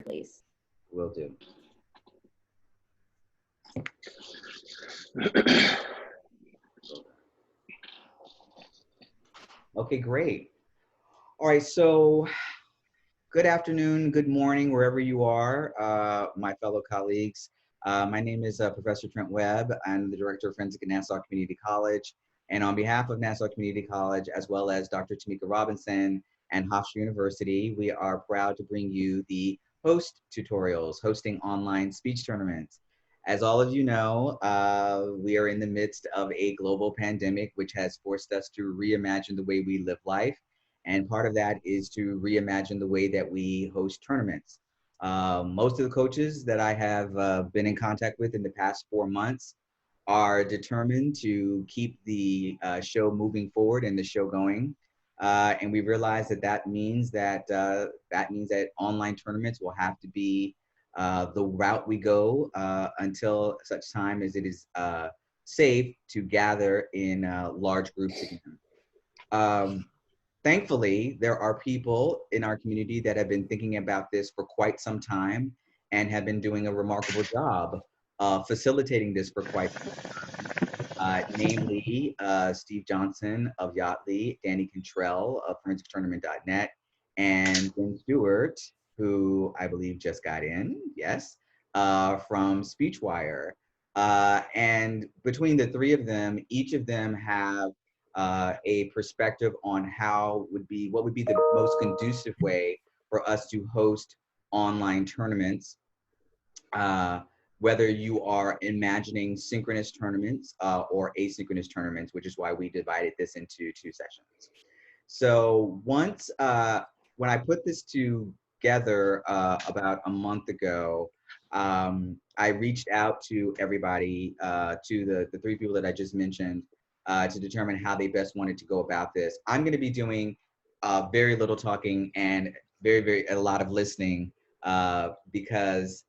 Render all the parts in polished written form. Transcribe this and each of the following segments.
please. Will do. Okay, great. All right, so good afternoon, good morning, wherever you are, my fellow colleagues. My name is Professor Trent Webb. I'm the Director of Forensics at Nassau Community College. And on behalf of Nassau Community College, as well as Dr. Tamika Robinson and Hofstra University, we are proud to bring you the H.O.S.T tutorials, hosting online speech tournaments. As all of you know, we are in the midst of a global pandemic, which has forced us to reimagine the way we live life. And part of that is to reimagine the way that we host tournaments. Most of the coaches that I have been in contact with in the past 4 months are determined to keep the show moving forward and the show going. And we realize that that means that online tournaments will have to be the route we go until such time as it is safe to gather in large groups again. Thankfully, there are people in our community that have been thinking about this for quite some time and have been doing a remarkable job facilitating this for quite some time. Namely, Steve Johnson of Yaatly, Danny Cantrell of ForensicsTournament.net, and Ben Stewart, who I believe just got in, yes, from Speechwire. And between the three of them, each of them have a perspective on what would be the most conducive way for us to host online tournaments. Whether you are imagining synchronous tournaments or asynchronous tournaments, which is why we divided this into 2 sessions. So once, when I put this together about a month ago, I reached out to everybody, to the 3 people that I just mentioned, to determine how they best wanted to go about this. I'm going to be doing very little talking and a lot of listening because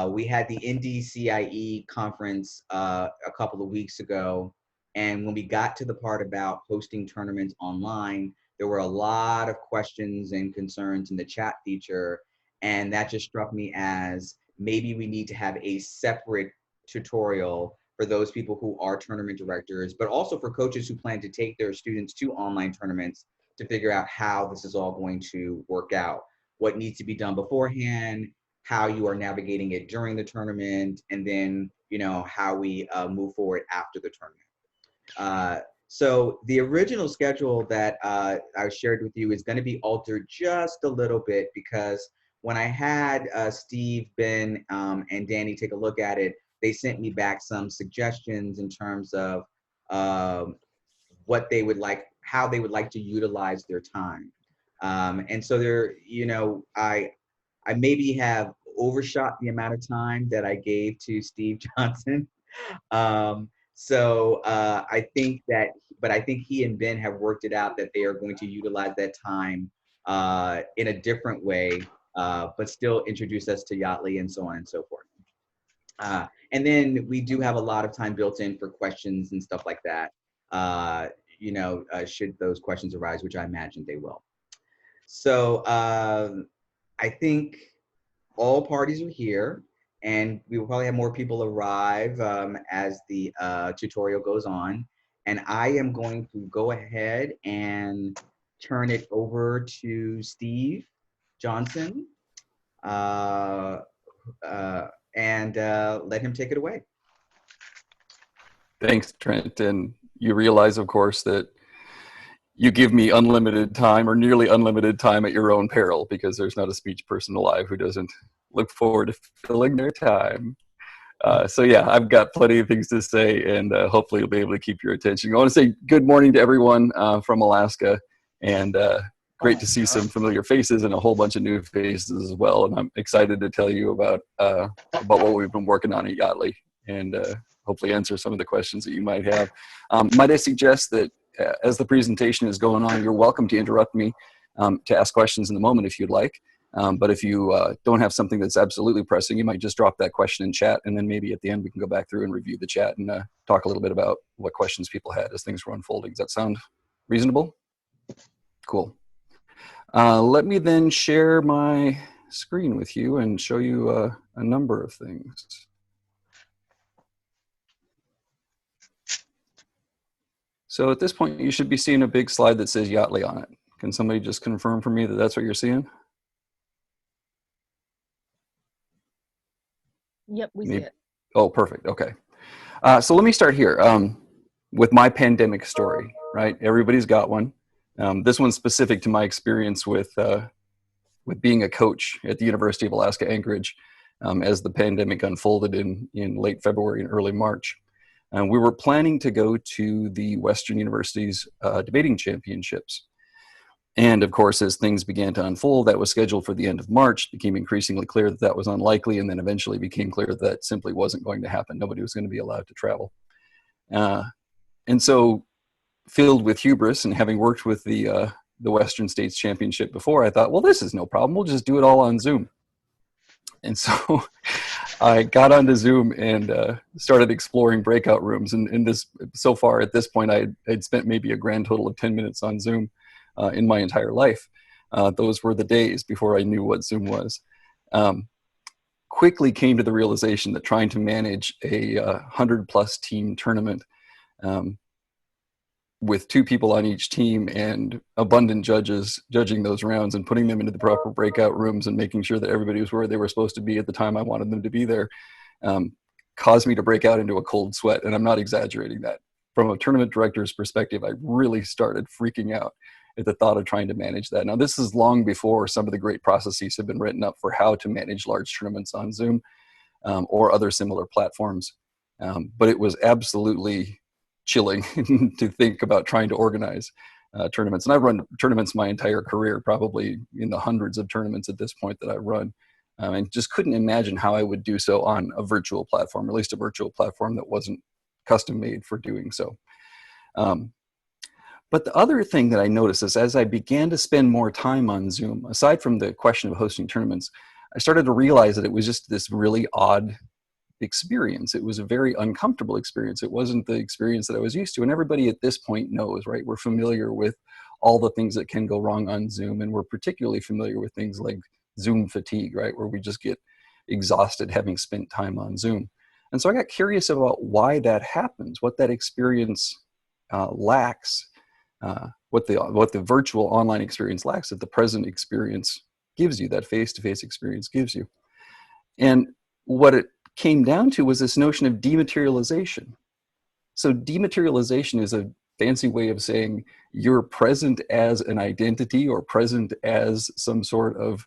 we had the NDCIE conference a couple of weeks ago. And when we got to the part about hosting tournaments online, there were a lot of questions and concerns in the chat feature. And that just struck me as maybe we need to have a separate tutorial for those people who are tournament directors, but also for coaches who plan to take their students to online tournaments to figure out how this is all going to work out, what needs to be done beforehand, how you are navigating it during the tournament, and then, you know, how we move forward after the tournament. So the original schedule that I shared with you is going to be altered just a little bit because when I had Steve, Ben, and Danny take a look at it, they sent me back some suggestions in terms of what they would like, how they would like to utilize their time. And so there, you know, I maybe have overshot the amount of time that I gave to Steve Johnson. I think that, but I think he and Ben have worked it out that they are going to utilize that time in a different way, but still introduce us to Yaatly and so on and so forth. And then we do have a lot of time built in for questions and stuff like that, you know, should those questions arise, which I imagine they will. So I think all parties are here, and we will probably have more people arrive as the tutorial goes on. And I am going to go ahead and turn it over to Steve Johnson and let him take it away. Thanks, Trent. And you realize, of course, that you give me unlimited time or nearly unlimited time at your own peril, because there's not a speech person alive who doesn't look forward to filling their time. So yeah, I've got plenty of things to say, and hopefully you'll be able to keep your attention. I want to say good morning to everyone from Alaska, and great to see some familiar faces and a whole bunch of new faces as well. And I'm excited to tell you about what we've been working on at Yaatly, and hopefully answer some of the questions that you might have. Might I suggest that as the presentation is going on, you're welcome to interrupt me to ask questions in the moment if you'd like. But if you don't have something that's absolutely pressing, you might just drop that question in chat, and then maybe at the end we can go back through and review the chat and talk a little bit about what questions people had as things were unfolding. Does that sound reasonable? Cool. Let me then share my screen with you and show you a number of things. So at this point, you should be seeing a big slide that says Yaatly on it. Can somebody just confirm for me that that's what you're seeing? Yep, we see it. Oh, perfect. Okay. So let me start here with my pandemic story, right? Everybody's got one. This one's specific to my experience with being a coach at the University of Alaska Anchorage as the pandemic unfolded in late February and early March. We were planning to go to the Western University's debating championships. And of course, as things began to unfold, that was scheduled for the end of March. It became increasingly clear that that was unlikely, and then eventually became clear that that simply wasn't going to happen. Nobody was going to be allowed to travel. And so, filled with hubris and having worked with the Western States Championship before, I thought, well, this is no problem. We'll just do it all on Zoom. And so I got onto Zoom and started exploring breakout rooms. And this, so far at this point, I'd spent maybe a grand total of 10 minutes on Zoom in my entire life. Those were the days before I knew what Zoom was. Quickly came to the realization that trying to manage a 100+ team tournament with 2 people on each team and abundant judges judging those rounds and putting them into the proper breakout rooms and making sure that everybody was where they were supposed to be at the time I wanted them to be there caused me to break out into a cold sweat. And I'm not exaggerating that. From a tournament director's perspective, I really started freaking out at the thought of trying to manage that. Now, this is long before some of the great processes have been written up for how to manage large tournaments on Zoom or other similar platforms. But it was absolutely chilling to think about trying to organize tournaments. And I've run tournaments my entire career, probably in the hundreds of tournaments at this point that I run, and just couldn't imagine how I would do so on a virtual platform, or at least a virtual platform that wasn't custom made for doing so. But the other thing that I noticed is as I began to spend more time on Zoom, aside from the question of hosting tournaments, I started to realize that it was just this really odd experience. It was a very uncomfortable experience. It wasn't the experience that I was used to. And everybody at this point knows, right? We're familiar with all the things that can go wrong on Zoom. And we're particularly familiar with things like Zoom fatigue, right? Where we just get exhausted having spent time on Zoom. And so I got curious about why that happens, what that experience lacks, what the virtual online experience lacks that the present experience gives you, that face-to-face experience gives you. And what it came down to was this notion of dematerialization. So dematerialization is a fancy way of saying you're present as an identity or present as some sort of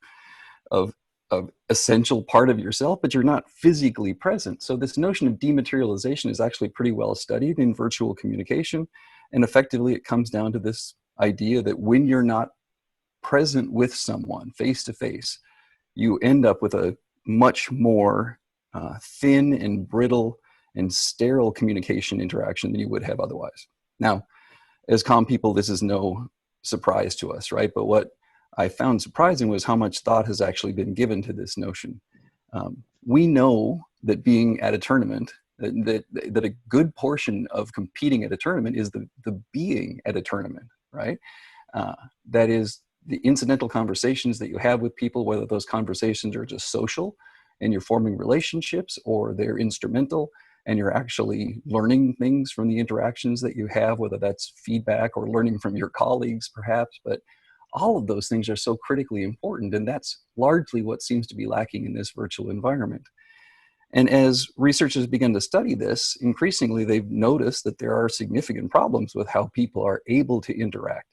essential part of yourself, but you're not physically present. So this notion of dematerialization is actually pretty well studied in virtual communication. And effectively, it comes down to this idea that when you're not present with someone face to face, you end up with a much more thin and brittle and sterile communication interaction than you would have otherwise. Now, as comm people, this is no surprise to us, right? But what I found surprising was how much thought has actually been given to this notion. We know that being at a tournament, that a good portion of competing at a tournament is the being at a tournament, right? That is the incidental conversations that you have with people, whether those conversations are just social and you're forming relationships, or they're instrumental and you're actually learning things from the interactions that you have, whether that's feedback or learning from your colleagues perhaps. But all of those things are so critically important, and that's largely what seems to be lacking in this virtual environment. And as researchers begin to study this, increasingly they've noticed that there are significant problems with how people are able to interact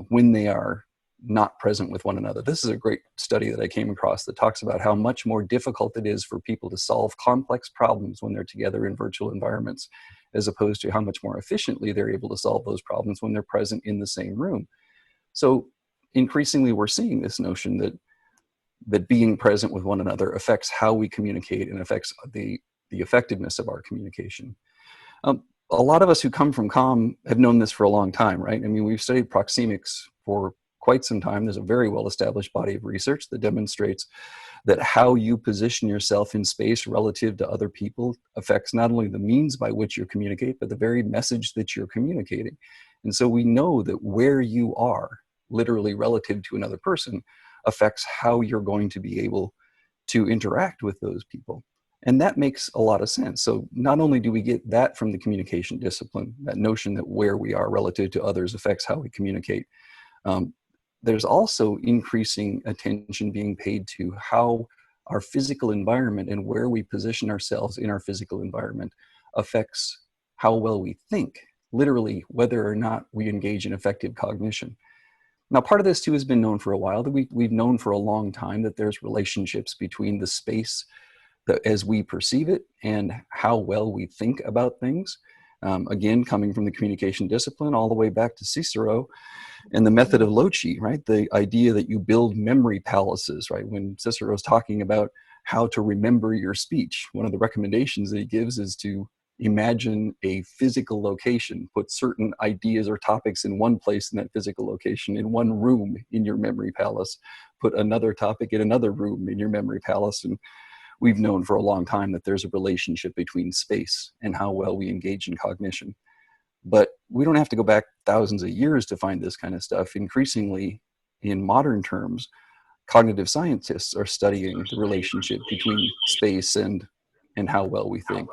when they are not present with one another. This is a great study that I came across that talks about how much more difficult it is for people to solve complex problems when they're together in virtual environments, as opposed to how much more efficiently they're able to solve those problems when they're present in the same room. So increasingly we're seeing this notion that being present with one another affects how we communicate and affects the effectiveness of our communication. A lot of us who come from comm have known this for a long time, right? I mean, we've studied proxemics for quite some time. There's a very well-established body of research that demonstrates that how you position yourself in space relative to other people affects not only the means by which you communicate, but the very message that you're communicating. And so we know that where you are, literally relative to another person, affects how you're going to be able to interact with those people. And that makes a lot of sense. So not only do we get that from the communication discipline, that notion that where we are relative to others affects how we communicate, there's also increasing attention being paid to how our physical environment and where we position ourselves in our physical environment affects how well we think, literally whether or not we engage in effective cognition. Now, part of this too has been known for a while, that we've known for a long time that there's relationships between the space that as we perceive it and how well we think about things. Again, coming from the communication discipline all the way back to Cicero and the method of Loci, right? The idea that you build memory palaces, right? When Cicero's talking about how to remember your speech, one of the recommendations that he gives is to imagine a physical location, put certain ideas or topics in one place in that physical location, in one room in your memory palace, put another topic in another room in your memory palace. And we've known for a long time that there's a relationship between space and how well we engage in cognition. But we don't have to go back thousands of years to find this kind of stuff. Increasingly, in modern terms, cognitive scientists are studying the relationship between space and how well we think.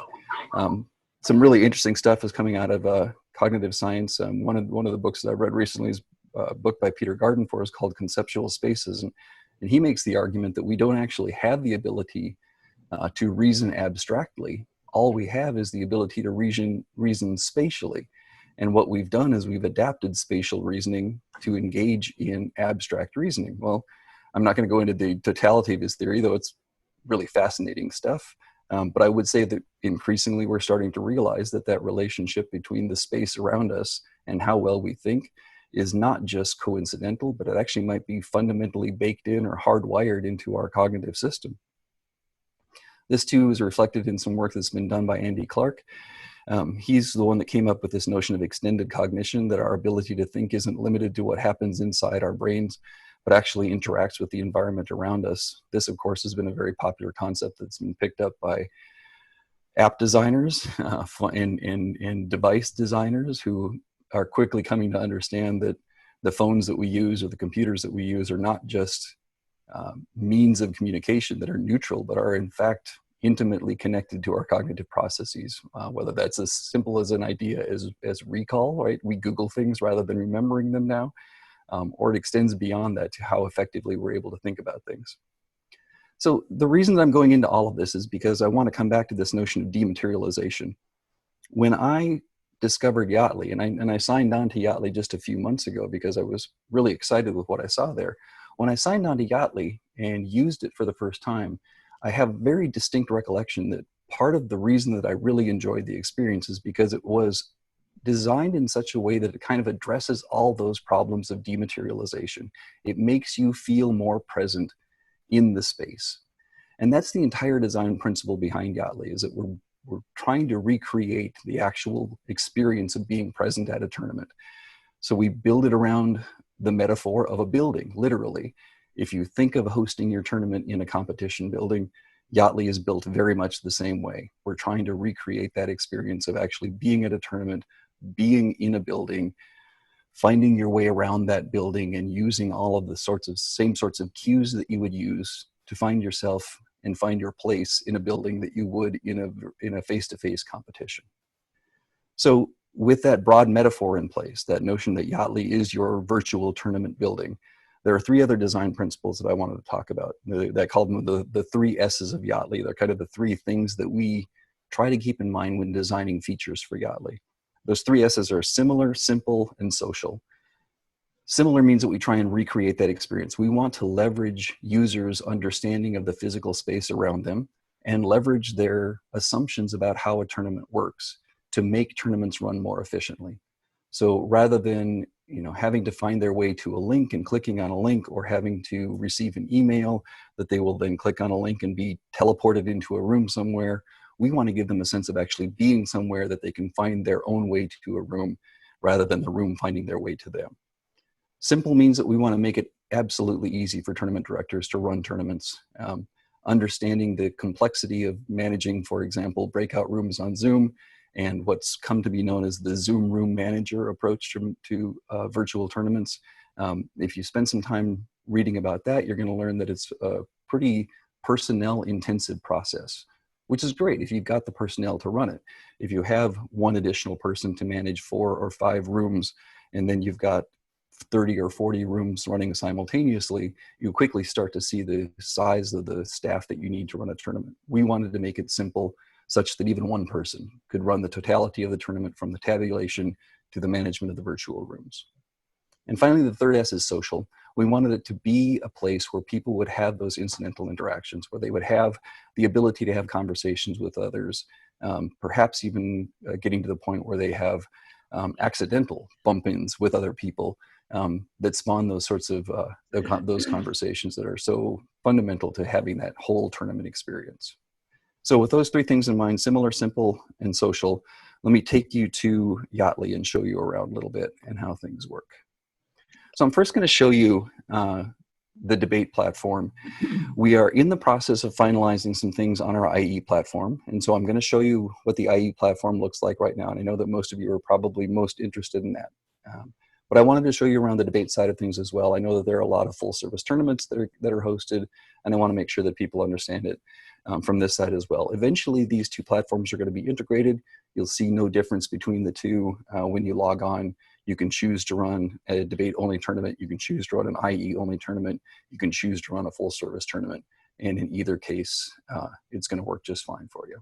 Some really interesting stuff is coming out of cognitive science. One of the books that I read recently is a book by Peter Gardenford, is called Conceptual Spaces, and he makes the argument that we don't actually have the ability to reason abstractly. All we have is the ability to reason spatially. And what we've done is we've adapted spatial reasoning to engage in abstract reasoning. Well, I'm not going to go into the totality of his theory, though it's really fascinating stuff. But I would say that increasingly we're starting to realize that that relationship between the space around us and how well we think is not just coincidental, but it actually might be fundamentally baked in or hardwired into our cognitive system. This too is reflected in some work that's been done by Andy Clark. He's the one that came up with this notion of extended cognition, that our ability to think isn't limited to what happens inside our brains, but actually interacts with the environment around us. This, of course, has been a very popular concept that's been picked up by app designers and device designers, who are quickly coming to understand that the phones that we use or the computers that we use are not just means of communication that are neutral, but are in fact intimately connected to our cognitive processes, whether that's as simple as an idea as recall, right? We Google things rather than remembering them now, or it extends beyond that to how effectively we're able to think about things. So the reason that I'm going into all of this is because I want to come back to this notion of dematerialization. When I discovered Yaatly, and I signed on to Yaatly just a few months ago because I was really excited with what I saw there. When I signed on to Yaatly and used it for the first time, I have very distinct recollection that part of the reason that I really enjoyed the experience is because it was designed in such a way that it kind of addresses all those problems of dematerialization. It makes you feel more present in the space. And that's the entire design principle behind Yaatly, is that we're trying to recreate the actual experience of being present at a tournament. So we build it around the metaphor of a building, literally. If you think of hosting your tournament in a competition building, Yaatly is built very much the same way. We're trying to recreate that experience of actually being at a tournament, being in a building, finding your way around that building, and using all of the same sorts of cues that you would use to find yourself and find your place in a building that you would in a face-to-face competition. So with that broad metaphor in place, that notion that Yaatly is your virtual tournament building, there are three other design principles that I wanted to talk about. I call them the three S's of Yaatly. They're kind of the three things that we try to keep in mind when designing features for Yaatly. Those three S's are similar, simple, and social. Similar means that we try and recreate that experience. We want to leverage users' understanding of the physical space around them and leverage their assumptions about how a tournament works to make tournaments run more efficiently. So rather than having to find their way to a link and clicking on a link, or having to receive an email that they will then click on a link and be teleported into a room somewhere, we want to give them a sense of actually being somewhere that they can find their own way to a room rather than the room finding their way to them. Simple means that we want to make it absolutely easy for tournament directors to run tournaments. Understanding the complexity of managing, for example, breakout rooms on Zoom, and what's come to be known as the Zoom Room Manager approach to virtual tournaments. If you spend some time reading about that, you're going to learn that it's a pretty personnel intensive process, which is great if you've got the personnel to run it. If you have one additional person to manage 4 or 5 rooms, and then you've got 30 or 40 rooms running simultaneously, you quickly start to see the size of the staff that you need to run a tournament. We wanted to make it simple such that even one person could run the totality of the tournament, from the tabulation to the management of the virtual rooms. And finally, the third S is social. We wanted it to be a place where people would have those incidental interactions, where they would have the ability to have conversations with others, perhaps even getting to the point where they have accidental bump-ins with other people that spawn those sorts of those conversations that are so fundamental to having that whole tournament experience. So with those 3 things in mind, similar, simple, and social, let me take you to Yaatly and show you around a little bit and how things work. So I'm first going to show you the debate platform. We are in the process of finalizing some things on our IE platform. And so I'm going to show you what the IE platform looks like right now. And I know that most of you are probably most interested in that. But I wanted to show you around the debate side of things as well. I know that there are a lot of full service tournaments that are hosted, and I want to make sure that people understand it from this side as well. Eventually, these 2 platforms are going to be integrated. You'll see no difference between the 2 when you log on. You can choose to run a debate-only tournament. You can choose to run an IE-only tournament. You can choose to run a full-service tournament. And in either case, it's going to work just fine for you.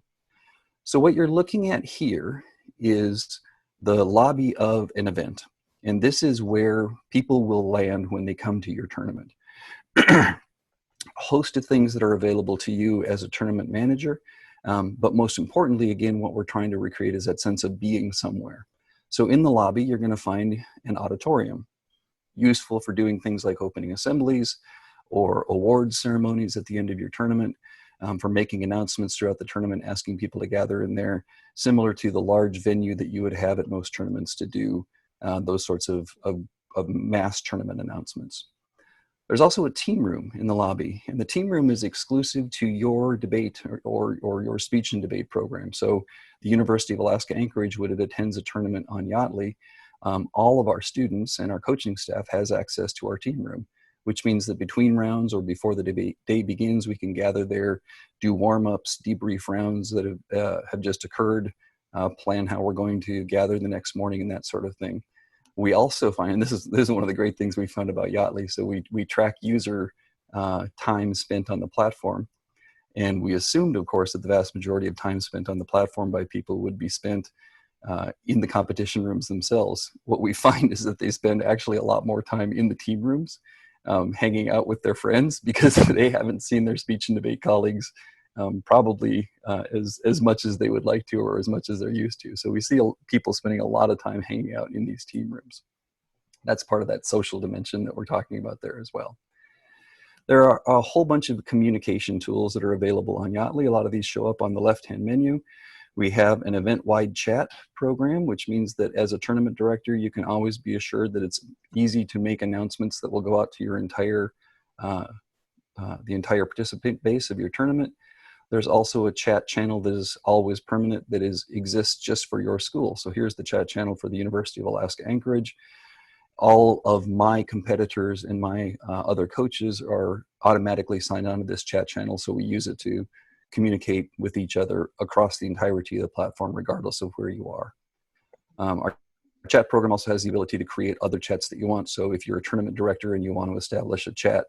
So what you're looking at here is the lobby of an event. And this is where people will land when they come to your tournament. A host of things that are available to you as a tournament manager. But most importantly, again, what we're trying to recreate is that sense of being somewhere. So in the lobby, you're going to find an auditorium, useful for doing things like opening assemblies or awards ceremonies at the end of your tournament, for making announcements throughout the tournament, asking people to gather in there, similar to the large venue that you would have at most tournaments to do those sorts of mass tournament announcements. There's also a team room in the lobby, and the team room is exclusive to your debate or your speech and debate program. So the University of Alaska Anchorage, when it attends a tournament on Yaatly, all of our students and our coaching staff has access to our team room, which means that between rounds or before the debate day begins, we can gather there, do warm-ups, debrief rounds that have just occurred, plan how we're going to gather the next morning and that sort of thing. We also find, and this is one of the great things we found about Yaatly, so we track user time spent on the platform, and we assumed, of course, that the vast majority of time spent on the platform by people would be spent in the competition rooms themselves. What we find is that they spend actually a lot more time in the team rooms, hanging out with their friends, because they haven't seen their speech and debate colleagues probably as much as they would like to, or as much as they're used to. So we see people spending a lot of time hanging out in these team rooms. That's part of that social dimension that we're talking about there as well. There are a whole bunch of communication tools that are available on Yaatly. A lot of these show up on the left-hand menu. We have an event-wide chat program, which means that as a tournament director, you can always be assured that it's easy to make announcements that will go out to your entire the entire participant base of your tournament. There's also a chat channel that is always permanent, that exists just for your school. So here's the chat channel for the University of Alaska Anchorage. All of my competitors and my other coaches are automatically signed on to this chat channel, so we use it to communicate with each other across the entirety of the platform, regardless of where you are. Our chat program also has the ability to create other chats that you want. So if you're a tournament director and you want to establish a chat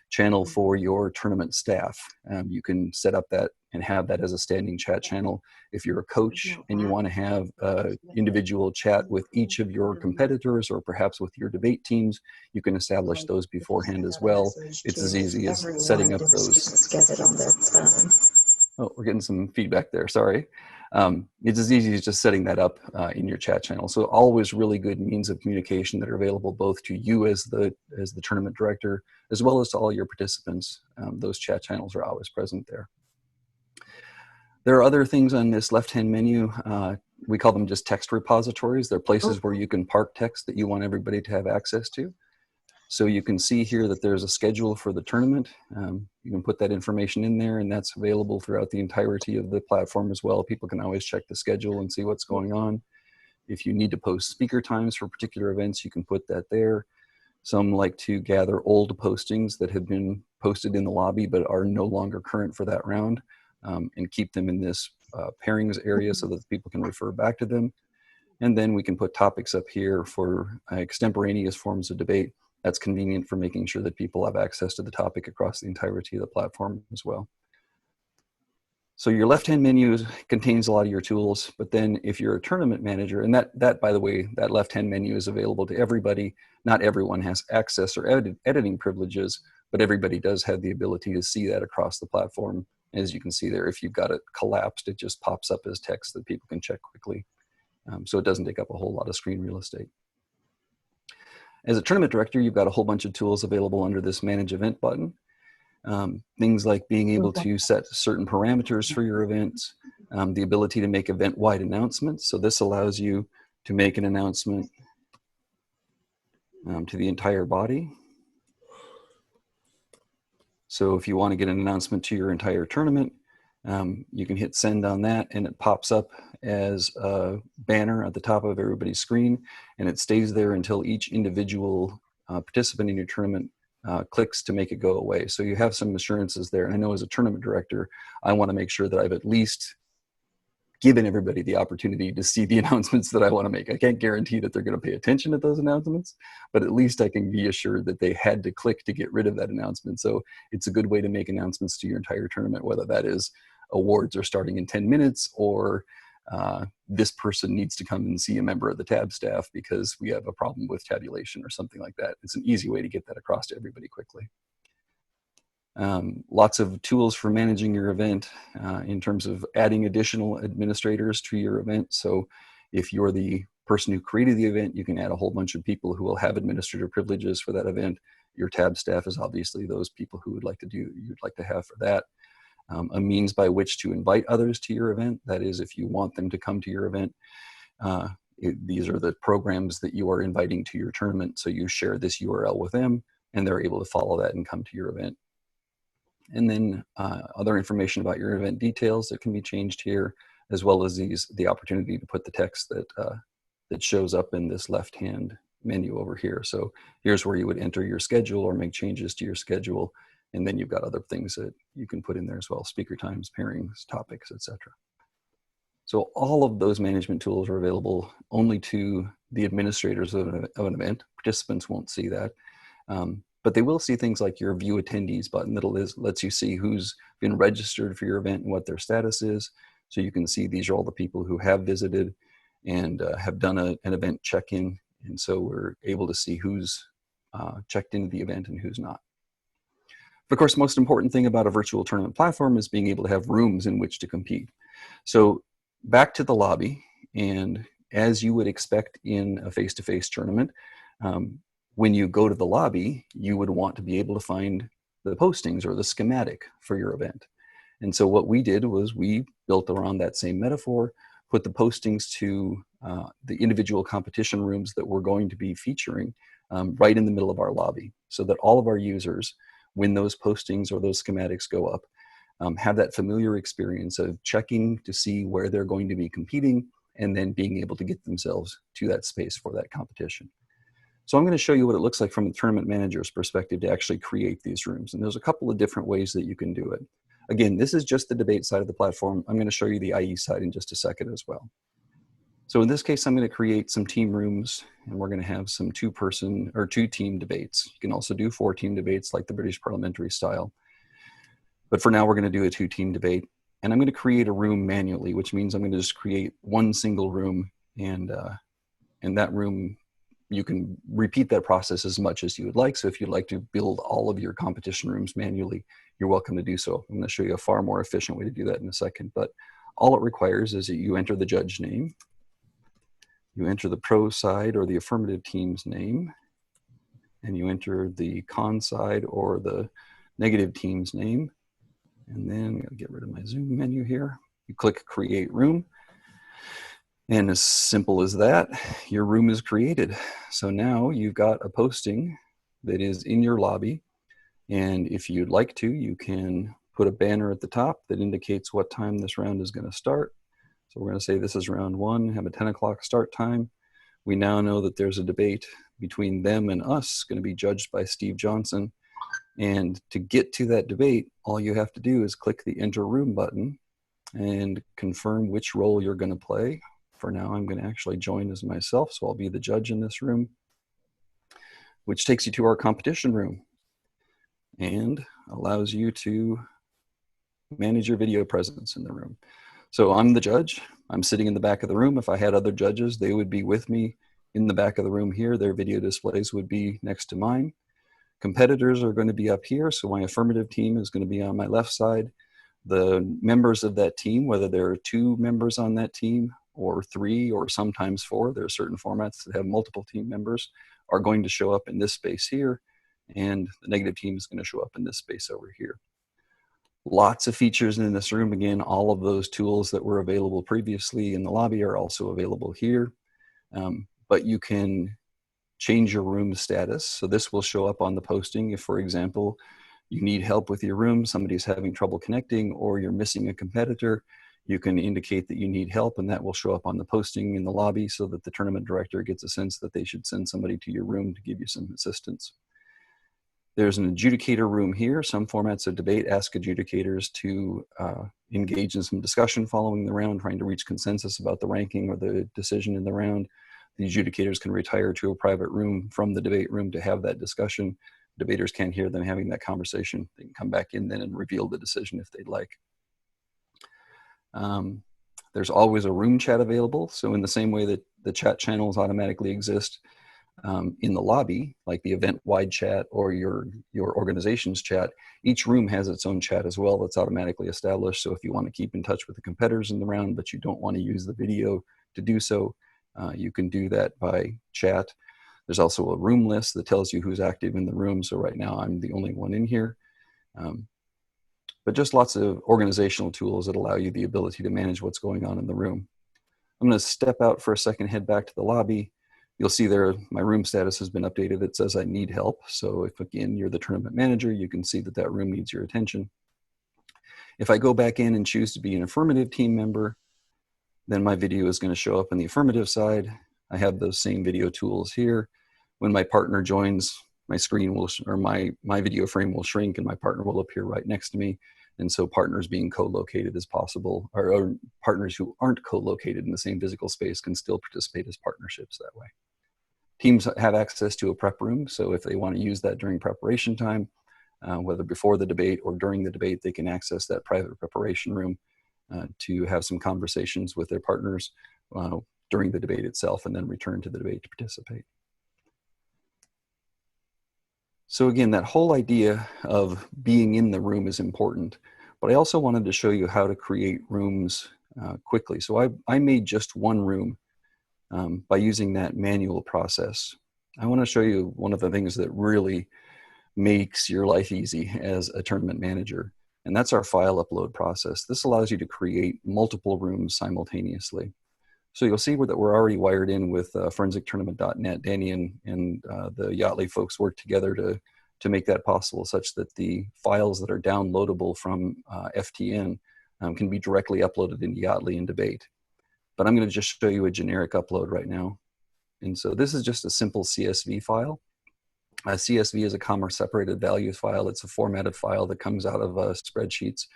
channel for your tournament staff, you can set up that and have that as a standing chat channel. If you're a coach and you want to have an individual chat with each of your competitors, or perhaps with your debate teams, you can establish those beforehand as well. It's as easy as setting up those. Oh, we're getting some feedback there, sorry. It's as easy as just setting that up in your chat channel. So always really good means of communication that are available both to you as the tournament director, as well as to all your participants. Those chat channels are always present there. There are other things on this left-hand menu. We call them just text repositories. They're places where you can park text that you want everybody to have access to. So you can see here that there's a schedule for the tournament. You can put that information in there, and that's available throughout the entirety of the platform as well. People can always check the schedule and see what's going on. If you need to post speaker times for particular events, you can put that there. Some like to gather old postings that have been posted in the lobby but are no longer current for that round, and keep them in this pairings area so that people can refer back to them. And then we can put topics up here for extemporaneous forms of debate. That's convenient for making sure that people have access to the topic across the entirety of the platform as well. So your left-hand menu contains a lot of your tools, but then if you're a tournament manager, and that by the way, that left-hand menu is available to everybody. Not everyone has access or editing privileges, but everybody does have the ability to see that across the platform. As you can see there, if you've got it collapsed, it just pops up as text that people can check quickly. So it doesn't take up a whole lot of screen real estate. As a tournament director, you've got a whole bunch of tools available under this Manage Event button. Things like being able to set certain parameters for your events, the ability to make event-wide announcements. So this allows you to make an announcement to the entire body. So if you want to get an announcement to your entire tournament, you can hit send on that, and it pops up as a banner at the top of everybody's screen, and it stays there until each individual participant in your tournament clicks to make it go away. So you have some assurances there. And I know as a tournament director, I want to make sure that I've at least given everybody the opportunity to see the announcements that I want to make. I can't guarantee that they're going to pay attention to those announcements, but at least I can be assured that they had to click to get rid of that announcement. So it's a good way to make announcements to your entire tournament, whether that is awards are starting in 10 minutes or this person needs to come and see a member of the tab staff because we have a problem with tabulation or something like that. It's an easy way to get that across to everybody quickly. Lots of tools for managing your event in terms of adding additional administrators to your event. So if you're the person who created the event, you can add a whole bunch of people who will have administrator privileges for that event. Your tab staff is obviously those people who you'd like to have for that. A means by which to invite others to your event. That is, if you want them to come to your event, these are the programs that you are inviting to your tournament. So you share this URL with them and they're able to follow that and come to your event. And then other information about your event details that can be changed here, as well as the opportunity to put the text that shows up in this left-hand menu over here. So here's where you would enter your schedule or make changes to your schedule. And then you've got other things that you can put in there as well, speaker times, pairings, topics, etc. So all of those management tools are available only to the administrators of an event. Participants won't see that. But they will see things like your view attendees button that lets you see who's been registered for your event and what their status is. So you can see these are all the people who have visited and have done an event check-in. And so we're able to see who's checked into the event and who's not. But of course, the most important thing about a virtual tournament platform is being able to have rooms in which to compete. So back to the lobby, and as you would expect in a face-to-face tournament, when you go to the lobby, you would want to be able to find the postings or the schematic for your event. And so what we did was we built around that same metaphor, put the postings to the individual competition rooms that we're going to be featuring right in the middle of our lobby, so that all of our users, when those postings or those schematics go up, have that familiar experience of checking to see where they're going to be competing and then being able to get themselves to that space for that competition. So I'm going to show you what it looks like from the tournament manager's perspective to actually create these rooms. And there's a couple of different ways that you can do it. Again, this is just the debate side of the platform. I'm going to show you the IE side in just a second as well. So in this case, I'm going to create some team rooms, and we're going to have some two-person or two-team debates. You can also do four-team debates like the British parliamentary style. But for now, we're going to do a two-team debate. And I'm going to create a room manually, which means I'm going to just create one single room. And that room, you can repeat that process as much as you would like. So if you'd like to build all of your competition rooms manually, you're welcome to do so. I'm going to show you a far more efficient way to do that in a second. But all it requires is that you enter the judge name, you enter the pro side or the affirmative team's name, and you enter the con side or the negative team's name. And then I'm going to get rid of my Zoom menu here. You click Create Room. And as simple as that, your room is created. So now you've got a posting that is in your lobby. And if you'd like to, you can put a banner at the top that indicates what time this round is going to start. So we're going to say this is round one, have a 10 o'clock start time. We now know that there's a debate between them and us is going to be judged by Steve Johnson. And to get to that debate, all you have to do is click the enter room button and confirm which role you're going to play. For now, I'm going to actually join as myself, so I'll be the judge in this room, which takes you to our competition room and allows you to manage your video presence in the room. So I'm the judge. I'm sitting in the back of the room. If I had other judges, they would be with me in the back of the room here. Their video displays would be next to mine. Competitors are going to be up here, so my affirmative team is going to be on my left side. The members of that team, whether there are 2 members on that team or 3 or sometimes 4, there are certain formats that have multiple team members, are going to show up in this space here, and the negative team is going to show up in this space over here. Lots of features in this room. Again, all of those tools that were available previously in the lobby are also available here, but you can change your room status. So this will show up on the posting if, for example, you need help with your room, somebody's having trouble connecting, or you're missing a competitor. You can indicate that you need help, and that will show up on the posting in the lobby so that the tournament director gets a sense that they should send somebody to your room to give you some assistance. There's an adjudicator room here. Some formats of debate ask adjudicators to engage in some discussion following the round, trying to reach consensus about the ranking or the decision in the round. The adjudicators can retire to a private room from the debate room to have that discussion. Debaters can't hear them having that conversation. They can come back in then and reveal the decision if they'd like. There's always a room chat available. So in the same way that the chat channels automatically exist in the lobby, like the event-wide chat or your organization's chat, each room has its own chat as well that's automatically established. So if you want to keep in touch with the competitors in the round, but you don't want to use the video to do so, you can do that by chat. There's also a room list that tells you who's active in the room. So right now I'm the only one in here. But just lots of organizational tools that allow you the ability to manage what's going on in the room. I'm going to step out for a second, head back to the lobby. You'll see there my room status has been updated. It says I need help. So if, again, you're the tournament manager, you can see that that room needs your attention. If I go back in and choose to be an affirmative team member, then my video is going to show up on the affirmative side. I have those same video tools here. When my partner joins, my screen will, or my video frame will shrink and my partner will appear right next to me. And so partners being co-located as possible, or partners who aren't co-located in the same physical space can still participate as partnerships that way. Teams have access to a prep room. So if they want to use that during preparation time, whether before the debate or during the debate, they can access that private preparation room to have some conversations with their partners during the debate itself and then return to the debate to participate. So again, that whole idea of being in the room is important, but I also wanted to show you how to create rooms quickly. So I made just one room by using that manual process. I want to show you one of the things that really makes your life easy as a tournament manager, and that's our file upload process. This allows you to create multiple rooms simultaneously. So you'll see that we're already wired in with ForensicTournament.net. Danny and the Yaatly folks work together to make that possible, such that the files that are downloadable from FTN can be directly uploaded into Yaatly and debate. But I'm going to just show you a generic upload right now. And so this is just a simple CSV file. CSV is a comma separated values file. It's a formatted file that comes out of spreadsheets.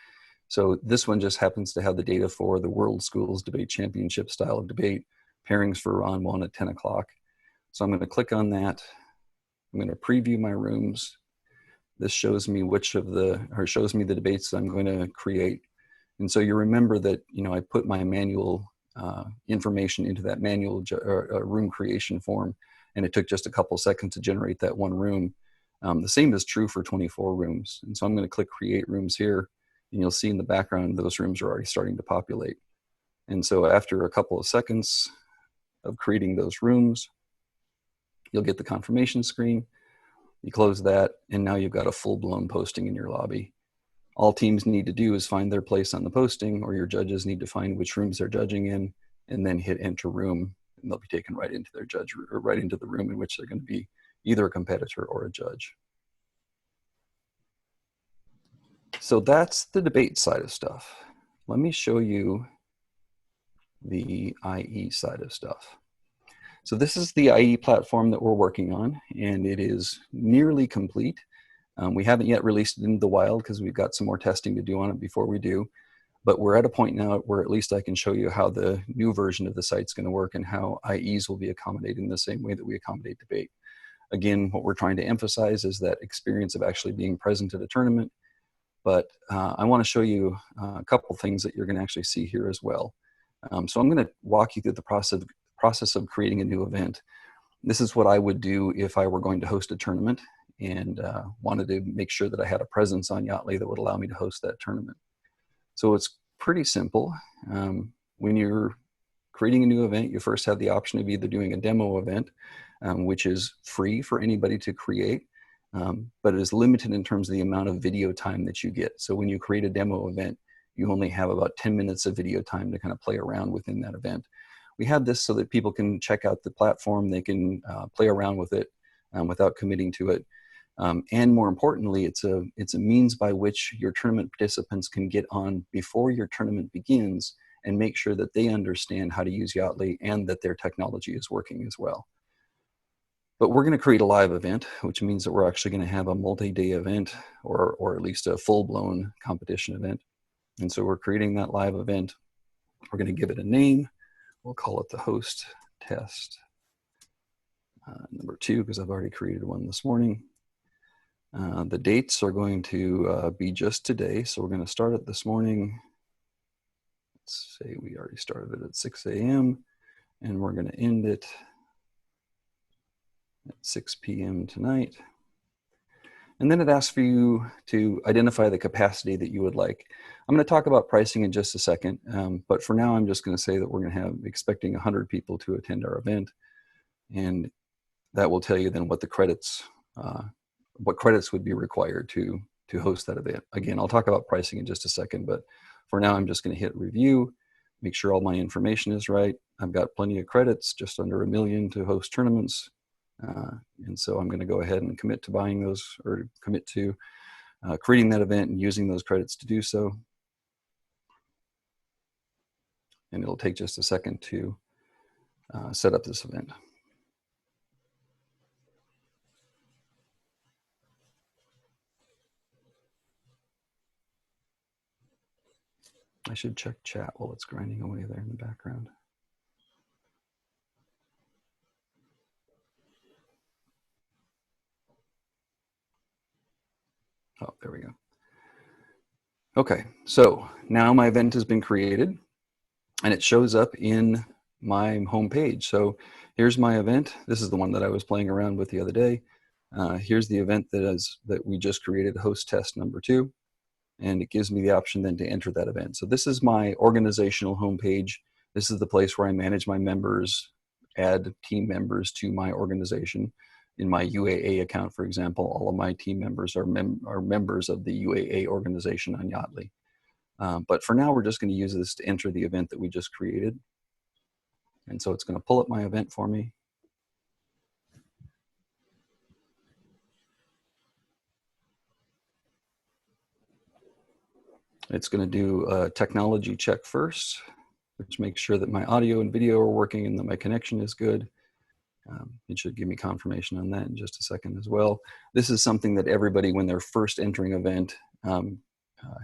So this one just happens to have the data for the World Schools Debate Championship style of debate, pairings for round 1 at 10 o'clock. So I'm going to click on that. I'm going to preview my rooms. This shows me shows me the debates that I'm going to create. And so you remember that, I put my manual information into that manual room creation form, and it took just a couple seconds to generate that one room. The same is true for 24 rooms. And so I'm going to click Create Rooms here, and you'll see in the background those rooms are already starting to populate. And so after a couple of seconds of creating those rooms, you'll get the confirmation screen. You close that, and now you've got a full-blown posting in your lobby. All teams need to do is find their place on the posting, or your judges need to find which rooms they're judging in, and then hit enter room, and they'll be taken right into their right into the room in which they're going to be either a competitor or a judge. So that's the debate side of stuff. Let me show you the IE side of stuff. So this is the IE platform that we're working on, and it is nearly complete. We haven't yet released it into the wild because we've got some more testing to do on it before we do. But we're at a point now where at least I can show you how the new version of the site's going to work and how IEs will be accommodated in the same way that we accommodate debate. Again, what we're trying to emphasize is that experience of actually being present at a tournament. But I want to show you a couple things that you're going to actually see here as well. So I'm going to walk you through the process of creating a new event. This is what I would do if I were going to host a tournament and wanted to make sure that I had a presence on Yaatly that would allow me to host that tournament. So it's pretty simple. When you're creating a new event, you first have the option of either doing a demo event, which is free for anybody to create, but it is limited in terms of the amount of video time that you get. So when you create a demo event, you only have about 10 minutes of video time to kind of play around within that event. We have this so that people can check out the platform, they can play around with it without committing to it. And more importantly, it's a means by which your tournament participants can get on before your tournament begins and make sure that they understand how to use Yaatly and that their technology is working as well. But we're going to create a live event, which means that we're actually going to have a multi-day event or at least a full-blown competition event. And so we're creating that live event. We're going to give it a name. We'll call it the host test number 2 because I've already created one this morning. The dates are going to be just today. So we're going to start it this morning. Let's say we already started it at 6 a.m. and we're going to end it at 6 p.m. tonight. And then it asks for you to identify the capacity that you would like. I'm going to talk about pricing in just a second, but for now I'm just going to say that we're going to have expecting 100 people to attend our event, and that will tell you then what the credits would be required to host that event. Again, I'll talk about pricing in just a second, but for now I'm just going to hit review, make sure all my information is right. I've got plenty of credits, just under 1 million to host tournaments. And so I'm going to go ahead and commit to buying those, or commit to creating that event and using those credits to do so. And it'll take just a second to set up this event. I should check chat while it's grinding away there in the background. Oh, there we go. Okay, so now my event has been created and it shows up in my home page. So here's my event. This is the one that I was playing around with the other day. Here's the event that we just created, host test number 2. And it gives me the option then to enter that event. So this is my organizational homepage. This is the place where I manage my members, add team members to my organization. In my UAA account, for example, all of my team members are members of the UAA organization on Yaatly. But for now, we're just going to use this to enter the event that we just created. And so it's going to pull up my event for me. It's going to do a technology check first, which makes sure that my audio and video are working and that my connection is good. It should give me confirmation on that in just a second as well. This is something that everybody, when they're first entering an event,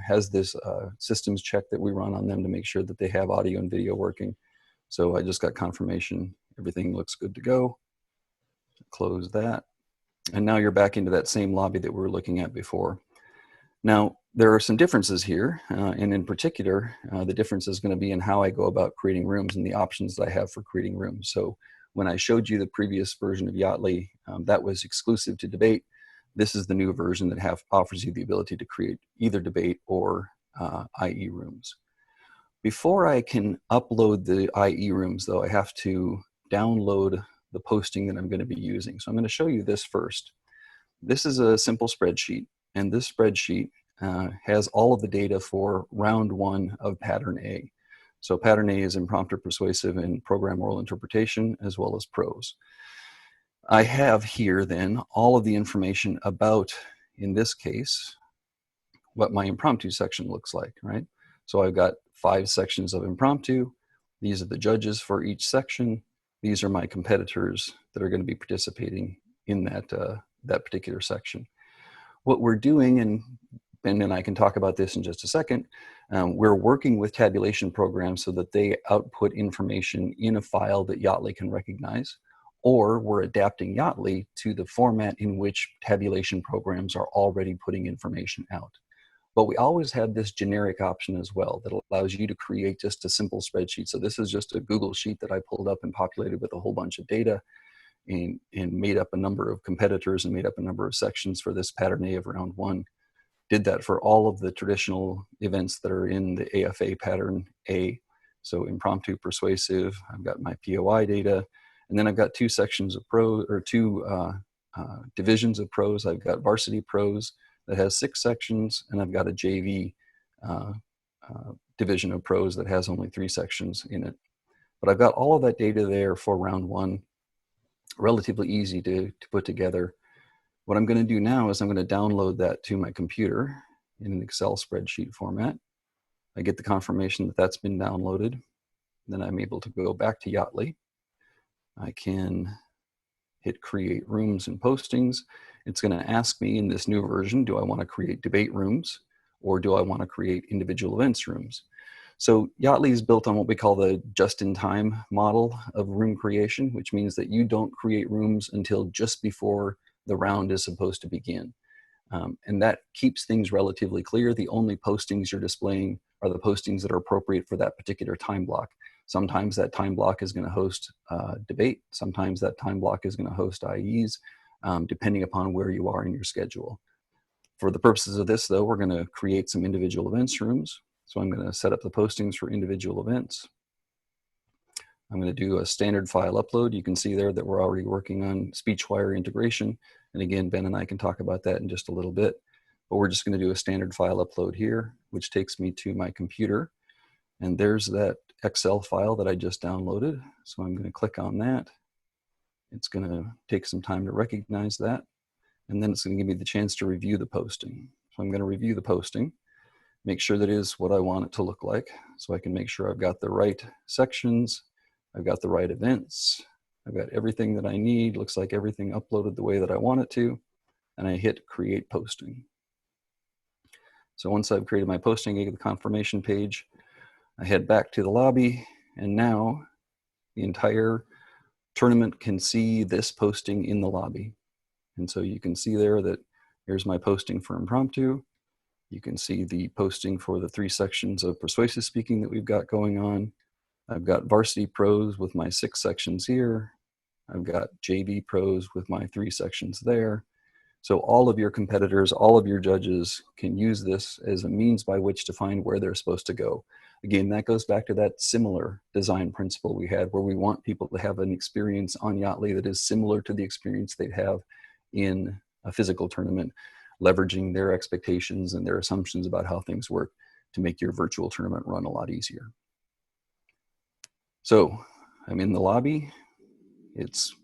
has this systems check that we run on them to make sure that they have audio and video working. So I just got confirmation. Everything looks good to go. Close that. And now you're back into that same lobby that we were looking at before. Now, there are some differences here, and in particular, the difference is going to be in how I go about creating rooms and the options that I have for creating rooms. So when I showed you the previous version of Yaatly, that was exclusive to debate. This is the new version that offers you the ability to create either debate or IE rooms. Before I can upload the IE rooms, though, I have to download the posting that I'm going to be using. So I'm going to show you this first. This is a simple spreadsheet, and this spreadsheet has all of the data for round 1 of pattern A. So pattern A is impromptu, persuasive, and program oral interpretation, as well as prose. I have here then all of the information about, in this case, what my impromptu section looks like, right? So I've got 5 sections of impromptu. These are the judges for each section. these are my competitors that are going to be participating in that particular section. What we're doing, and Ben and I can talk about this in just a second, we're working with tabulation programs so that they output information in a file that Yaatly can recognize, or we're adapting Yaatly to the format in which tabulation programs are already putting information out. But we always have this generic option as well that allows you to create just a simple spreadsheet. So this is just a Google sheet that I pulled up and populated with a whole bunch of data and made up a number of competitors and made up a number of sections for this pattern A of round 1. Did that for all of the traditional events that are in the AFA pattern A. So impromptu, persuasive, I've got my POI data, and then I've got 2 sections of prose, or 2 divisions of prose. I've got varsity prose that has 6 sections, and I've got a JV division of prose that has only 3 sections in it. But I've got all of that data there for round 1, relatively easy to put together. What I'm going to do now is I'm going to download that to my computer in an Excel spreadsheet format. I get the confirmation that that's been downloaded. Then I'm able to go back to Yaatly. I can hit create rooms and postings. It's going to ask me in this new version, do I want to create debate rooms or do I want to create individual events rooms? So Yaatly is built on what we call the just-in-time model of room creation, which means that you don't create rooms until just before the round is supposed to begin. And that keeps things relatively clear. The only postings you're displaying are the postings that are appropriate for that particular time block. Sometimes that time block is going to host debate. Sometimes that time block is going to host IEs, depending upon where you are in your schedule. For the purposes of this, though, we're going to create some individual events rooms. So I'm going to set up the postings for individual events. I'm going to do a standard file upload. You can see there that we're already working on Speechwire integration. And again, Ben and I can talk about that in just a little bit. But we're just going to do a standard file upload here, which takes me to my computer. And there's that Excel file that I just downloaded. So I'm going to click on that. It's going to take some time to recognize that. And then it's going to give me the chance to review the posting. So I'm going to review the posting, make sure that it is what I want it to look like. So I can make sure I've got the right sections, I've got the right events, I've got everything that I need. Looks like everything uploaded the way that I want it to. And I hit create posting. So once I've created my posting, I get the confirmation page. I head back to the lobby, and now the entire tournament can see this posting in the lobby. And so you can see there that here's my posting for impromptu. You can see the posting for the 3 sections of persuasive speaking that we've got going on. I've got varsity prose with my 6 sections here. I've got JV prose with my 3 sections there. So all of your competitors, all of your judges can use this as a means by which to find where they're supposed to go. Again, that goes back to that similar design principle we had, where we want people to have an experience on Yaatly that is similar to the experience they'd have in a physical tournament, leveraging their expectations and their assumptions about how things work to make your virtual tournament run a lot easier. So I'm in the lobby. It's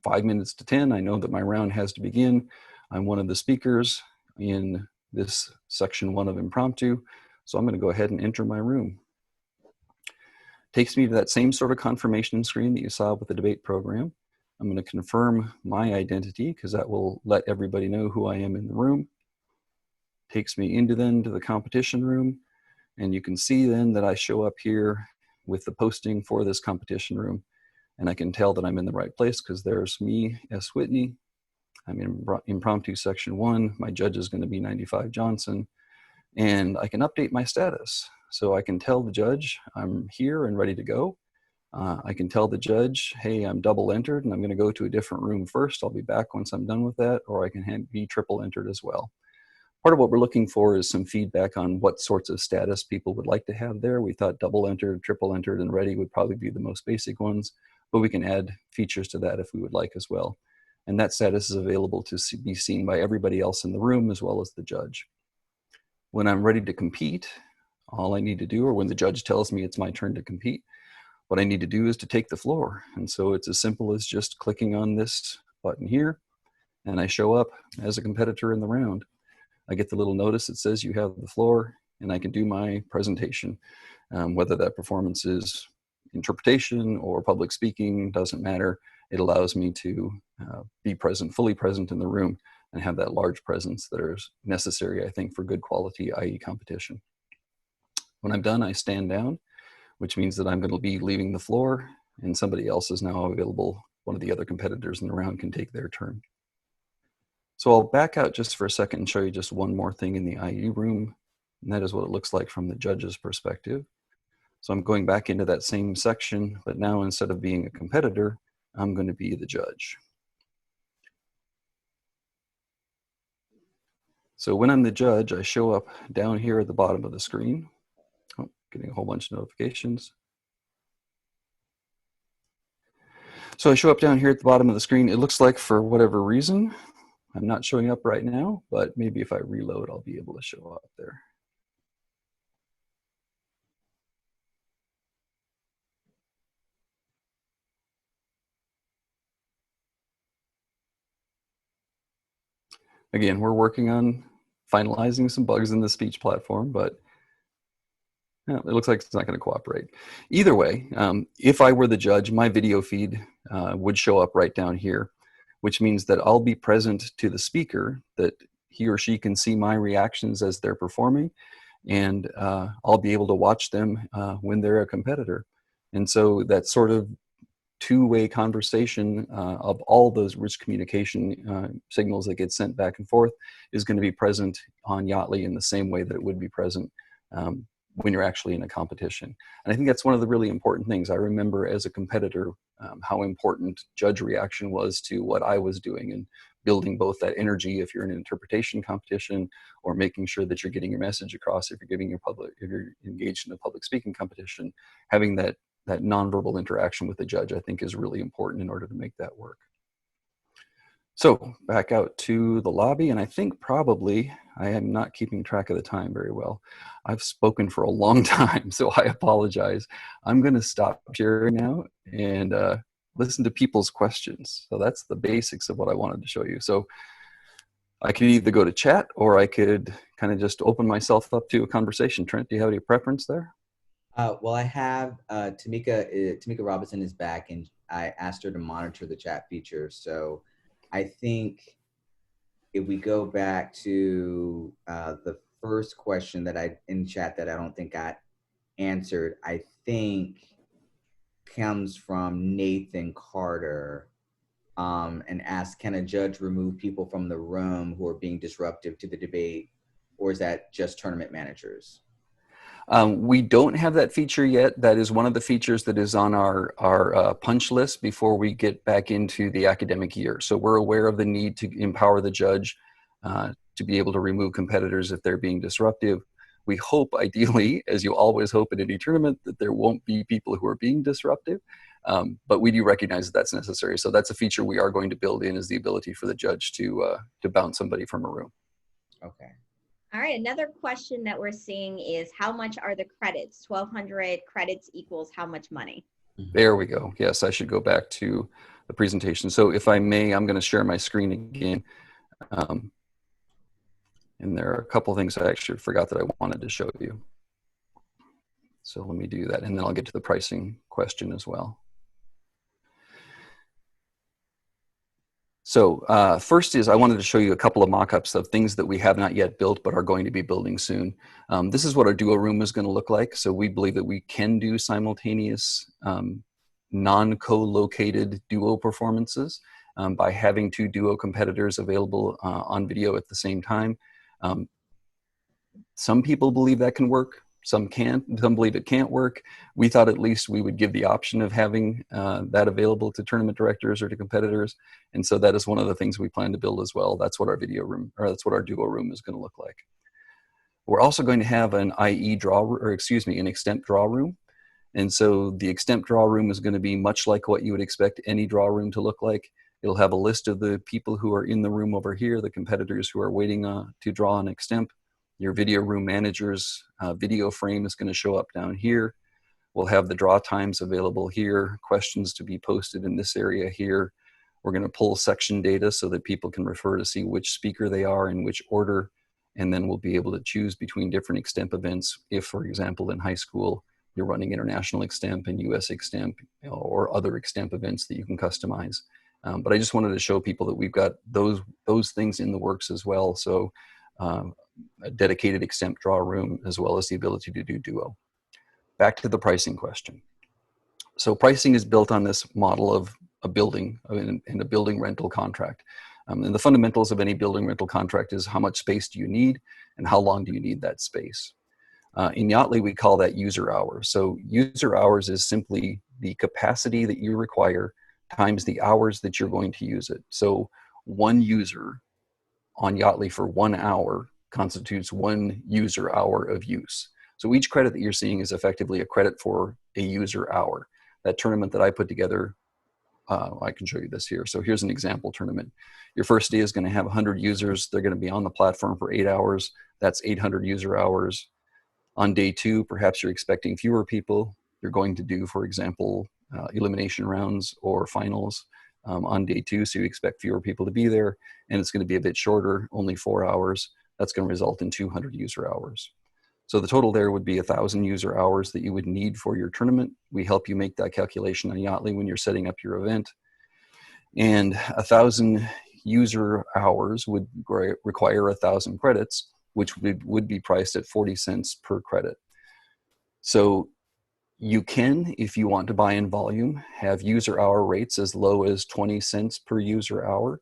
5 minutes to 10. I know that my round has to begin. I'm one of the speakers in this section 1 of impromptu. So I'm going to go ahead and enter my room. Takes me to that same sort of confirmation screen that you saw with the debate program. I'm going to confirm my identity because that will let everybody know who I am in the room. Takes me into the competition room. And you can see then that I show up here with the posting for this competition room. And I can tell that I'm in the right place because there's me, S. Whitney. I'm in impromptu section 1. My judge is going to be 95 Johnson. And I can update my status. So I can tell the judge I'm here and ready to go. I can tell the judge, hey, I'm double entered and I'm going to go to a different room first. I'll be back once I'm done with that. Or I can be triple entered as well. Part of what we're looking for is some feedback on what sorts of status people would like to have there. We thought double entered, triple entered, and ready would probably be the most basic ones, but we can add features to that if we would like as well. And that status is available to be seen by everybody else in the room as well as the judge. When I'm ready to compete, all I need to do, or when the judge tells me it's my turn to compete, what I need to do is to take the floor. And so it's as simple as just clicking on this button here, and I show up as a competitor in the round. I get the little notice that says you have the floor, and I can do my presentation, whether that performance is interpretation or public speaking, doesn't matter. It allows me to be present, fully present in the room, and have that large presence that is necessary, I think, for good quality IE competition. When I'm done, I stand down, which means that I'm going to be leaving the floor, and somebody else is now available. One of the other competitors in the round can take their turn. So I'll back out just for a second and show you just one more thing in the IE room, and that is what it looks like from the judge's perspective. So I'm going back into that same section, but now instead of being a competitor, I'm going to be the judge. So when I'm the judge, I show up down here at the bottom of the screen. Oh, getting a whole bunch of notifications. So I show up down here at the bottom of the screen. It looks like for whatever reason, I'm not showing up right now, but maybe if I reload, I'll be able to show up there. Again, we're working on finalizing some bugs in the speech platform, but it looks like it's not going to cooperate. Either way, if I were the judge, my video feed would show up right down here, which means that I'll be present to the speaker, that he or she can see my reactions as they're performing, and I'll be able to watch them when they're a competitor. And so that sort of two-way conversation of all those rich communication signals that get sent back and forth is going to be present on Yaatly in the same way that it would be present when you're actually in a competition. And I think that's one of the really important things. I remember as a competitor how important judge reaction was to what I was doing, and building both that energy if you're in an interpretation competition, or making sure that you're getting your message across if you're engaged in a public speaking competition. Having that nonverbal interaction with the judge, I think, is really important in order to make that work. So back out to the lobby, and I think probably I am not keeping track of the time very well. I've spoken for a long time, so I apologize. I'm going to stop sharing now and listen to people's questions. So that's the basics of what I wanted to show you. So I could either go to chat, or I could kind of just open myself up to a conversation. Trent, do you have any preference there? Well, I have Tamika Robinson is back, and I asked her to monitor the chat feature. So I think if we go back to the first question that I in chat that I don't think got answered, I think comes from Nathan Carter, and asks, can a judge remove people from the room who are being disruptive to the debate, or is that just tournament managers? We don't have that feature yet. That is one of the features that is on our punch list before we get back into the academic year. So we're aware of the need to empower the judge to be able to remove competitors if they're being disruptive. We hope, ideally, as you always hope in any tournament, that there won't be people who are being disruptive. But we do recognize that that's necessary. So that's a feature we are going to build in, is the ability for the judge to bounce somebody from a room. Okay. All right, another question that we're seeing is, how much are the credits? 1,200 credits equals how much money? There we go. Yes, I should go back to the presentation. So if I may, I'm going to share my screen again. And there are a couple of things I actually forgot that I wanted to show you. So let me do that, and then I'll get to the pricing question as well. So first is, I wanted to show you a couple of mock-ups of things that we have not yet built but are going to be building soon. This is what our duo room is going to look like. So we believe that we can do simultaneous non-co-located duo performances by having two duo competitors available on video at the same time. Some people believe that can work. Some can't. Some believe it can't work. We thought at least we would give the option of having that available to tournament directors or to competitors. And so that is one of the things we plan to build as well. That's what our video room, or that's what our duo room is going to look like. We're also going to have an IE draw, or excuse me, an extemp draw room. And so the extemp draw room is going to be much like what you would expect any draw room to look like. It'll have a list of the people who are in the room over here, the competitors who are waiting to draw an extemp. Your video room manager's video frame is going to show up down here. We'll have the draw times available here, questions to be posted in this area here. We're going to pull section data so that people can refer to see which speaker they are in which order, and then we'll be able to choose between different extemp events if, for example, in high school, you're running international extemp and US extemp, or other extemp events that you can customize. But I just wanted to show people that we've got those things in the works as well. So a dedicated extemp draw room, as well as the ability to do duo. Back to the pricing question. So pricing is built on this model of a building and a building rental contract. And the fundamentals of any building rental contract is how much space do you need and how long do you need that space. In Yaatly, we call that user hours. So user hours is simply the capacity that you require times the hours that you're going to use it. So one user on Yaatly for 1 hour constitutes 1 user hour of use. So each credit that you're seeing is effectively a credit for a user hour. That tournament that I put together, I can show you this here. So here's an example tournament. Your first day is going to have 100 users. They're going to be on the platform for 8 hours. That's 800 user hours. On day 2, perhaps you're expecting fewer people. You're going to do, for example, elimination rounds or finals on day 2. So you expect fewer people to be there, and it's going to be a bit shorter, only 4 hours. That's going to result in 200 user hours. So the total there would be 1,000 user hours that you would need for your tournament. We help you make that calculation on Yaatly when you're setting up your event. And 1,000 user hours would require 1,000 credits, which would be priced at 40 cents per credit. So you can, if you want to buy in volume, have user hour rates as low as 20 cents per user hour.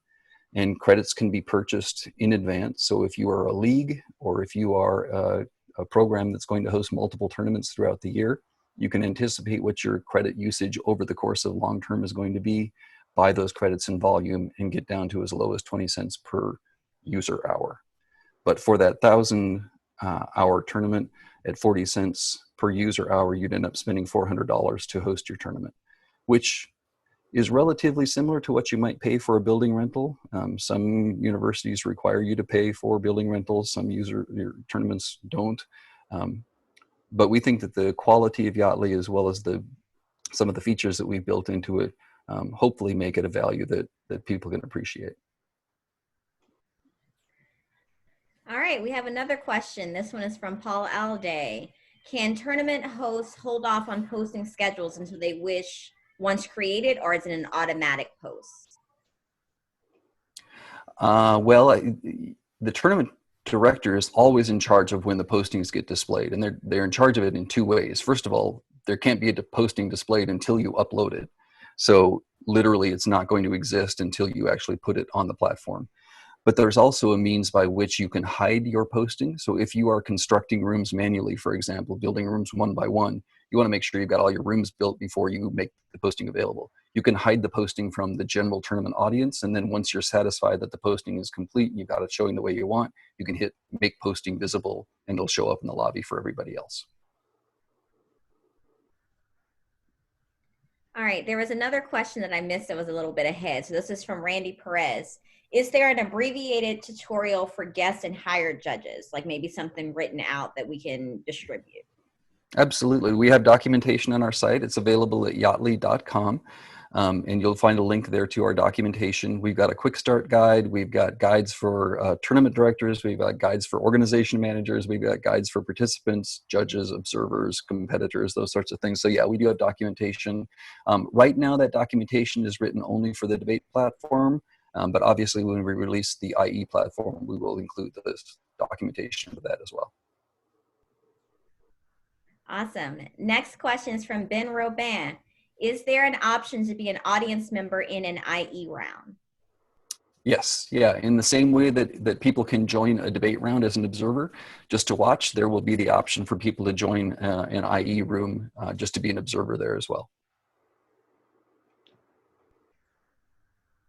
And credits can be purchased in advance. So if you are a league, or if you are a program that's going to host multiple tournaments throughout the year, you can anticipate what your credit usage over the course of long term is going to be, buy those credits in volume, and get down to as low as 20 cents per user hour. But for that 1,000 hour tournament at 40 cents per user hour, you'd end up spending $400 to host your tournament, which is relatively similar to what you might pay for a building rental. Some universities require you to pay for building rentals. Some your tournaments don't. But we think that the quality of Yaatly, as well as some of the features that we've built into it, hopefully make it a value that people can appreciate. All right, we have another question. This one is from Paul Alday. Can tournament hosts hold off on posting schedules until they wish once created, or is it an automatic post? Well, the tournament director is always in charge of when the postings get displayed, and they're in charge of it in 2 ways. First of all, there can't be a posting displayed until you upload it. So literally, it's not going to exist until you actually put it on the platform. But there's also a means by which you can hide your posting. So if you are constructing rooms manually, for example, building rooms one by one, you want to make sure you've got all your rooms built before you make the posting available. You can hide the posting from the general tournament audience, and then once you're satisfied that the posting is complete and you've got it showing the way you want, you can hit make posting visible, and it'll show up in the lobby for everybody else. All right, there was another question that I missed that was a little bit ahead. So this is from Randy Perez. Is there an abbreviated tutorial for guest and hired judges, like maybe something written out that we can distribute? Absolutely. We have documentation on our site. It's available at yaatly.com. And you'll find a link there to our documentation. We've got a quick start guide. We've got guides for tournament directors. We've got guides for organization managers. We've got guides for participants, judges, observers, competitors, those sorts of things. So yeah, we do have documentation. Right now, that documentation is written only for the debate platform. But obviously, when we release the IE platform, we will include this documentation for that as well. Awesome. Next question is from Ben Robin. Is there an option to be an audience member in an IE round? Yes, yeah. In the same way that people can join a debate round as an observer just to watch, there will be the option for people to join an IE room just to be an observer there as well.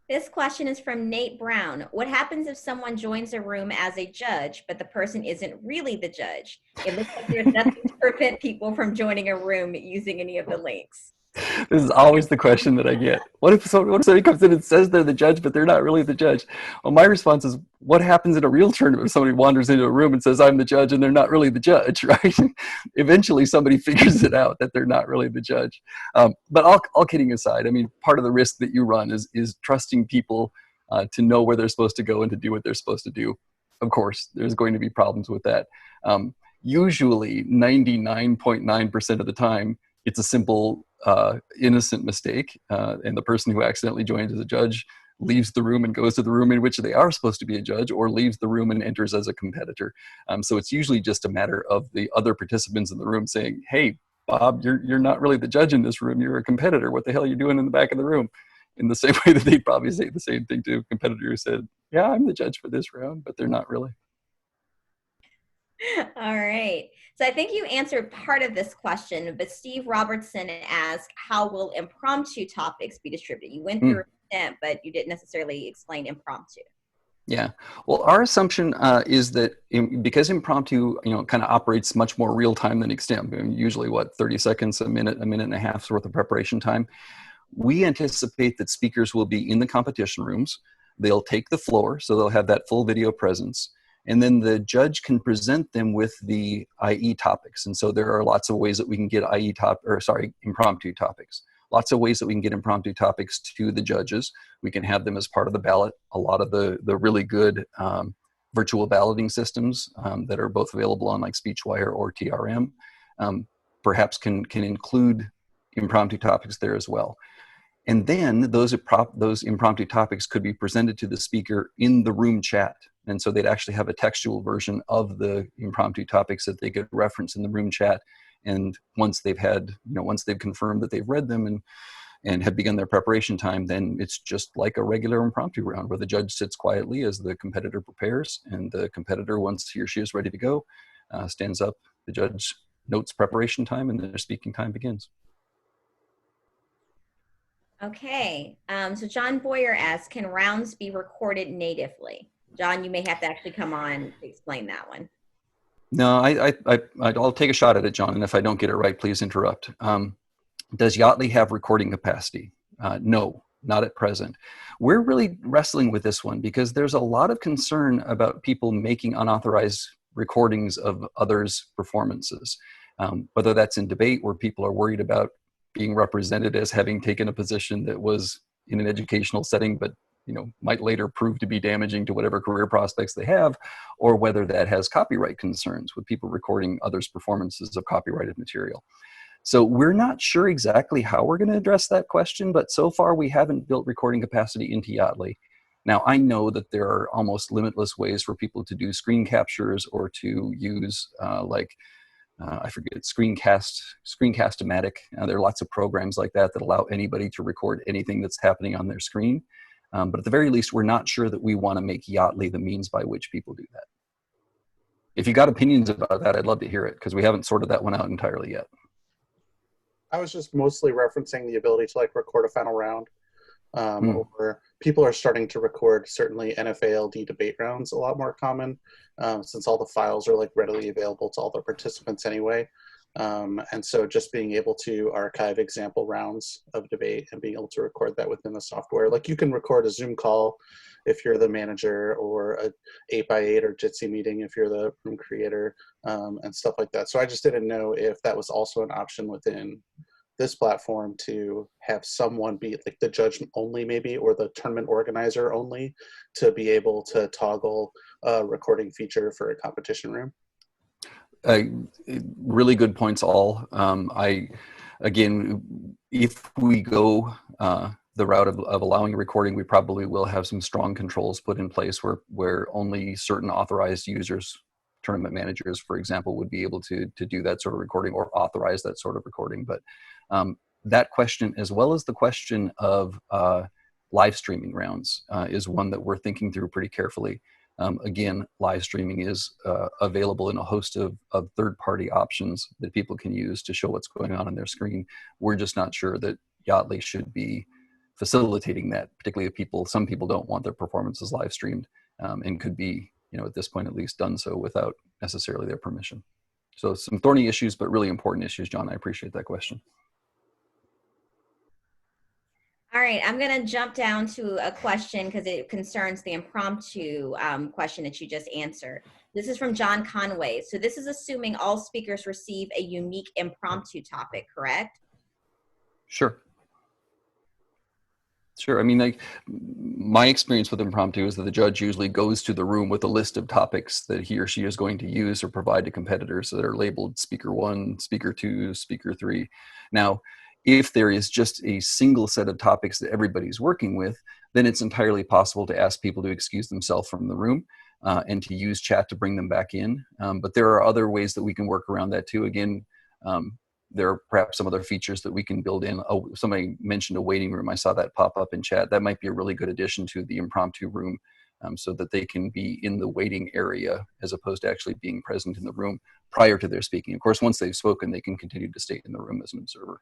This question is from Nate Brown. What happens if someone joins a room as a judge, but the person isn't really the judge? It looks like there's nothing to prevent people from joining a room using any of the links. This is always the question that I get. What if somebody comes in and says they're the judge, but they're not really the judge? Well, my response is, what happens in a real tournament if somebody wanders into a room and says, I'm the judge, and they're not really the judge, right? Eventually, somebody figures it out that they're not really the judge. But all kidding aside, I mean, part of the risk that you run is trusting people to know where they're supposed to go and to do what they're supposed to do. Of course, there's going to be problems with that. usually 99.9% of the time, it's a simple, innocent mistake. And the person who accidentally joined as a judge leaves the room and goes to the room in which they are supposed to be a judge, or leaves the room and enters as a competitor. So it's usually just a matter of the other participants in the room saying, hey, Bob, you're not really the judge in this room. You're a competitor. What the hell are you doing in the back of the room? In the same way that they'd probably say the same thing to a competitor who said, yeah, I'm the judge for this round, but they're not really. All right. So I think you answered part of this question, but Steve Robertson asked, how will impromptu topics be distributed? You went through it, but you didn't necessarily explain impromptu. Yeah. Well, our assumption is that because impromptu, kind of operates much more real time than extemp, usually 30 seconds, a minute and a half's worth of preparation time. We anticipate that speakers will be in the competition rooms. They'll take the floor, so they'll have that full video presence. And then the judge can present them with the IE topics. And so there are lots of ways that we can get impromptu topics. Lots of ways that we can get impromptu topics to the judges. We can have them as part of the ballot. A lot of the really good virtual balloting systems that are both available on like Speechwire or TRM perhaps can include impromptu topics there as well. And then those impromptu topics could be presented to the speaker in the room chat. And so they'd actually have a textual version of the impromptu topics that they could reference in the room chat. And once they've confirmed that they've read them and have begun their preparation time, then it's just like a regular impromptu round where the judge sits quietly as the competitor prepares, and the competitor, once he or she is ready to go, stands up, the judge notes preparation time, and their speaking time begins. Okay, so John Boyer asks, can rounds be recorded natively? John, you may have to actually come on to explain that one. No, I'll take a shot at it, John, and if I don't get it right, please interrupt. Does Yaatly have recording capacity? No, not at present. We're really wrestling with this one because there's a lot of concern about people making unauthorized recordings of others' performances, whether that's in debate where people are worried about being represented as having taken a position that was in an educational setting, but might later prove to be damaging to whatever career prospects they have, or whether that has copyright concerns with people recording others' performances of copyrighted material. So we're not sure exactly how we're going to address that question, but so far we haven't built recording capacity into Yaatly. Now, I know that there are almost limitless ways for people to do screen captures or to use I forget, Screencast-O-Matic. There are lots of programs like that allow anybody to record anything that's happening on their screen. But at the very least, we're not sure that we want to make Yaatly the means by which people do that. If you got opinions about that, I'd love to hear it, because we haven't sorted that one out entirely yet. I was just mostly referencing the ability to record a final round. Or people are starting to record certainly NFALD debate rounds a lot more common, since all the files are readily available to all the participants anyway. And so just being able to archive example rounds of debate and being able to record that within the software. You can record a Zoom call if you're the manager, or a 8x8 or Jitsi meeting if you're the room creator, and stuff like that. So I just didn't know if that was also an option within this platform to have someone be the judge only maybe, or the tournament organizer only, to be able to toggle a recording feature for a competition room. Really good points all. Again, if we go the route of allowing recording, we probably will have some strong controls put in place where only certain authorized users, tournament managers, for example, would be able to do that sort of recording or authorize that sort of recording. But that question, as well as the question of live streaming rounds, is one that we're thinking through pretty carefully. Again, live streaming is available in a host of third-party options that people can use to show what's going on their screen. We're just not sure that Yaatly should be facilitating that, particularly if some people don't want their performances live streamed, and could be, at this point at least, done so without necessarily their permission. So some thorny issues, but really important issues, John. I appreciate that question. All right, I'm going to jump down to a question because it concerns the impromptu question that you just answered. This is from John Conway. So this is assuming all speakers receive a unique impromptu topic, correct? Sure. Sure. I mean, like my experience with impromptu is that the judge usually goes to the room with a list of topics that he or she is going to use or provide to competitors that are labeled speaker 1, speaker 2, speaker 3. Now, if there is just a single set of topics that everybody's working with, then it's entirely possible to ask people to excuse themselves from the room and to use chat to bring them back in. But there are other ways that we can work around that too. Again, there are perhaps some other features that we can build in. Oh, somebody mentioned a waiting room. I saw that pop up in chat. That might be a really good addition to the impromptu room so that they can be in the waiting area as opposed to actually being present in the room prior to their speaking. Of course, once they've spoken, they can continue to stay in the room as an observer.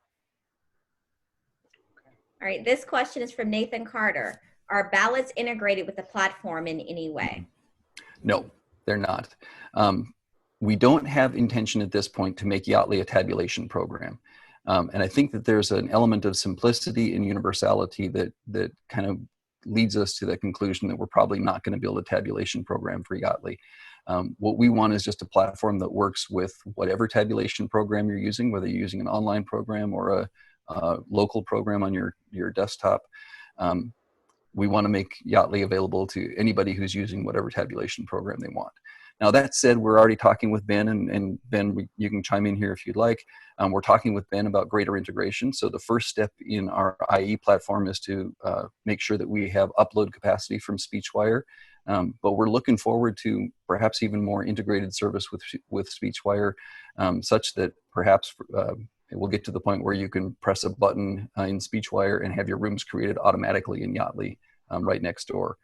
All right, this question is from Nathan Carter. Are ballots integrated with the platform in any way? No, they're not. We don't have intention at this point to make Yaatly a tabulation program. And I think that there's an element of simplicity and universality that kind of leads us to the conclusion that we're probably not going to build a tabulation program for Yaatly. What we want is just a platform that works with whatever tabulation program you're using, whether you're using an online program or a local program on your desktop. We want to make Yaatly available to anybody who's using whatever tabulation program they want. Now, that said, we're already talking with Ben, and Ben, you can chime in here if you'd like. We're talking with Ben about greater integration. So the first step in our IE platform is to make sure that we have upload capacity from Speechwire. But we're looking forward to perhaps even more integrated service with Speechwire, such that perhaps we'll get to the point where you can press a button in Speechwire and have your rooms created automatically in Yaatly right next door.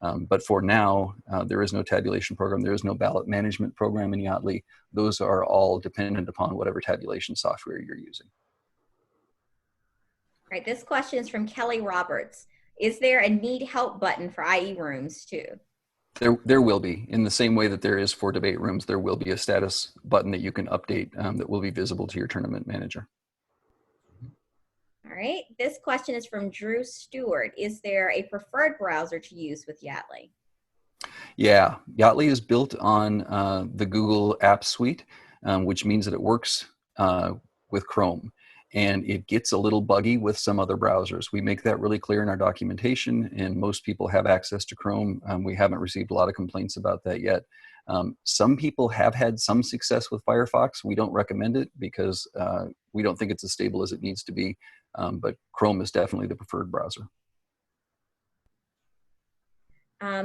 But for now, there is no tabulation program. There is no ballot management program in Yaatly. Those are all dependent upon whatever tabulation software you're using. All right, this question is from Kelly Roberts. Is there a need help button for IE rooms too? There will be. In the same way that there is for debate rooms, there will be a status button that you can update that will be visible to your tournament manager. All right, this question is from Drew Stewart. Is there a preferred browser to use with Yaatly? Yeah, Yaatly is built on the Google App Suite, which means that it works with Chrome. And it gets a little buggy with some other browsers. We make that really clear in our documentation, and most people have access to Chrome. We haven't received a lot of complaints about that yet. Some people have had some success with Firefox. We don't recommend it because we don't think it's as stable as it needs to be. But Chrome is definitely the preferred browser.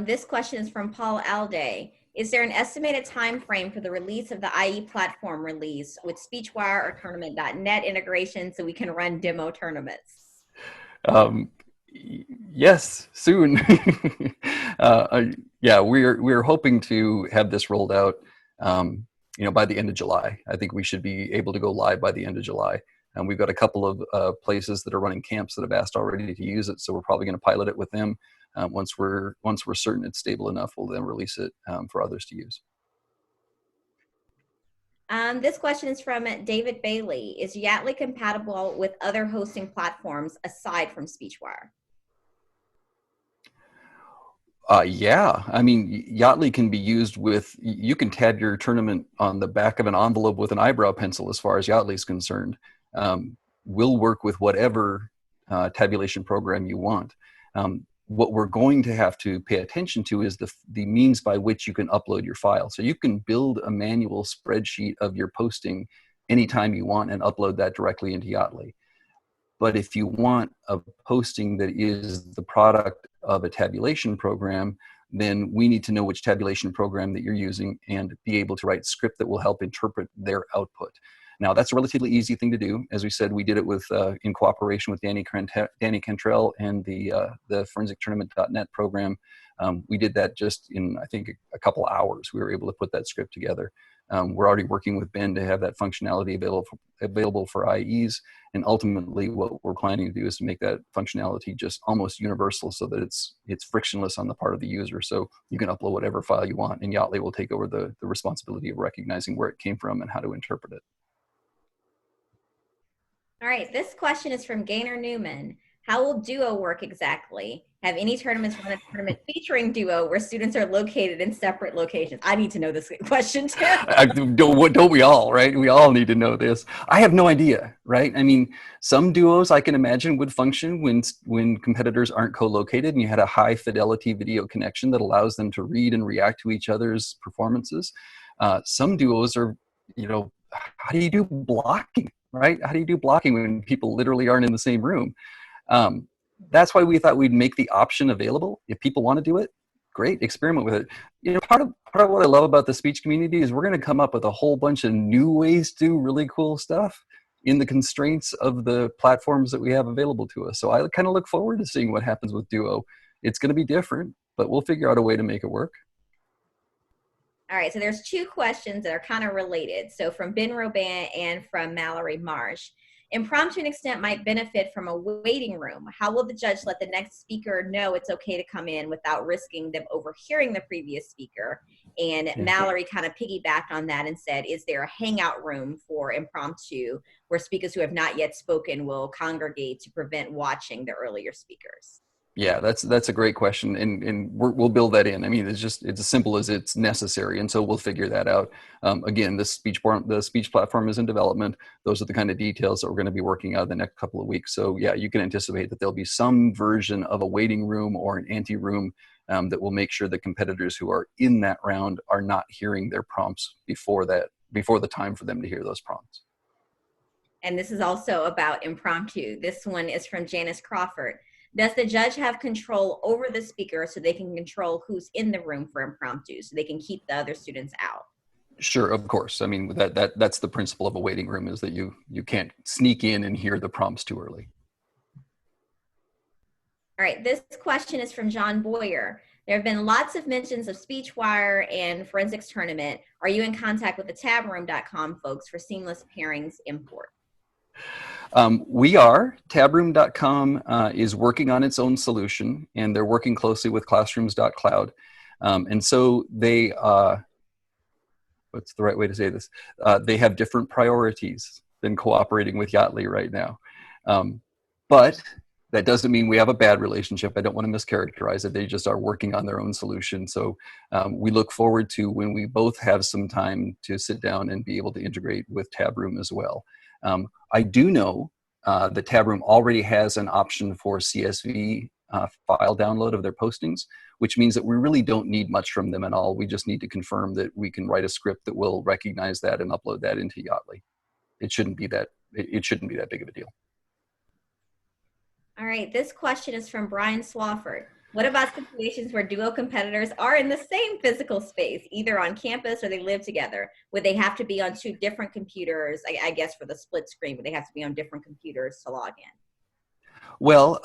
This question is from Paul Alday. Is there an estimated time frame for the release of the IE platform release with Speechwire or Tournament.net integration so we can run demo tournaments? Yes, soon. Yeah, we're hoping to have this rolled out, by the end of July. I think we should be able to go live by the end of July. And we've got a couple of places that are running camps that have asked already to use it, so we're probably going to pilot it with them. Once we're certain it's stable enough, we'll then release it for others to use. This question is from David Bailey. Is Yaatly compatible with other hosting platforms aside from Speechwire? Yeah, I mean, Yaatly can be used with, you can tab your tournament on the back of an envelope with an eyebrow pencil as far as Yaatly is concerned. We'll work with whatever tabulation program you want. What we're going to have to pay attention to is the means by which you can upload your file. So you can build a manual spreadsheet of your posting anytime you want and upload that directly into Yaatly. But if you want a posting that is the product of a tabulation program, then we need to know which tabulation program that you're using and be able to write script that will help interpret their output. Now, that's a relatively easy thing to do. As we said, we did it with in cooperation with Danny Cantrell and the ForensicsTournament.net program. We did that just in, I think, a couple hours. We were able to put that script together. We're already working with Ben to have that functionality available for IEs. And ultimately, what we're planning to do is to make that functionality just almost universal so that it's frictionless on the part of the user. So you can upload whatever file you want, and Yaatly will take over the responsibility of recognizing where it came from and how to interpret it. All right, this question is from Gaynor Newman. How will Duo work exactly? Have any tournaments run a tournament featuring Duo where students are located in separate locations? I need to know this question too. Don't we all, right? We all need to know this. I have no idea, right? I mean, some duos I can imagine would function when competitors aren't co-located and you had a high fidelity video connection that allows them to read and react to each other's performances. Some duos are, how do you do blocking, right? How do you do blocking when people literally aren't in the same room? That's why we thought we'd make the option available. If people want to do it, great, experiment with it. Part of what I love about the speech community is we're going to come up with a whole bunch of new ways to do really cool stuff in the constraints of the platforms that we have available to us. So I kind of look forward to seeing what happens with Duo. It's going to be different, but we'll figure out a way to make it work. All right, so there's two questions that are kind of related. So from Ben Robin and from Mallory Marsh. Impromptu and extent might benefit from a waiting room. How will the judge let the next speaker know it's okay to come in without risking them overhearing the previous speaker? And Mallory kind of piggybacked on that and said, is there a hangout room for impromptu where speakers who have not yet spoken will congregate to prevent watching the earlier speakers? Yeah, that's a great question, and we'll build that in. I mean, it's as simple as it's necessary, and so we'll figure that out. Again, the speech platform is in development. Those are the kind of details that we're going to be working out the next couple of weeks. So yeah, you can anticipate that there'll be some version of a waiting room or an ante room that will make sure that competitors who are in that round are not hearing their prompts before the time for them to hear those prompts. And this is also about impromptu. This one is from Janice Crawford. Does the judge have control over the speaker so they can control who's in the room for impromptu, so they can keep the other students out? Sure, of course. I mean, that's the principle of a waiting room, is that you can't sneak in and hear the prompts too early. All right, this question is from John Boyer. There have been lots of mentions of Speechwire and ForensicsTournament. Are you in contact with the tabroom.com folks for seamless pairings import? We are. Tabroom.com is working on its own solution, and they're working closely with classrooms.cloud. And so they, what's the right way to say this? They have different priorities than cooperating with Yaatly right now. But that doesn't mean we have a bad relationship. I don't want to mischaracterize it. They just are working on their own solution. So we look forward to when we both have some time to sit down and be able to integrate with Tabroom as well. I do know that Tabroom already has an option for CSV file download of their postings, which means that we really don't need much from them at all. We just need to confirm that we can write a script that will recognize that and upload that into Yaatly. It shouldn't be that big of a deal. All right, this question is from Brian Swafford. What about situations where duo competitors are in the same physical space, either on campus or they live together? Would they have to be on two different computers, I guess for the split screen, would they have to be on different computers to log in? Well,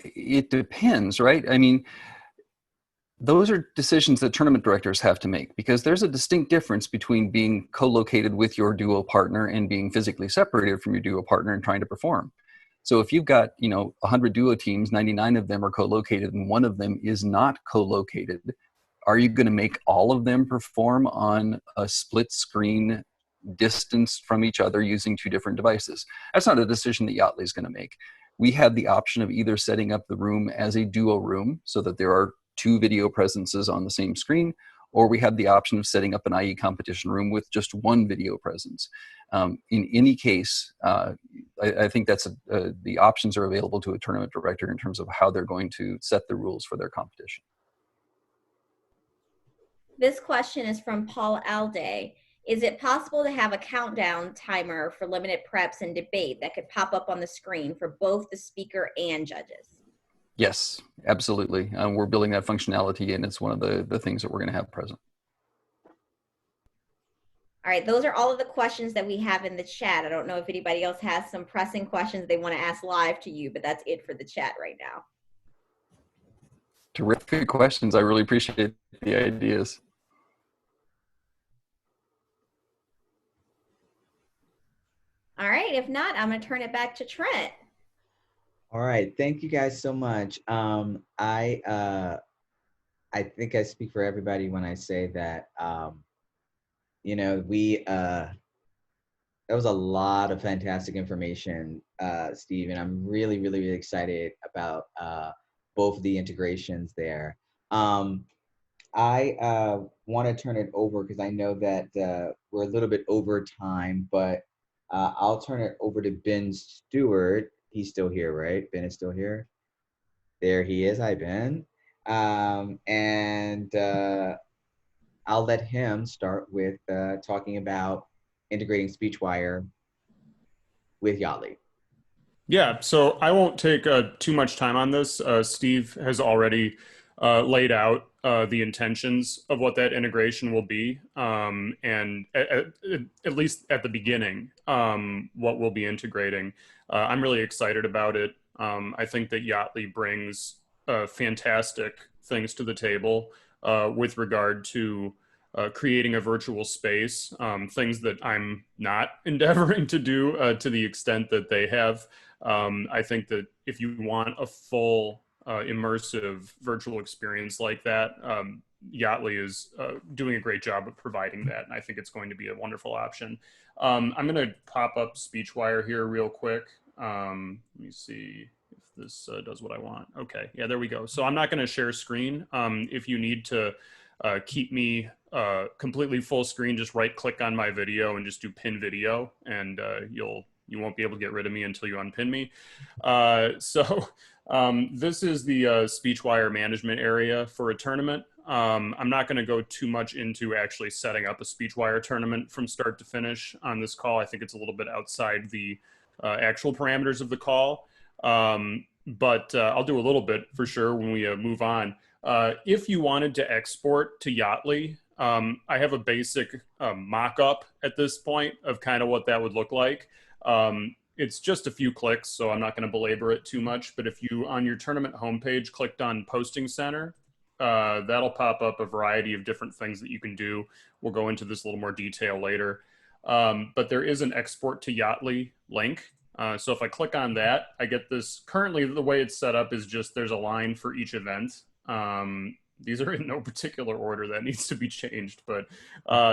it depends, right? I mean, those are decisions that tournament directors have to make, because there's a distinct difference between being co-located with your duo partner and being physically separated from your duo partner and trying to perform. So if you've got 100 duo teams, 99 of them are co-located and one of them is not co-located, are you going to make all of them perform on a split screen distance from each other using two different devices? That's not a decision that Yaatly is going to make. We have the option of either setting up the room as a duo room so that there are two video presences on the same screen, or we have the option of setting up an IE competition room with just one video presence. In any case, I think that's the options are available to a tournament director in terms of how they're going to set the rules for their competition. This question is from Paul Alday. Is it possible to have a countdown timer for limited preps and debate that could pop up on the screen for both the speaker and judges? Yes, absolutely. We're building that functionality, and it's one of the things that we're going to have present. All right, those are all of the questions that we have in the chat. I don't know if anybody else has some pressing questions they want to ask live to you, but that's it for the chat right now. Terrific questions. I really appreciate the ideas. All right, if not, I'm going to turn it back to Trent. All right, thank you guys so much. I think I speak for everybody when I say that, That was a lot of fantastic information, Steve, and I'm really, really, really excited about both of the integrations there. I want to turn it over because I know that we're a little bit over time, but I'll turn it over to Ben Stewart. He's still here, right? Ben is still here. There he is. Hi, Ben. And I'll let him start with talking about integrating Speechwire with Yaatly. Yeah, so I won't take too much time on this. Steve has already laid out the intentions of what that integration will be, and at least at the beginning, what we'll be integrating. I'm really excited about it. I think that Yaatly brings fantastic things to the table with regard to creating a virtual space, things that I'm not endeavoring to do to the extent that they have. I think that if you want a full immersive virtual experience like that, Yaatly is doing a great job of providing that, and I think it's going to be a wonderful option. I'm going to pop up Speechwire here real quick. Let me see if this does what I want. Okay, yeah, there we go. So I'm not going to share screen. If you need to keep me completely full screen, just right click on my video and just do pin video, and you won't be able to get rid of me until you unpin me. This is the Speechwire management area for a tournament. I'm not going to go too much into actually setting up a Speechwire tournament from start to finish on this call. I think it's a little bit outside the actual parameters of the call, but I'll do a little bit for sure when we move on. If you wanted to export to Yaatly, I have a basic mock-up at this point of kind of what that would look like. It's just a few clicks, so I'm not going to belabor it too much. But if you, on your tournament homepage, clicked on Posting Center, that'll pop up a variety of different things that you can do. We'll go into this a little more detail later. But there is an export to Yaatly link. So if I click on that, I get this. Currently, the way it's set up is just there's a line for each event. These are in no particular order. That needs to be changed, but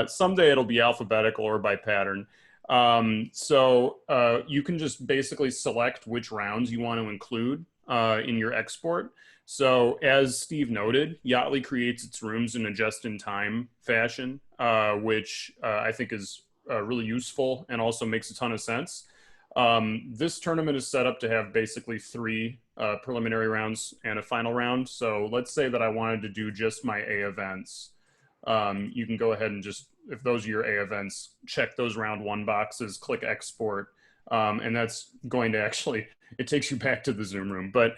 someday it'll be alphabetical or by pattern. You can just basically select which rounds you want to include in your export. So as Steve noted, Yaatly creates its rooms in a just-in-time fashion, which I think is really useful and also makes a ton of sense. This tournament is set up to have basically 3 preliminary rounds and a final round. So let's say that I wanted to do just my A events. You can go ahead and just, if those are your A events, check those round 1 boxes, click export. And that's going to actually, it takes you back to the Zoom room, but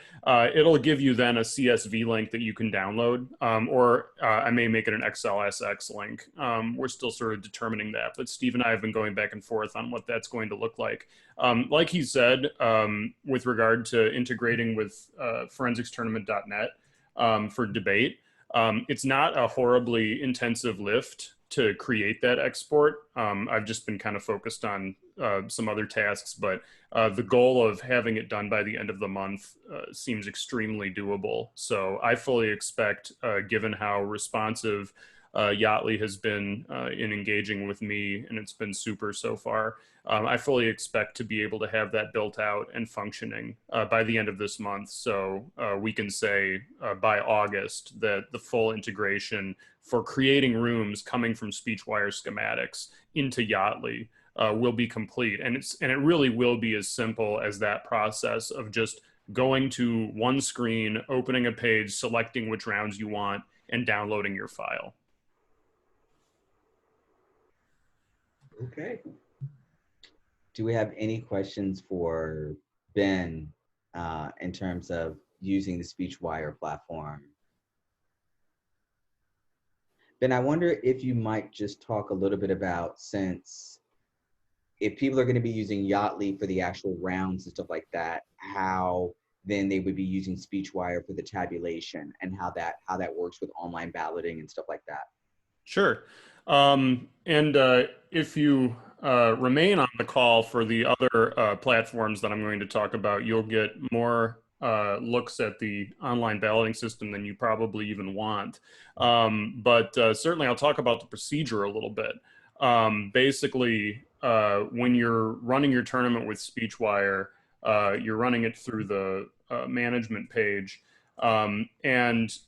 it'll give you then a CSV link that you can download, or I may make it an XLSX link. We're still sort of determining that, but Steve and I have been going back and forth on what that's going to look like. Like he said, with regard to integrating with ForensicsTournament.net for debate, it's not a horribly intensive lift to create that export. I've just been kind of focused on some other tasks, but the goal of having it done by the end of the month seems extremely doable. So I fully expect, given how responsive Yaatly has been in engaging with me, and it's been super so far, I fully expect to be able to have that built out and functioning by the end of this month. So we can say by August that the full integration for creating rooms coming from Speechwire schematics into Yaatly will be complete. And it really will be as simple as that process of just going to one screen, opening a page, selecting which rounds you want, and downloading your file. Okay. Do we have any questions for Ben in terms of using the Speechwire platform? Ben, I wonder if you might just talk a little bit about, since if people are going to be using Yaatly for the actual rounds and stuff like that, how then they would be using Speechwire for the tabulation, and how that works with online balloting and stuff like that. Sure. If you remain on the call for the other platforms that I'm going to talk about, you'll get more looks at the online balloting system than you probably even want. Certainly I'll talk about the procedure a little bit. Basically, when you're running your tournament with Speechwire, you're running it through the management page, and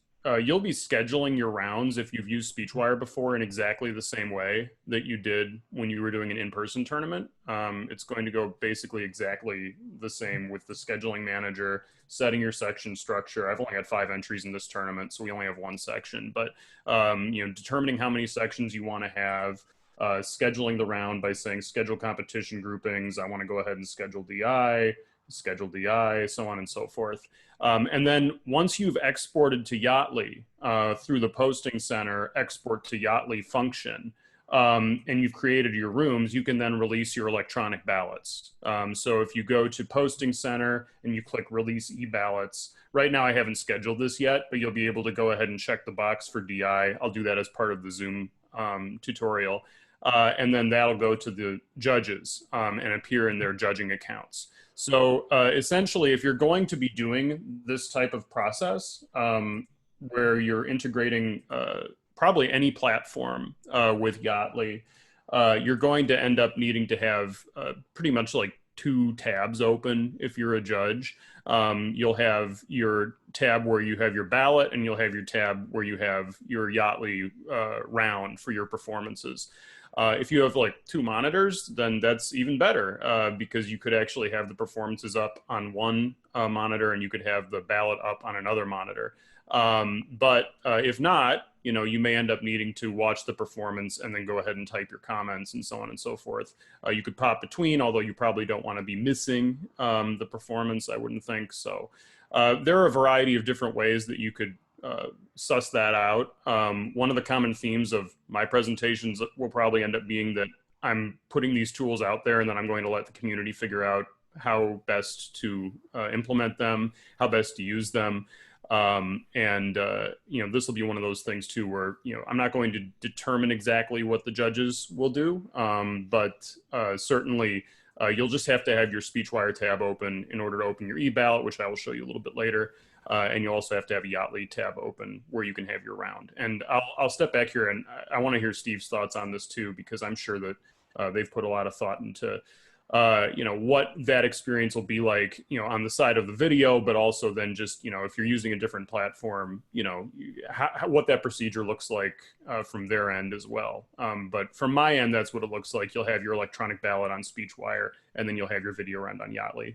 you'll be scheduling your rounds if you've used Speechwire before in exactly the same way that you did when you were doing an in-person tournament. It's going to go basically exactly the same with the scheduling manager, setting your section structure. I've only had 5 entries in this tournament, so we only have 1 section, but determining how many sections you want to have, scheduling the round by saying schedule competition groupings. I want to go ahead and schedule DI, so on and so forth. And then once you've exported to Yaatly through the posting center, export to Yaatly function, and you've created your rooms, you can then release your electronic ballots. So if you go to posting center and you click release e-ballots, right now I haven't scheduled this yet, but you'll be able to go ahead and check the box for DI. I'll do that as part of the Zoom tutorial. And then that'll go to the judges and appear in their judging accounts. So essentially, if you're going to be doing this type of process where you're integrating probably any platform with Yaatly, you're going to end up needing to have pretty much like 2 tabs open if you're a judge. You'll have your tab where you have your ballot, and you'll have your tab where you have your Yaatly round for your performances. If you have like 2 monitors, then that's even better because you could actually have the performances up on one monitor and you could have the ballot up on another monitor. But if not, you may end up needing to watch the performance and then go ahead and type your comments and so on and so forth. You could pop between, although you probably don't want to be missing the performance, I wouldn't think. So there are a variety of different ways that you could suss that out. One of the common themes of my presentations will probably end up being that I'm putting these tools out there and then I'm going to let the community figure out how best to implement them, how best to use them. This will be one of those things too, where, I'm not going to determine exactly what the judges will do, but certainly you'll just have to have your Speechwire tab open in order to open your e-ballot, which I will show you a little bit later. And you also have to have a Yaatly tab open where you can have your round. And I'll step back here, and I want to hear Steve's thoughts on this too, because I'm sure that they've put a lot of thought into what that experience will be like, on the side of the video, but also then just, if you're using a different platform, what that procedure looks like from their end as well. But from my end, that's what it looks like. You'll have your electronic ballot on Speechwire, and then you'll have your video round on Yaatly.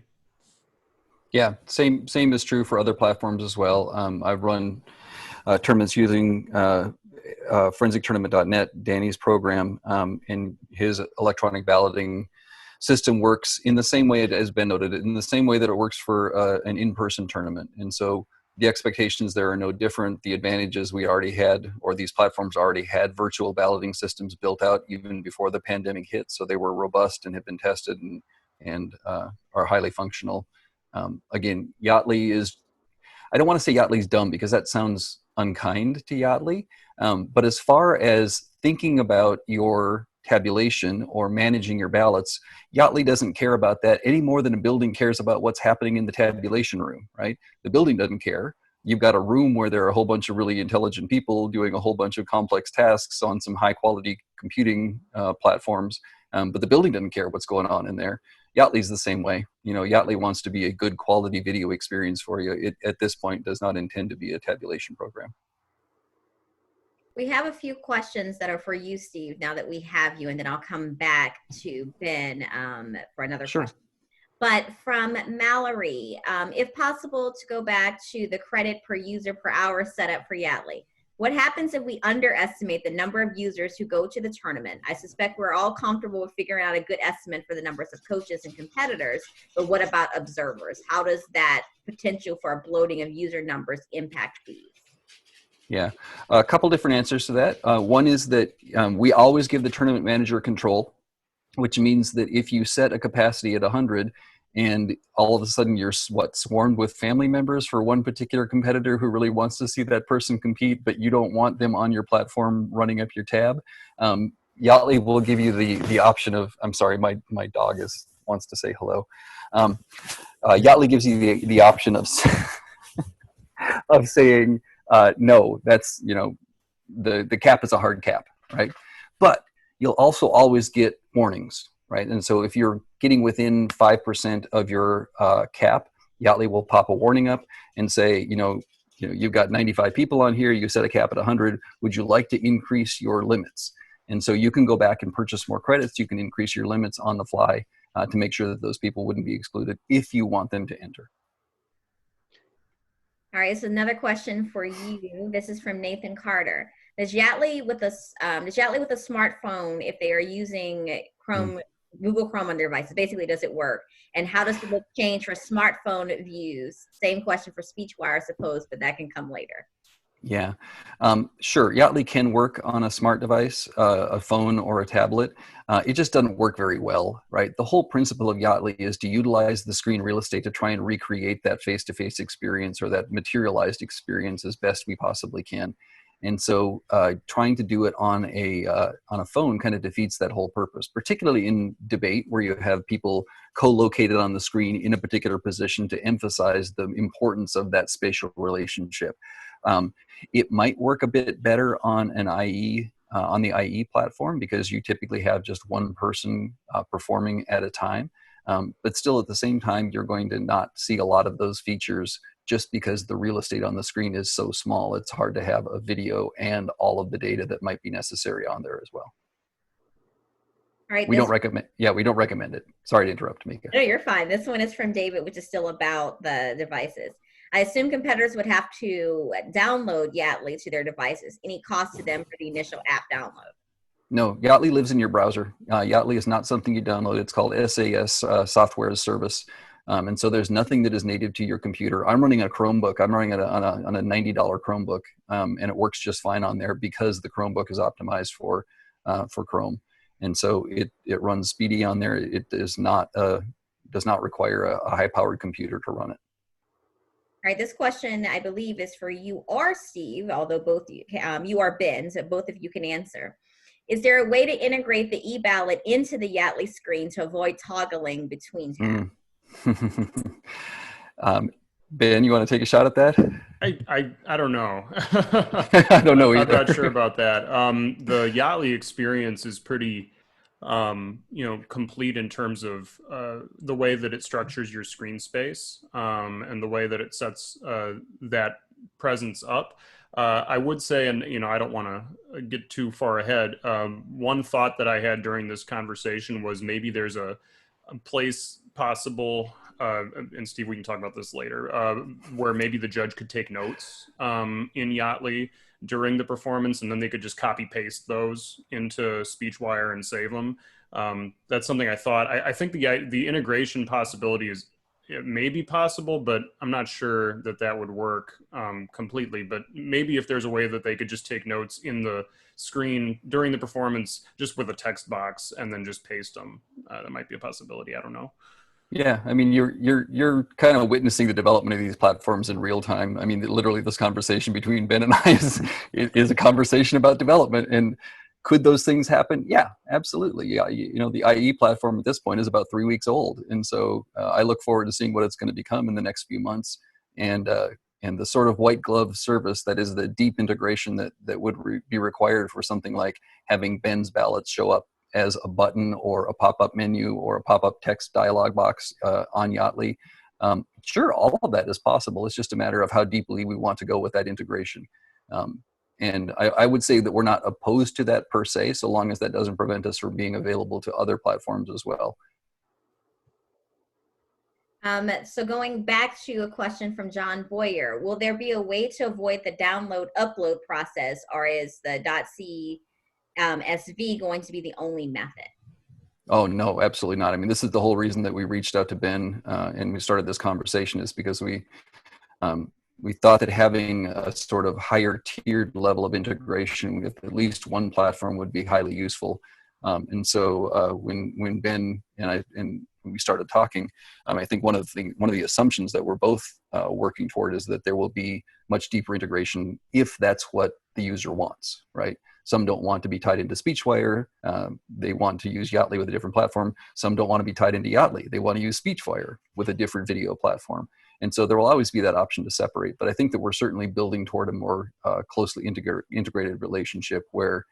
Yeah, same is true for other platforms as well. I've run tournaments using ForensicsTournament.net, Danny's program, and his electronic balloting system works in the same way it has been noted, in the same way that it works for an in-person tournament. And so the expectations there are no different. The advantages we already had, or these platforms already had, virtual balloting systems built out even before the pandemic hit. So they were robust and have been tested and are highly functional. Again, Yaatly is, I don't want to say Yaatly's dumb because that sounds unkind to Yaatly. But as far as thinking about your tabulation or managing your ballots, Yaatly doesn't care about that any more than a building cares about what's happening in the tabulation room, right? The building doesn't care. You've got a room where there are a whole bunch of really intelligent people doing a whole bunch of complex tasks on some high quality computing platforms, but the building doesn't care what's going on in there. Yaatly's the same way. Yaatly wants to be a good quality video experience for you. It, at this point, does not intend to be a tabulation program. We have a few questions that are for you, Steve, now that we have you, and then I'll come back to Ben for another question. But from Mallory, if possible, to go back to the credit per user per hour setup for Yaatly. What happens if we underestimate the number of users who go to the tournament? I suspect we're all comfortable with figuring out a good estimate for the numbers of coaches and competitors, but what about observers? How does that potential for a bloating of user numbers impact fees? Yeah, a couple different answers to that. One is that we always give the tournament manager control, which means that if you set a capacity at 100 and all of a sudden you're swarmed with family members for one particular competitor who really wants to see that person compete, but you don't want them on your platform running up your tab, Yaatly will give you the option of, I'm sorry, my dog wants to say hello. Yaatly gives you the option of of saying, no, that's, the cap is a hard cap, right? But you'll also always get warnings. right? And so if you're getting within 5% of your cap, Yaatly will pop a warning up and say, you've got 95 people on here, you set a cap at 100, would you like to increase your limits? And so you can go back and purchase more credits, you can increase your limits on the fly to make sure that those people wouldn't be excluded if you want them to enter. All right, so another question for you. This is from Nathan Carter. Does Yaatly with a smartphone, if they are using Chrome, Google Chrome on their devices, basically, does it work? And how does the look change for smartphone views? Same question for Speechwire, I suppose, but that can come later. Yeah, sure. Yaatly can work on a smart device, a phone or a tablet. It just doesn't work very well, right? The whole principle of Yaatly is to utilize the screen real estate to try and recreate that face-to-face experience or that materialized experience as best we possibly can. And so trying to do it on a phone kind of defeats that whole purpose, particularly in debate where you have people co-located on the screen in a particular position to emphasize the importance of that spatial relationship. It might work a bit better on an IE, on the IE platform, because you typically have just one person performing at a time. But still at the same time, you're going to not see a lot of those features just because the real estate on the screen is so small. It's hard to have a video and all of the data that might be necessary on there as well. All right, we don't recommend it. Sorry to interrupt, Mika. No, you're fine. This one is from David, which is still about the devices. I assume competitors would have to download Yaatly to their devices. Any cost to them for the initial app download? No, Yaatly lives in your browser. Yaatly is not something you download. It's called SAS, Software as Service. And so there's nothing that is native to your computer. I'm running a Chromebook. I'm running it on a $90 Chromebook, and it works just fine on there because the Chromebook is optimized for Chrome. And so it runs speedy on there. It does not require a high-powered computer to run it. All right, this question, I believe, is for you or Steve, although both you are Ben, so both of you can answer. Is there a way to integrate the e-ballot into the Yaatly screen to avoid toggling between tabs? Ben, you want to take a shot at that? I don't know. I don't know either. I'm not sure about that. The Yaatly experience is pretty complete in terms of the way that it structures your screen space and the way that it sets that presence up. I would say, and I don't want to get too far ahead. One thought that I had during this conversation was maybe there's a place possible, and Steve, we can talk about this later, where maybe the judge could take notes in Yaatly during the performance, and then they could just copy paste those into Speechwire and save them. That's something I thought. I think the integration possibility it may be possible, but I'm not sure that would work completely. But maybe if there's a way that they could just take notes in the screen during the performance, just with a text box, and then just paste them, that might be a possibility. I don't know. Yeah, I mean, you're kind of witnessing the development of these platforms in real time. I mean, literally, this conversation between Ben and I is a conversation about development. And could those things happen? Yeah, absolutely. Yeah, the IE platform at this point is about 3 weeks old, and so I look forward to seeing what it's going to become in the next few months. And the sort of white glove service that is the deep integration that would be required for something like having Ben's ballots show up as a button or a pop-up menu or a pop-up text dialog box on Yaatly. Sure, all of that is possible. It's just a matter of how deeply we want to go with that integration. And I would say that we're not opposed to that per se, so long as that doesn't prevent us from being available to other platforms as well. So going back to a question from John Boyer, will there be a way to avoid the download-upload process, or is the .csv going to be the only method? Oh, no, absolutely not. I mean, this is the whole reason that we reached out to Ben and we started this conversation, is because we thought that having a sort of higher tiered level of integration with at least one platform would be highly useful. And so when Ben and we started talking, I think one of the assumptions that we're both working toward is that there will be much deeper integration if that's what the user wants, right? Some don't want to be tied into Speechwire. They want to use Yaatly with a different platform. Some don't want to be tied into Yaatly. They want to use Speechwire with a different video platform. And so there will always be that option to separate. But I think that we're certainly building toward a more closely integrated relationship where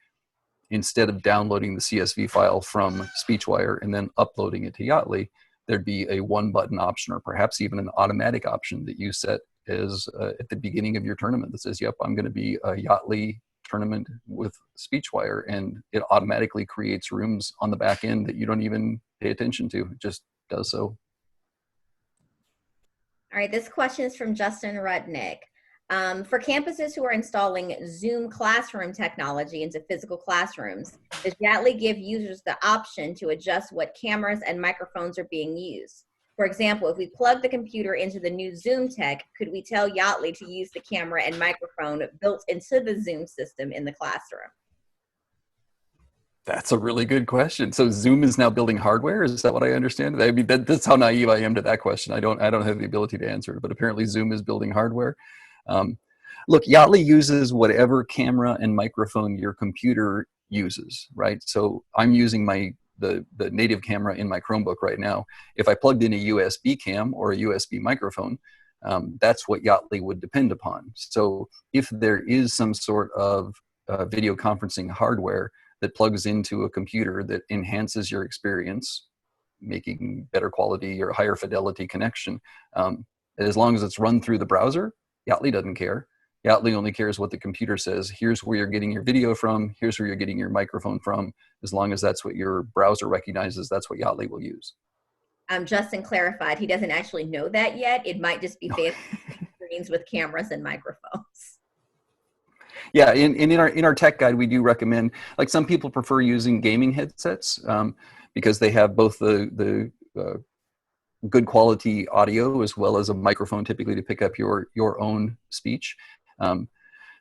instead of downloading the CSV file from Speechwire and then uploading it to Yaatly, there'd be a one button option, or perhaps even an automatic option that you set as at the beginning of your tournament that says, yep, I'm going to be a Yaatly tournament with Speechwire, and it automatically creates rooms on the back end that you don't even pay attention to. It just does so. All right, this question is from Justin Rudnick. For campuses who are installing Zoom classroom technology into physical classrooms, does Yaatly give users the option to adjust what cameras and microphones are being used? For example, if we plug the computer into the new Zoom tech, could we tell Yaatly to use the camera and microphone built into the Zoom system in the classroom? That's a really good question. So Zoom is now building hardware. Is that what I understand? I mean, that's how naive I am to that question. I don't have the ability to answer it, but apparently Zoom is building hardware. Look, Yaatly uses whatever camera and microphone your computer uses, right? So I'm using the native camera in my Chromebook right now. If I plugged in a USB cam or a USB microphone, that's what Yaatly would depend upon. So if there is some sort of video conferencing hardware that plugs into a computer that enhances your experience, making better quality or higher fidelity connection, as long as it's run through the browser, Yaatly doesn't care. Yaatly only cares what the computer says. Here's where you're getting your video from. Here's where you're getting your microphone from. As long as that's what your browser recognizes, that's what Yaatly will use. Justin clarified he doesn't actually know that yet. It might just be fancy screens with cameras and microphones. Yeah, in our tech guide, we do recommend, like, some people prefer using gaming headsets because they have both the good quality audio as well as a microphone typically to pick up your own speech.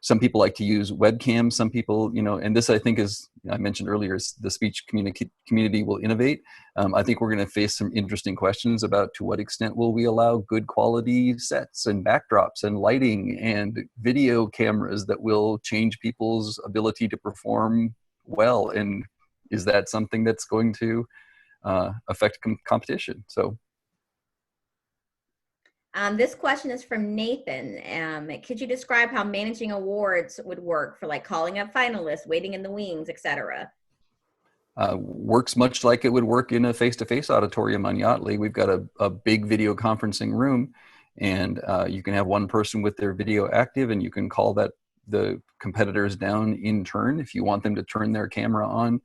Some people like to use webcams. Some people, and this I think is, I mentioned earlier, is the speech community will innovate. I think we're going to face some interesting questions about to what extent will we allow good quality sets and backdrops and lighting and video cameras that will change people's ability to perform well, and is that something that's going to affect competition? So. This question is from Nathan. Could you describe how managing awards would work for, like, calling up finalists, waiting in the wings, etc.? Works much like it would work in a face-to-face auditorium on Yaatly. We've got a big video conferencing room, and you can have one person with their video active, and you can call the competitors down in turn. If you want them to turn their camera on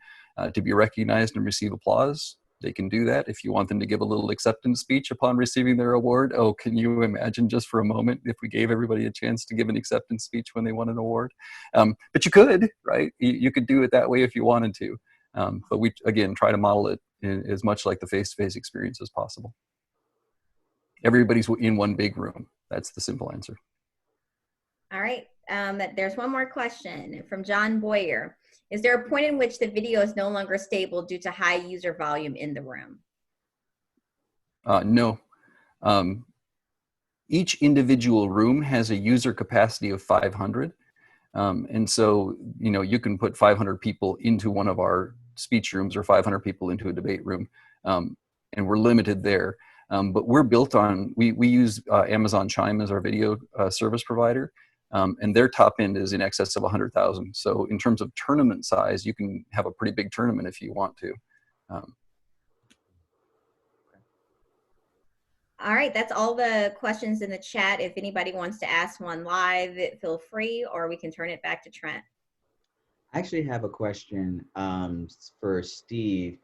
to be recognized and receive applause, they can do that. If you want them to give a little acceptance speech upon receiving their award, oh, can you imagine just for a moment if we gave everybody a chance to give an acceptance speech when they won an award? But you could, right? You could do it that way if you wanted to. But we, again, try to model it as much like the face-to-face experience as possible. Everybody's in one big room. That's the simple answer. All right. There's one more question from John Boyer. Is there a point in which the video is no longer stable due to high user volume in the room? No. Each individual room has a user capacity of 500. And so, you can put 500 people into one of our speech rooms or 500 people into a debate room, and we're limited there. But we're built on, we use Amazon Chime as our video service provider. And their top end is in excess of 100,000. So in terms of tournament size, you can have a pretty big tournament if you want to. All right, that's all the questions in the chat. If anybody wants to ask one live, feel free, or we can turn it back to Trent. I actually have a question for Steve.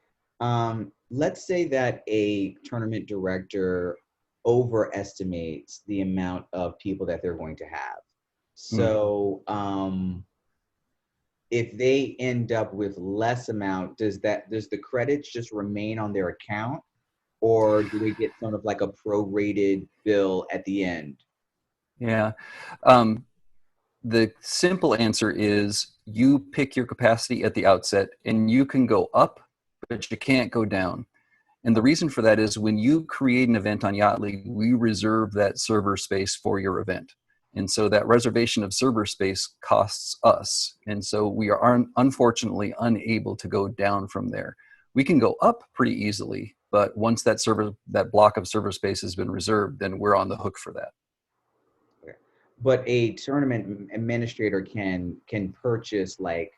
Let's say that a tournament director overestimates the amount of people that they're going to have. So if they end up with less amount, does the credits just remain on their account, or do they get sort of like a prorated bill at the end? Yeah. The simple answer is you pick your capacity at the outset, and you can go up, but you can't go down. And the reason for that is when you create an event on Yaatly, we reserve that server space for your event. And so that reservation of server space costs us. And so we are unfortunately unable to go down from there. We can go up pretty easily, but once that block of server space has been reserved, then we're on the hook for that. Okay. But a tournament administrator can purchase like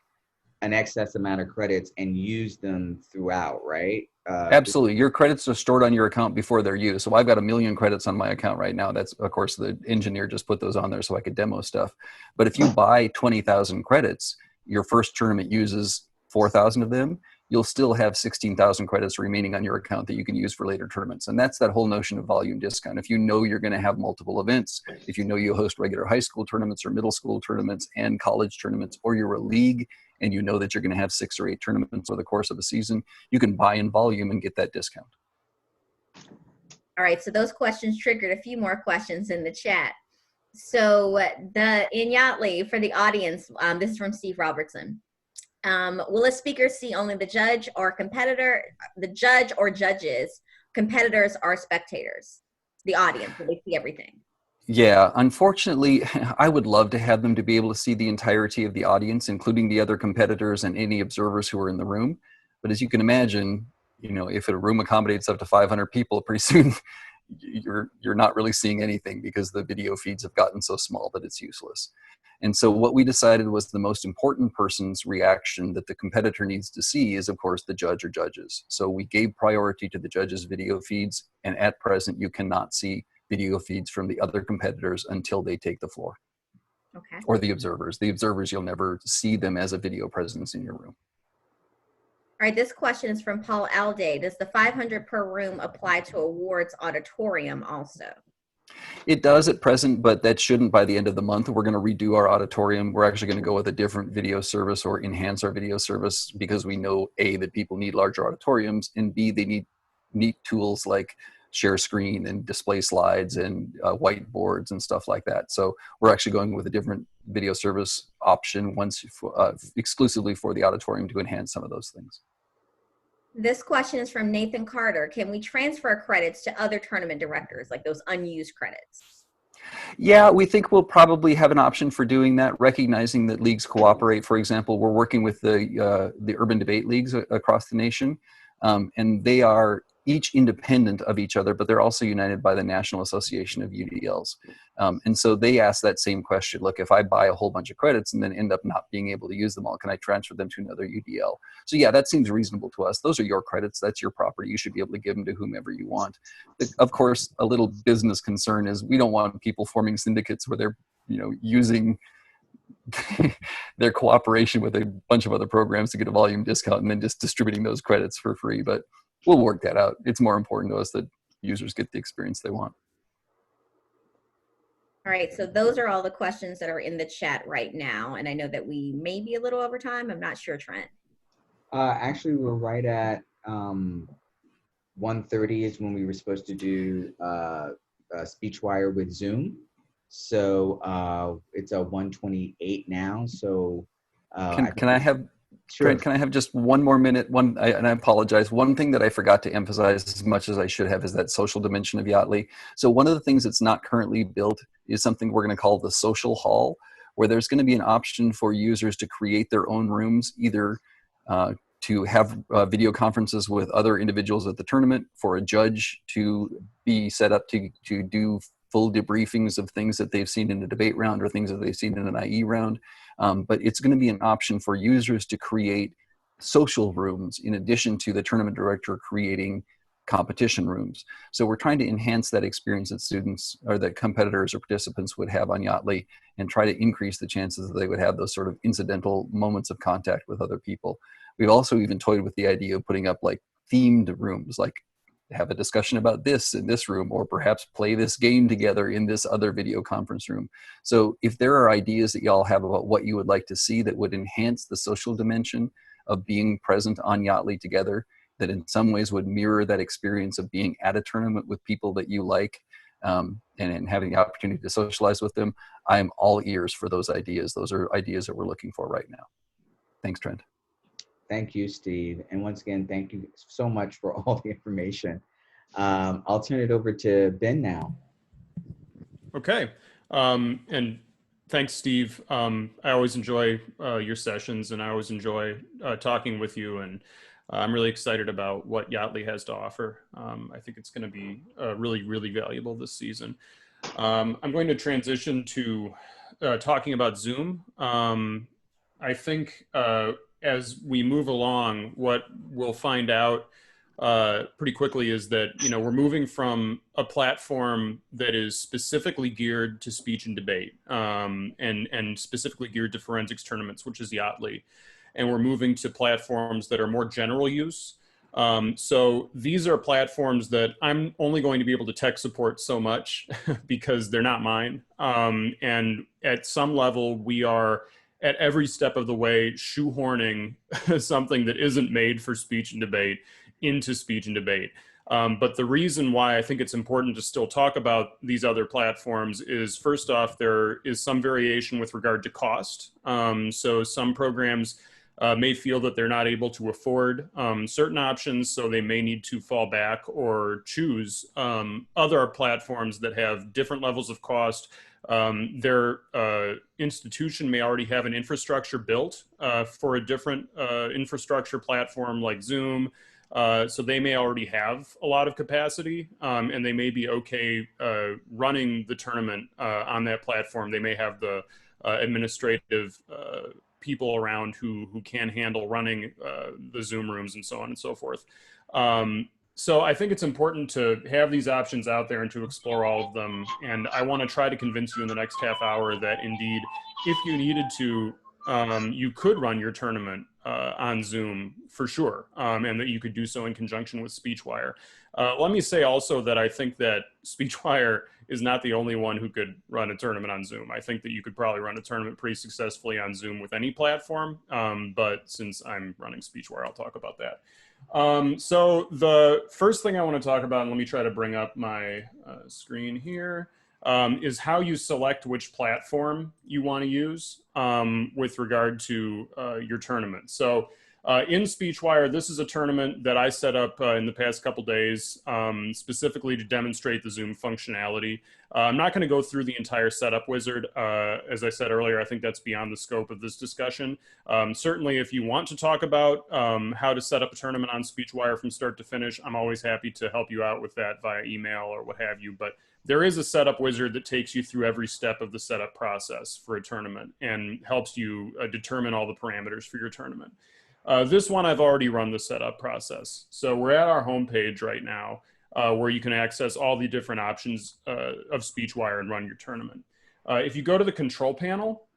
an excess amount of credits and use them throughout, right? Absolutely. Your credits are stored on your account before they're used. So I've got 1 million credits on my account right now. That's, of course, the engineer just put those on there so I could demo stuff. But if you buy 20,000 credits, your first tournament uses 4,000 of them, you'll still have 16,000 credits remaining on your account that you can use for later tournaments. And that's that whole notion of volume discount. If you know you're going to have multiple events, if you know you host regular high school tournaments or middle school tournaments and college tournaments, or you're a league and you know that you're going to have 6 or 8 tournaments over the course of a season, you can buy in volume and get that discount. All right, so those questions triggered a few more questions in the chat. So in Yaatly, for the audience, this is from Steve Robertson. Will a speaker see only the judge or competitor, the judge or judges, competitors or spectators? The audience, will they see everything? Yeah, unfortunately, I would love to have them to be able to see the entirety of the audience, including the other competitors and any observers who are in the room. But as you can imagine, you know, if a room accommodates up to 500 people, pretty soon you're not really seeing anything because the video feeds have gotten so small that it's useless. And so what we decided was the most important person's reaction that the competitor needs to see is, of course, the judge or judges. So we gave priority to the judges' video feeds, and at present, you cannot see video feeds from the other competitors until they take the floor. Okay. Or the observers. The observers, you'll never see them as a video presence in your room. All right, this question is from Paul Alday. Does the 500 per room apply to awards auditorium also? It does at present, but that shouldn't by the end of the month. We're going to redo our auditorium. We're actually going to go with a different video service or enhance our video service because we know A, that people need larger auditoriums, and B, they need neat tools like share screen and display slides and whiteboards and stuff like that. So we're actually going with a different video service option exclusively for the auditorium to enhance some of those things. This question is from Nathan Carter. Can we transfer credits to other tournament directors, like those unused credits? Yeah, we think we'll probably have an option for doing that, recognizing that leagues cooperate. For example, we're working with the urban debate leagues across the nation, and they are each independent of each other, but they're also united by the National Association of UDLs. And so they ask that same question, look, if I buy a whole bunch of credits and then end up not being able to use them all, can I transfer them to another UDL? So yeah, that seems reasonable to us. Those are your credits, that's your property. You should be able to give them to whomever you want. Of course, a little business concern is we don't want people forming syndicates where they're, you know, using their cooperation with a bunch of other programs to get a volume discount and then just distributing those credits for free. But we'll work that out. It's more important to us that users get the experience they want. All right, so those are all the questions that are in the chat right now. And I know that we may be a little over time. I'm not sure, Trent. Actually, we're right at 1:30 is when we were supposed to do Speechwire with Zoom. So it's a 1:28 now. So can I have Sure. Trent, can I have just one more minute? And I apologize. One thing that I forgot to emphasize as much as I should have is that social dimension of Yaatly. So one of the things that's not currently built is something we're going to call the social hall, where there's going to be an option for users to create their own rooms, either to have video conferences with other individuals at the tournament, for a judge to be set up to do full debriefings of things that they've seen in a debate round or things that they've seen in an IE round. But it's going to be an option for users to create social rooms in addition to the tournament director creating competition rooms. So we're trying to enhance that experience that students or that competitors or participants would have on Yaatly and try to increase the chances that they would have those sort of incidental moments of contact with other people. We've also even toyed with the idea of putting up like themed rooms, like have a discussion about this in this room, or perhaps play this game together in this other video conference room. So if there are ideas that y'all have about what you would like to see that would enhance the social dimension of being present on Yaatly together, that in some ways would mirror that experience of being at a tournament with people that you like, and having the opportunity to socialize with them, I'm all ears for those ideas. Those are ideas that we're looking for right now. Thanks, Trent. Thank you, Steve. And once again, thank you so much for all the information. I'll turn it over to Ben now. Okay. And thanks, Steve. I always enjoy your sessions, and I always enjoy talking with you. And I'm really excited about what Yaatly has to offer. I think it's going to be really, really valuable this season. I'm going to transition to talking about Zoom. I think as we move along, what we'll find out pretty quickly is that, you know, we're moving from a platform that is specifically geared to speech and debate, and specifically geared to forensics tournaments, which is Yaatly. And we're moving to platforms that are more general use. So these are platforms that I'm only going to be able to tech support so much because they're not mine. And at some level, we are at every step of the way shoehorning something that isn't made for speech and debate into speech and debate. But the reason why I think it's important to still talk about these other platforms is, first off, there is some variation with regard to cost. So some programs may feel that they're not able to afford certain options, so they may need to fall back or choose other platforms that have different levels of cost. Their institution may already have an infrastructure built for a different infrastructure platform like Zoom. So they may already have a lot of capacity, and they may be okay running the tournament on that platform. They may have the administrative people around who can handle running the Zoom rooms and so on and so forth. So I think it's important to have these options out there and to explore all of them. And I want to try to convince you in the next half hour that indeed, if you needed to, you could run your tournament on Zoom for sure, and that you could do so in conjunction with Speechwire. Let me say also that I think that Speechwire is not the only one who could run a tournament on Zoom. I think that you could probably run a tournament pretty successfully on Zoom with any platform, but since I'm running Speechwire, I'll talk about that. So the first thing I want to talk about, and let me try to bring up my screen here, is how you select which platform you want to use with regard to your tournament. So in Speechwire, this is a tournament that I set up in the past couple days specifically to demonstrate the Zoom functionality. I'm not going to go through the entire setup wizard. As I said earlier, I think that's beyond the scope of this discussion. Certainly, if you want to talk about how to set up a tournament on Speechwire from start to finish, I'm always happy to help you out with that via email or what have you. But there is a setup wizard that takes you through every step of the setup process for a tournament and helps you determine all the parameters for your tournament. This one, I've already run the setup process. So we're at our homepage right now where you can access all the different options of Speechwire and run your tournament. If you go to the control panel,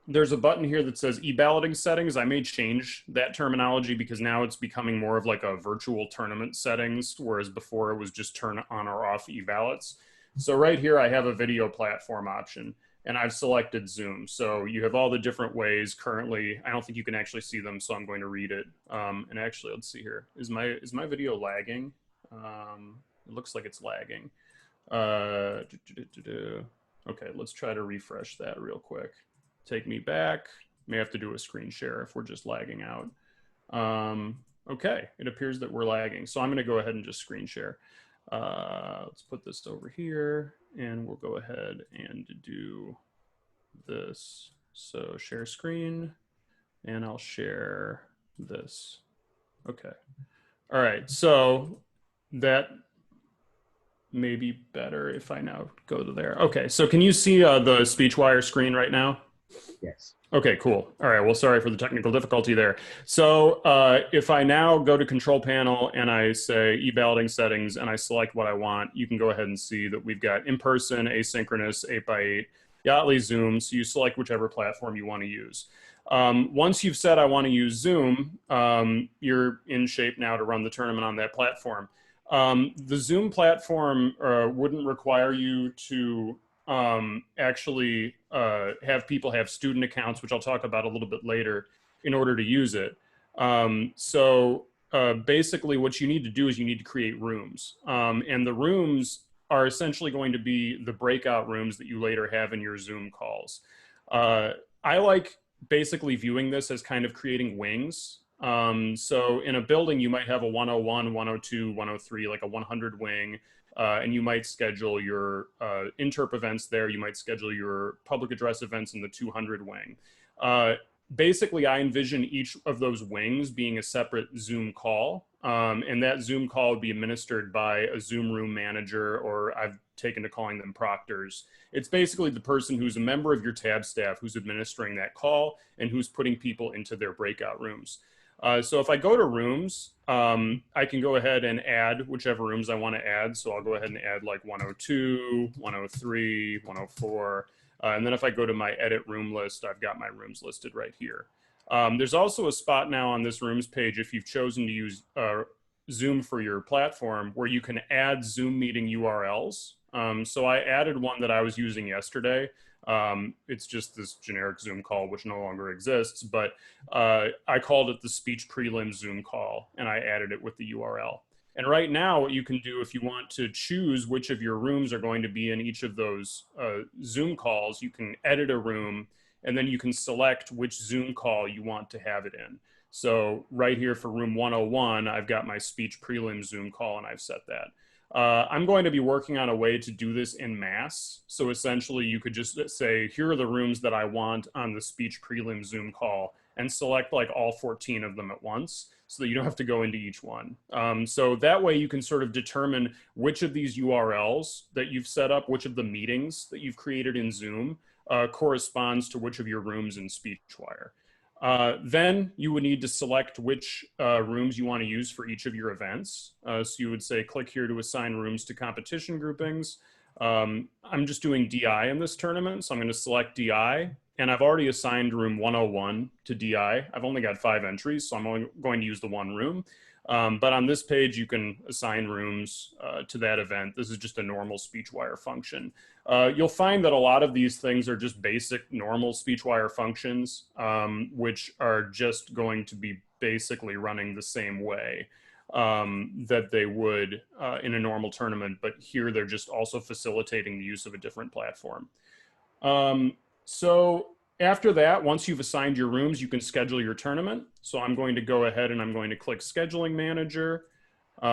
there's a button here that says e-balloting settings. I may change that terminology because now it's becoming more of like a virtual tournament settings, whereas before it was just turn on or off e-ballots. So right here, I have a video platform option, and I've selected Zoom. So you have all the different ways currently. I don't think you can actually see them, so I'm going to read it. And actually, let's see here. Is my video lagging? It looks like it's lagging. Okay, let's try to refresh that real quick. Take me back. May have to do a screen share if we're just lagging out. Okay, it appears that we're lagging. So I'm going to go ahead and just screen share. Let's put this over here, and we'll go ahead and do this. So share screen, and I'll share this. Okay. All right, so that may be better if I now go to there. Okay, so can you see the Speechwire screen right now? Yes. Okay, cool. All right, well, sorry for the technical difficulty there. So if I now go to control panel and I say e-balloting settings and I select what I want, you can go ahead and see that we've got in-person, asynchronous, 8x8, Yaatly, Zoom. So you select whichever platform you want to use. Once you've said I want to use Zoom, you're in shape now to run the tournament on that platform. The Zoom platform wouldn't require you to actually have people have student accounts, which I'll talk about a little bit later, in order to use it. So basically what you need to do is you need to create rooms. And the rooms are essentially going to be the breakout rooms that you later have in your Zoom calls. I like basically viewing this as kind of creating wings. So in a building, you might have a 101, 102, 103, like a 100 wing. And you might schedule your interp events there. You might schedule your public address events in the 200 wing. basically, I envision each of those wings being a separate Zoom call. And that Zoom call would be administered by a Zoom room manager, or I've taken to calling them proctors. It's basically the person who's a member of your tab staff who's administering that call and who's putting people into their breakout rooms. So if I go to rooms, I can go ahead and add whichever rooms I want to add. So I'll go ahead and add like 102, 103, 104. And then if I go to my edit room list, I've got my rooms listed right here. There's also a spot now on this rooms page, if you've chosen to use Zoom for your platform, where you can add Zoom meeting URLs. So I added one that I was using yesterday. It's just this generic Zoom call, which no longer exists, but I called it the speech prelim Zoom call, and I added it with the URL. And right now, what you can do if you want to choose which of your rooms are going to be in each of those Zoom calls, you can edit a room, and then you can select which Zoom call you want to have it in. So right here for room 101, I've got my speech prelim Zoom call, and I've set that. I'm going to be working on a way to do this in mass. So essentially you could just say, here are the rooms that I want on the speech prelim Zoom call, and select like all 14 of them at once so that you don't have to go into each one. So that way you can sort of determine which of these URLs that you've set up, which of the meetings that you've created in Zoom corresponds to which of your rooms in Speechwire. Then you would need to select which rooms you want to use for each of your events. So you would say, click here to assign rooms to competition groupings. I'm just doing DI in this tournament, so I'm going to select DI. And I've already assigned room 101 to DI. I've only got 5 entries, so I'm only going to use the one room. But on this page, you can assign rooms to that event. This is just a normal Speechwire function. You'll find that a lot of these things are just basic normal Speechwire functions, which are just going to be basically running the same way that they would in a normal tournament. But here, they're just also facilitating the use of a different platform. So after that, once you've assigned your rooms, you can schedule your tournament. So I'm going to go ahead and I'm going to click Scheduling Manager. Get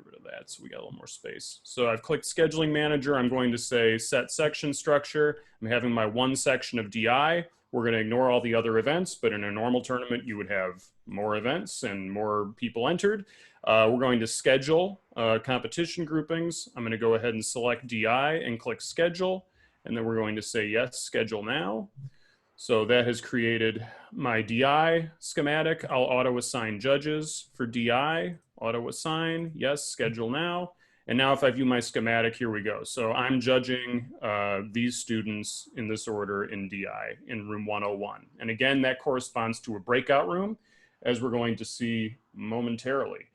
rid of that so we got a little more space. So I've clicked Scheduling Manager. I'm going to say Set Section Structure. I'm having my one section of DI. We're going to ignore all the other events, but in a normal tournament, you would have more events and more people entered. We're going to schedule competition groupings. I'm going to go ahead and select DI and click Schedule. And then we're going to say, yes, schedule now. So that has created my DI schematic. I'll auto assign judges for DI, auto assign, yes, schedule now. And now if I view my schematic, here we go. So I'm judging these students in this order in DI in room 101. And again, that corresponds to a breakout room, as we're going to see momentarily.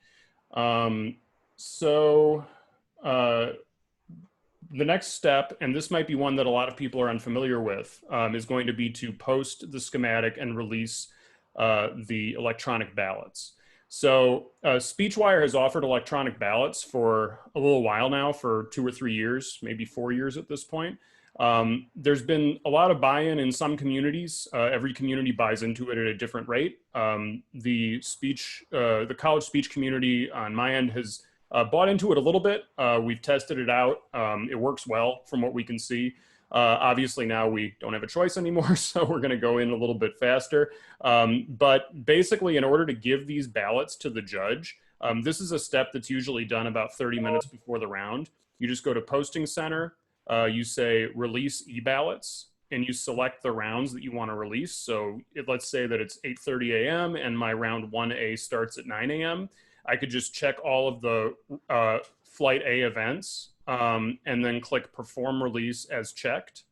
The next step, and this might be one that a lot of people are unfamiliar with, is going to be to post the schematic and release the electronic ballots. So Speechwire has offered electronic ballots for a little while now, for 2 or 3 years, maybe 4 years at this point. There's been a lot of buy-in in some communities. Every community buys into it at a different rate. The college speech community on my end has bought into it a little bit. We've tested it out. It works well from what we can see. Obviously now we don't have a choice anymore, so we're going to go in a little bit faster. But basically, in order to give these ballots to the judge, this is a step that's usually done about 30 minutes before the round. You just go to Posting Center, you say Release e-ballots, and you select the rounds that you want to release. So let's say that it's 8:30 a.m. and my round 1A starts at 9 a.m. I could just check all of the Flight A events and then click Perform Release as checked.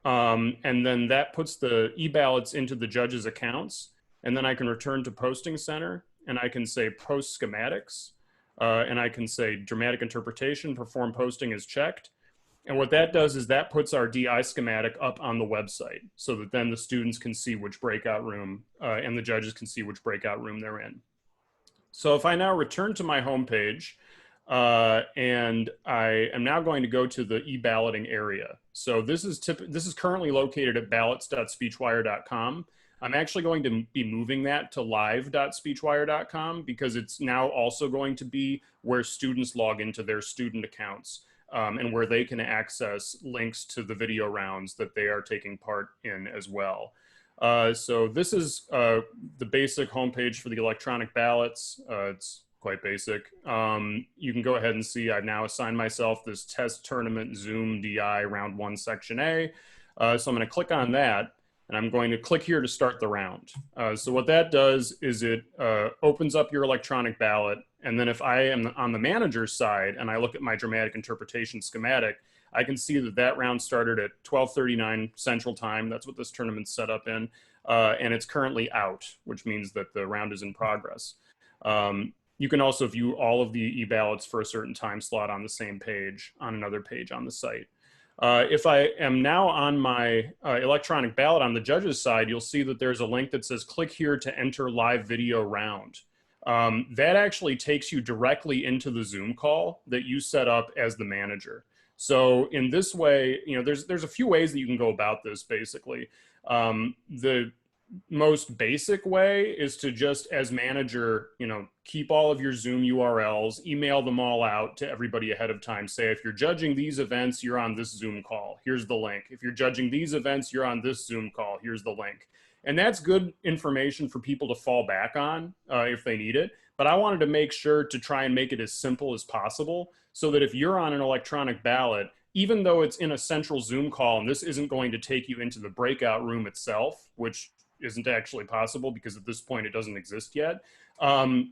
And then that puts the e-ballots into the judge's accounts. And then I can return to Posting Center and I can say Post Schematics. And I can say Dramatic Interpretation, Perform Posting as checked. And what that does is that puts our DI schematic up on the website so that then the students can see which breakout room and the judges can see which breakout room they're in. So if I now return to my homepage and I am now going to go to the e-balloting area. So this is currently located at ballots.speechwire.com. I'm actually going to be moving that to live.speechwire.com because it's now also going to be where students log into their student accounts and where they can access links to the video rounds that they are taking part in as well. So this is the basic homepage for the electronic ballots. It's quite basic. You can go ahead and see I've now assigned myself this test tournament Zoom DI round 1 section A. So I'm going to click on that, and I'm going to click here to start the round. So what that does is it opens up your electronic ballot, and then if I am on the manager's side and I look at my dramatic interpretation schematic, I can see that that round started at 12:39 Central Time. That's what this tournament's set up in. And it's currently out, which means that the round is in progress. You can also view all of the e-ballots for a certain time slot on the same page, on another page on the site. If I am now on my electronic ballot on the judge's side, you'll see that there's a link that says click here to enter live video round. That actually takes you directly into the Zoom call that you set up as the manager. So in this way, you know, there's a few ways that you can go about this basically. The most basic way is to just as manager, you know, keep all of your Zoom URLs, email them all out to everybody ahead of time. Say, if you're judging these events, you're on this Zoom call. Here's the link. If you're judging these events, you're on this Zoom call. Here's the link. And that's good information for people to fall back on if they need it. But I wanted to make sure to try and make it as simple as possible so that if you're on an electronic ballot, even though it's in a central Zoom call and this isn't going to take you into the breakout room itself, which isn't actually possible because at this point it doesn't exist yet,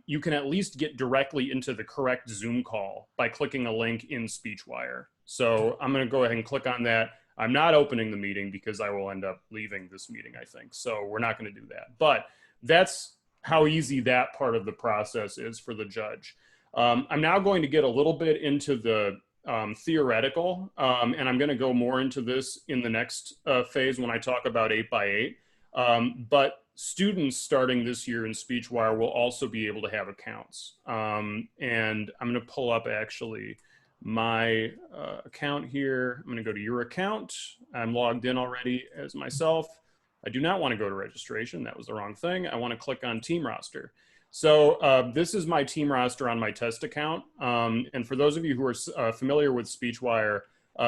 you can at least get directly into the correct Zoom call by clicking a link in Speechwire. So I'm going to go ahead and click on that. I'm not opening the meeting because I will end up leaving this meeting, I think. So we're not going to do that. But that's how easy that part of the process is for the judge. I'm now going to get a little bit into the theoretical, and I'm going to go more into this in the next phase when I talk about 8x8. But students starting this year in Speechwire will also be able to have accounts. And I'm going to pull up actually my account here. I'm going to go to your account. I'm logged in already as myself. I do not want to go to registration. That was the wrong thing. I want to click on team roster. So this is my team roster on my test account. And for those of you who are familiar with Speechwire,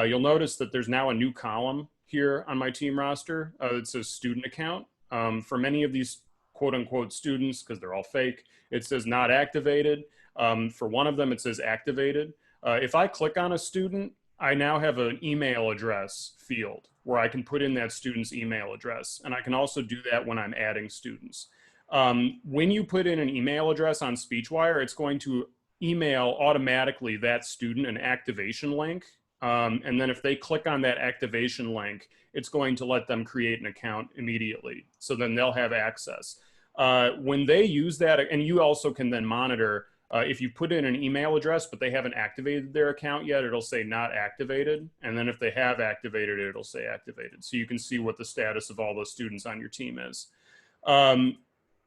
you'll notice that there's now a new column here on my team roster. It says student account. For many of these quote unquote students, because they're all fake, it says not activated. For one of them, it says activated. If I click on a student, I now have an email address field where I can put in that student's email address. And I can also do that when I'm adding students. When you put in an email address on Speechwire, it's going to email automatically that student an activation link. And then if they click on that activation link, it's going to let them create an account immediately. So then they'll have access. When they use that, and you also can then monitor, if you put in an email address, but they haven't activated their account yet, it'll say not activated. And then if they have activated it, it'll say activated. So you can see what the status of all those students on your team is.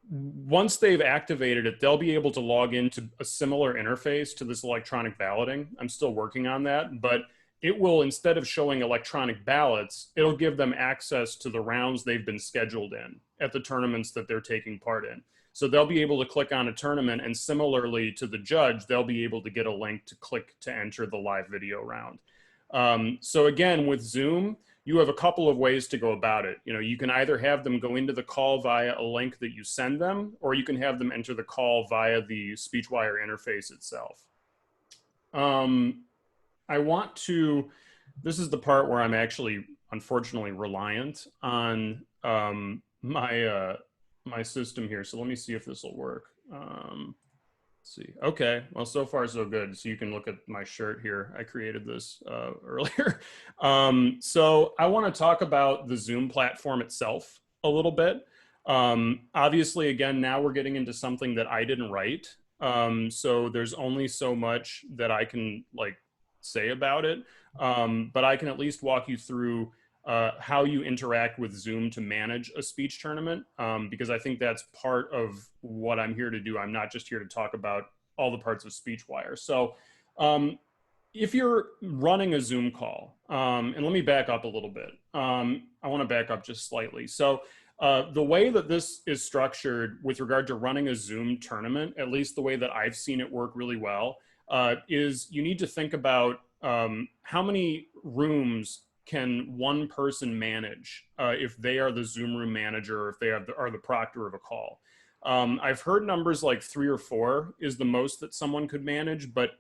Once they've activated it, they'll be able to log into a similar interface to this electronic balloting. I'm still working on that, but it will, instead of showing electronic ballots, it'll give them access to the rounds they've been scheduled in at the tournaments that they're taking part in. So they'll be able to click on a tournament, and similarly to the judge, they'll be able to get a link to click to enter the live video round. So again, with Zoom, you have a couple of ways to go about it. You know, you can either have them go into the call via a link that you send them, or you can have them enter the call via the Speechwire interface itself. I want to, this is the part where I'm actually, unfortunately, reliant on my system here. So let me see if this will work. Let's see. Okay, well, so far so good. So you can look at my shirt here. I created this earlier. So I want to talk about the Zoom platform itself a little bit. Obviously, again, now we're getting into something that I didn't write. So there's only so much that I can say about it. But I can at least walk you through how you interact with Zoom to manage a speech tournament, because I think that's part of what I'm here to do. I'm not just here to talk about all the parts of Speechwire. So if you're running a Zoom call, and let me back up a little bit. I want to back up just slightly. So the way that this is structured with regard to running a Zoom tournament, at least the way that I've seen it work really well, is you need to think about how many rooms can one person manage if they are the Zoom room manager or if they are the proctor of a call? I've heard numbers like 3 or 4 is the most that someone could manage, but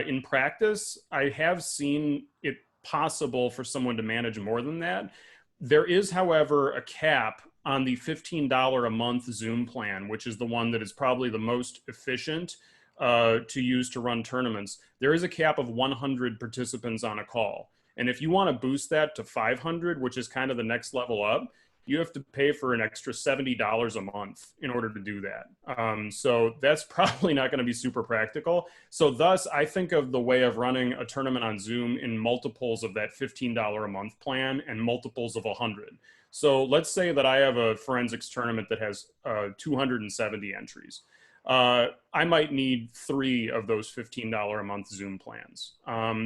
in practice, I have seen it possible for someone to manage more than that. There is, however, a cap on the $15 a month Zoom plan, which is the one that is probably the most efficient to use to run tournaments. There is a cap of 100 participants on a call. And if you want to boost that to 500, which is kind of the next level up, you have to pay for an extra $70 a month in order to do that. So that's probably not going to be super practical. So thus, I think of the way of running a tournament on Zoom in multiples of that $15 a month plan and multiples of 100. So let's say that I have a forensics tournament that has 270 entries. I might need 3 of those $15 a month Zoom plans.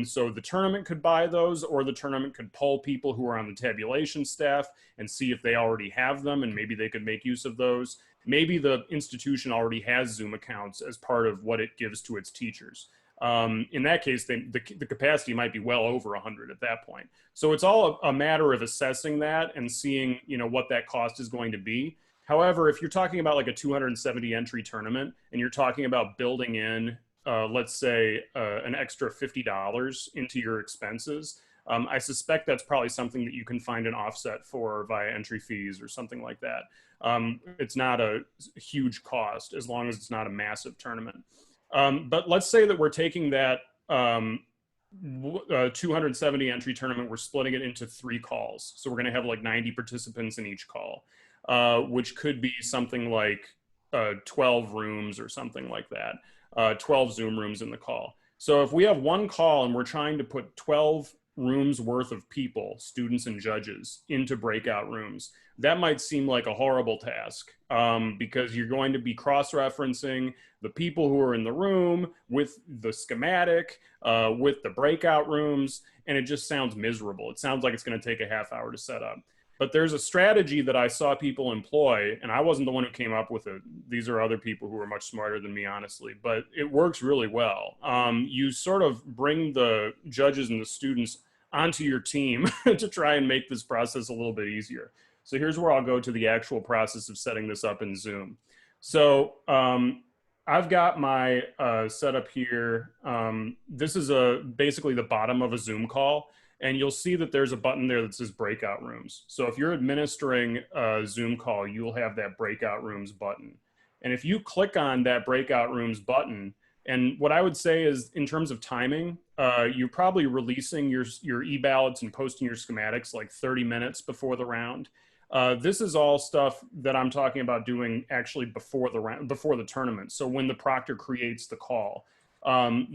So the tournament could buy those, or the tournament could poll people who are on the tabulation staff and see if they already have them, and maybe they could make use of those. Maybe the institution already has Zoom accounts as part of what it gives to its teachers. In that case, the capacity might be well over 100 at that point. So it's all a matter of assessing that and seeing, what that cost is going to be. However, if you're talking about like a 270 entry tournament and you're talking about building in, let's say, an extra $50 into your expenses, I suspect that's probably something that you can find an offset for via entry fees or something like that. It's not a huge cost as long as it's not a massive tournament. But let's say that we're taking that 270 entry tournament, we're splitting it into 3 calls. So we're going to have like 90 participants in each call. Which could be something like 12 rooms or something like that, 12 Zoom rooms in the call. So if we have one call and we're trying to put 12 rooms worth of people, students and judges, into breakout rooms, that might seem like a horrible task because you're going to be cross-referencing the people who are in the room with the schematic, with the breakout rooms, and it just sounds miserable. It sounds like it's going to take a half hour to set up. But there's a strategy that I saw people employ, and I wasn't the one who came up with it. These are other people who are much smarter than me, honestly, but it works really well. You sort of bring the judges and the students onto your team to try and make this process a little bit easier. So here's where I'll go to the actual process of setting this up in Zoom. So I've got my setup here. This is basically the bottom of a Zoom call. And you'll see that there's a button there that says breakout rooms. So if you're administering a Zoom call, you'll have that breakout rooms button. And if you click on that breakout rooms button, and what I would say is in terms of timing, you're probably releasing your e-ballots and posting your schematics like 30 minutes before the round. This is all stuff that I'm talking about doing actually before the tournament. So when the proctor creates the call.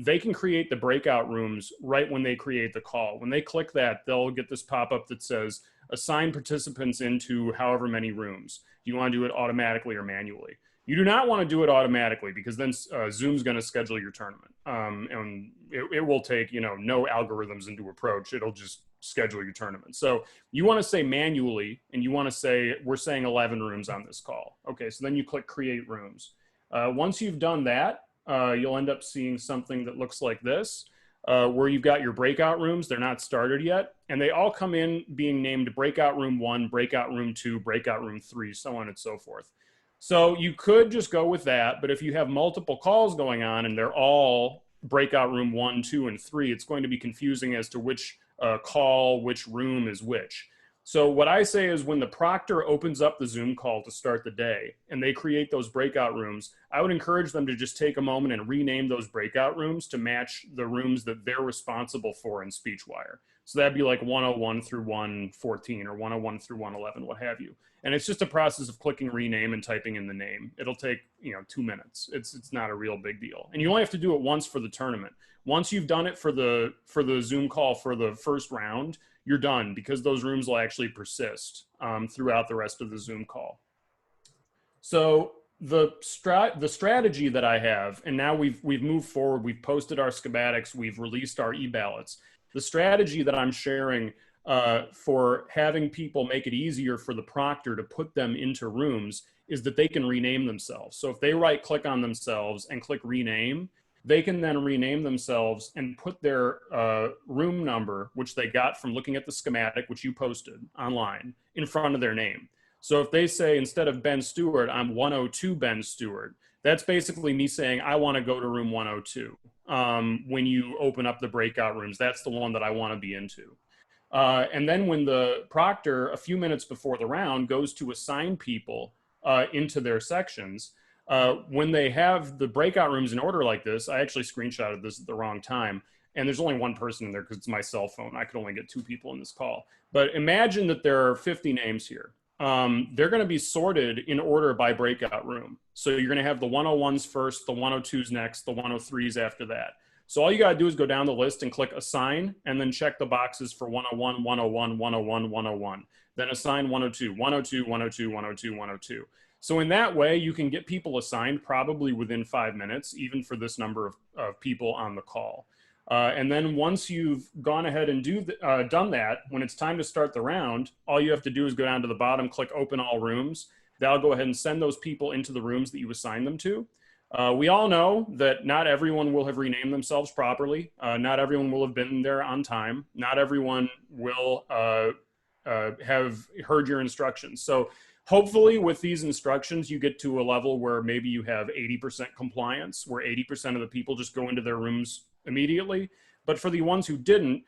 They can create the breakout rooms right when they create the call. When they click that, they'll get this pop-up that says, assign participants into however many rooms. Do you want to do it automatically or manually? You do not want to do it automatically because then Zoom's going to schedule your tournament. And it will take, no algorithms into approach. It'll just schedule your tournament. So you want to say manually, and you want to say, we're saying 11 rooms on this call. Okay, so then you click create rooms. Once you've done that, you'll end up seeing something that looks like this, where you've got your breakout rooms. They're not started yet, and they all come in being named breakout room 1, breakout room 2, breakout room 3, so on and so forth. So you could just go with that, but if you have multiple calls going on and they're all breakout room 1, 2, and 3, it's going to be confusing as to which call, which room is which. So what I say is when the proctor opens up the Zoom call to start the day and they create those breakout rooms, I would encourage them to just take a moment and rename those breakout rooms to match the rooms that they're responsible for in Speechwire. So that'd be like 101 through 114 or 101 through 111, what have you. And it's just a process of clicking rename and typing in the name. It'll take 2 minutes. It's not a real big deal. And you only have to do it once for the tournament. Once you've done it for the Zoom call for the first round, you're done because those rooms will actually persist throughout the rest of the Zoom call. So the strategy that I have, and now we've moved forward, we've posted our schematics, we've released our e-ballots. The strategy that I'm sharing for having people make it easier for the proctor to put them into rooms is that they can rename themselves. So if they right click on themselves and click rename, they can then rename themselves and put their room number, which they got from looking at the schematic, which you posted online, in front of their name. So if they say, instead of Ben Stewart, I'm 102 Ben Stewart, that's basically me saying, I want to go to room 102. When you open up the breakout rooms, that's the one that I want to be into. And then when the proctor, a few minutes before the round, goes to assign people into their sections, when they have the breakout rooms in order like this, I actually screenshotted this at the wrong time, and there's only one person in there because it's my cell phone. I could only get 2 people in this call. But imagine that there are 50 names here. They're going to be sorted in order by breakout room. So you're going to have the 101s first, the 102s next, the 103s after that. So all you got to do is go down the list and click assign, and then check the boxes for 101, 101, 101, 101. Then assign 102, 102, 102, 102, 102. So in that way, you can get people assigned probably within 5 minutes, even for this number of people on the call. And then once you've gone ahead and done that, when it's time to start the round, all you have to do is go down to the bottom, click open all rooms. That'll go ahead and send those people into the rooms that you assign them to. We all know that not everyone will have renamed themselves properly. Not everyone will have been there on time. Not everyone will have heard your instructions. So hopefully with these instructions, you get to a level where maybe you have 80% compliance, where 80% of the people just go into their rooms immediately. But for the ones who didn't,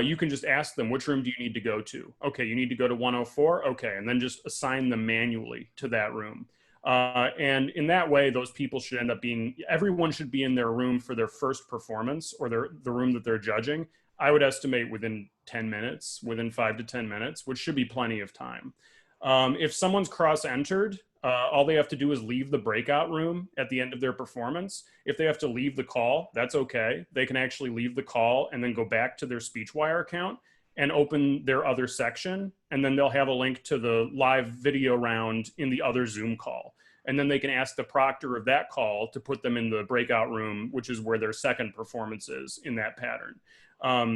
you can just ask them, which room do you need to go to? Okay, you need to go to 104? Okay, and then just assign them manually to that room. And in that way, those people should end up being, everyone should be in their room for their first performance, or the room that they're judging. I would estimate within 10 minutes, within 5 to 10 minutes, which should be plenty of time. If someone's cross-entered, all they have to do is leave the breakout room at the end of their performance. If they have to leave the call, that's okay. They can actually leave the call and then go back to their Speechwire account and open their other section, and then they'll have a link to the live video round in the other Zoom call. And then they can ask the proctor of that call to put them in the breakout room, which is where their second performance is in that pattern.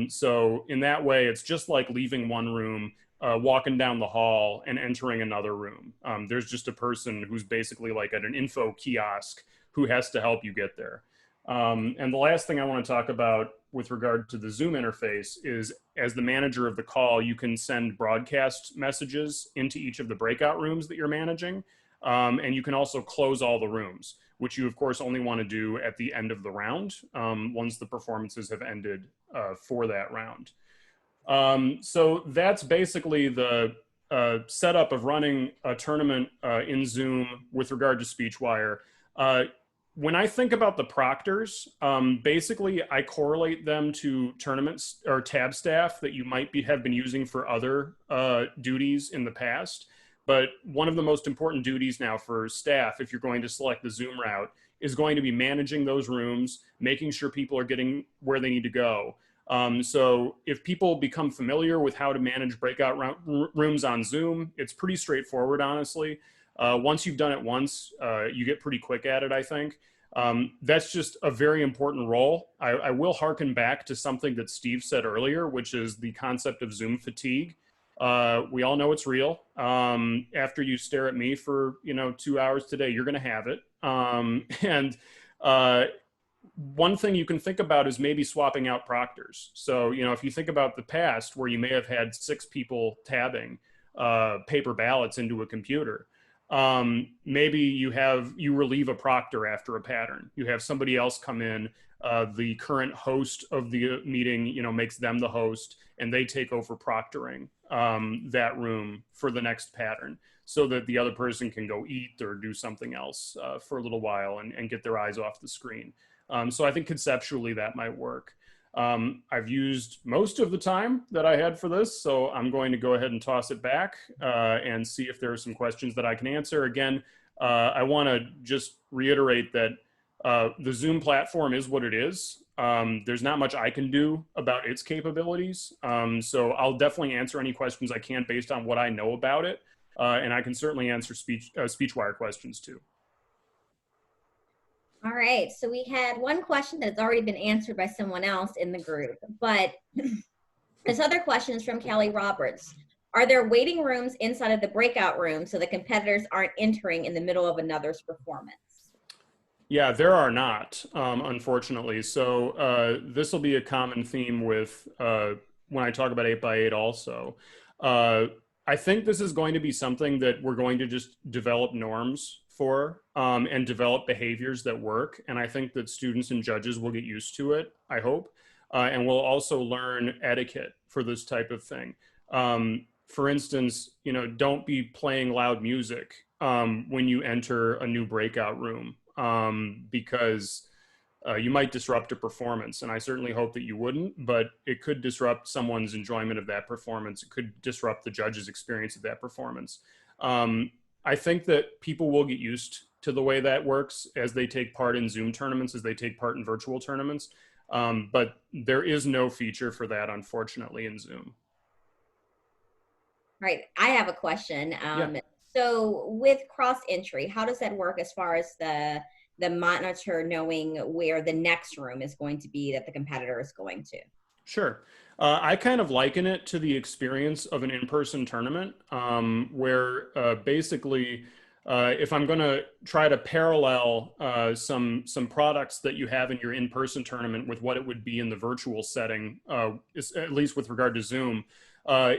So in that way, it's just like leaving one room, walking down the hall and entering another room. There's just a person who's basically like at an info kiosk who has to help you get there. And the last thing I want to talk about with regard to the Zoom interface is, as the manager of the call, you can send broadcast messages into each of the breakout rooms that you're managing. And you can also close all the rooms, which you of course only want to do at the end of the round, once the performances have ended for that round. So that's basically the setup of running a tournament in Zoom with regard to Speechwire. When I think about the proctors, basically I correlate them to tournaments or tab staff that you might have been using for other duties in the past. But one of the most important duties now for staff, if you're going to select the Zoom route, is going to be managing those rooms, making sure people are getting where they need to go. So if people become familiar with how to manage breakout rooms on Zoom, it's pretty straightforward, honestly. Once you've done it once, you get pretty quick at it, I think. That's just a very important role. I will harken back to something that Steve said earlier, which is the concept of Zoom fatigue. We all know it's real. After you stare at me for 2 hours today, you're going to have it. One thing you can think about is maybe swapping out proctors. So, if you think about the past where you may have had 6 people tabbing paper ballots into a computer, maybe you relieve a proctor after a pattern. You have somebody else come in, the current host of the meeting, makes them the host, and they take over proctoring that room for the next pattern, so that the other person can go eat or do something else for a little while and get their eyes off the screen. So I think conceptually that might work. I've used most of the time that I had for this, so I'm going to go ahead and toss it back and see if there are some questions that I can answer. Again, I want to just reiterate that the Zoom platform is what it is. There's not much I can do about its capabilities. So I'll definitely answer any questions I can based on what I know about it. And I can certainly answer Speechwire questions too. All right, so we had one question that's already been answered by someone else in the group, but this other question is from Kelly Roberts. Are there waiting rooms inside of the breakout room so the competitors aren't entering in the middle of another's performance? Yeah, there are not, unfortunately. So this will be a common theme with when I talk about 8x8 also. Uh, I think this is going to be something that we're going to just develop norms for and develop behaviors that work. And I think that students and judges will get used to it, I hope. And we'll also learn etiquette for this type of thing. For instance, don't be playing loud music when you enter a new breakout room because you might disrupt a performance. And I certainly hope that you wouldn't, but it could disrupt someone's enjoyment of that performance. It could disrupt the judge's experience of that performance. I think that people will get used to the way that works as they take part in Zoom tournaments, as they take part in virtual tournaments. But there is no feature for that, unfortunately, in Zoom. Right. I have a question. Yeah. So with cross entry, how does that work as far as the monitor knowing where the next room is going to be that the competitor is going to? Sure. I kind of liken it to the experience of an in-person tournament where basically if I'm going to try to parallel some products that you have in your in-person tournament with what it would be in the virtual setting, at least with regard to Zoom,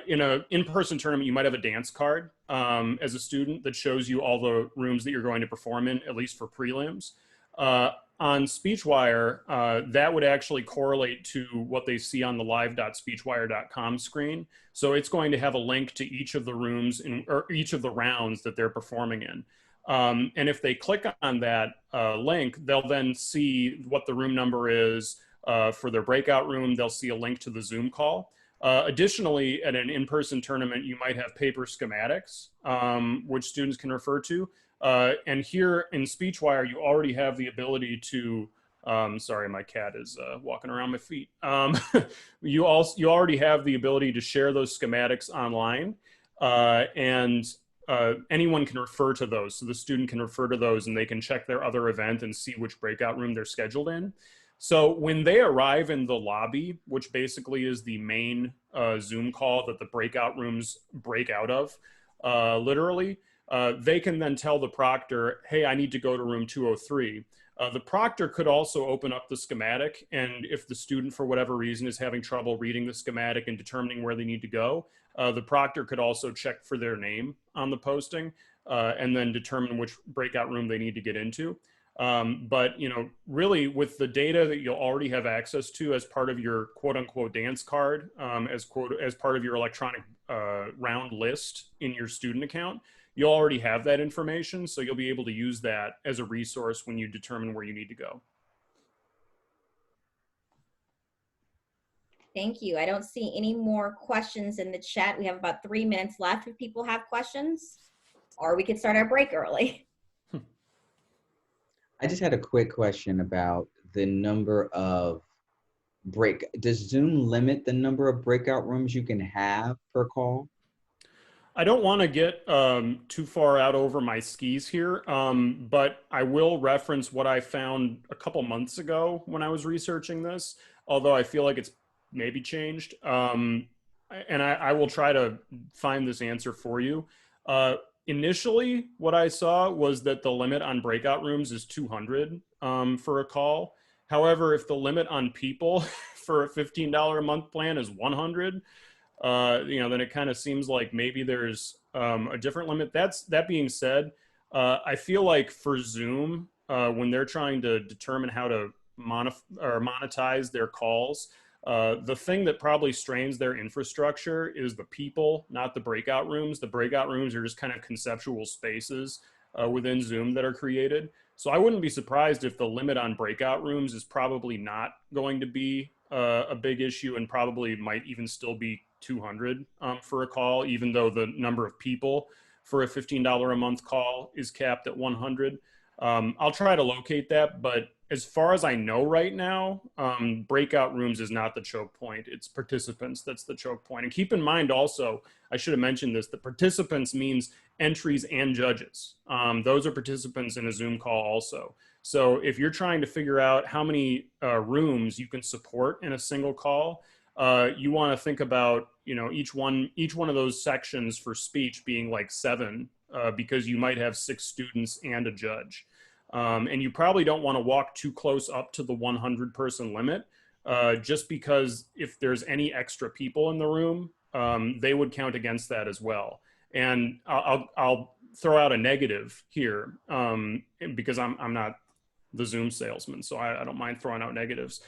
in an in-person tournament, you might have a dance card as a student that shows you all the rooms that you're going to perform in, at least for prelims. On Speechwire, that would actually correlate to what they see on the live.speechwire.com screen. So it's going to have a link to each of the rooms or each of the rounds that they're performing in. And if they click on that link, they'll then see what the room number is for their breakout room. They'll see a link to the Zoom call. Additionally, at an in-person tournament, you might have paper schematics, which students can refer to. And here in Speechwire, you already have the ability to, sorry, my cat is walking around my feet. You already have the ability to share those schematics online, and anyone can refer to those. So the student can refer to those and they can check their other event and see which breakout room they're scheduled in. So when they arrive in the lobby, which basically is the main Zoom call that the breakout rooms break out of, literally, they can then tell the proctor, hey, I need to go to room 203. The proctor could also open up the schematic, and if the student, for whatever reason, is having trouble reading the schematic and determining where they need to go, the proctor could also check for their name on the posting and then determine which breakout room they need to get into. But really with the data that you'll already have access to as part of your quote unquote dance card, as part of your electronic round list in your student account, you'll already have that information. So you'll be able to use that as a resource when you determine where you need to go. Thank you. I don't see any more questions in the chat. We have about 3 minutes left if people have questions, or we could start our break early. I just had a quick question about the number of does Zoom limit the number of breakout rooms you can have per call? I don't want to get too far out over my skis here, but I will reference what I found a couple months ago when I was researching this, although I feel like it's maybe changed. And I will try to find this answer for you. Initially, what I saw was that the limit on breakout rooms is 200 for a call. However, if the limit on people for a $15 a month plan is 100, then it kind of seems like maybe there's a different limit. That being said, I feel like for Zoom, when they're trying to determine how to monetize their calls, the thing that probably strains their infrastructure is the people, not the breakout rooms. The breakout rooms are just kind of conceptual spaces within Zoom that are created. So I wouldn't be surprised if the limit on breakout rooms is probably not going to be a big issue, and probably might even still be 200 for a call, even though the number of people for a $15 a month call is capped at 100. I'll try to locate that, but as far as I know right now, breakout rooms is not the choke point. It's participants that's the choke point. And keep in mind also, I should have mentioned this, the participants means entries and judges. Those are participants in a Zoom call also. So if you're trying to figure out how many rooms you can support in a single call, you want to think about, each one of those sections for speech being like 7, because you might have 6 students and a judge. And you probably don't want to walk too close up to the 100 person limit, just because if there's any extra people in the room, they would count against that as well. And I'll throw out a negative here, because I'm not the Zoom salesman, so I don't mind throwing out negatives.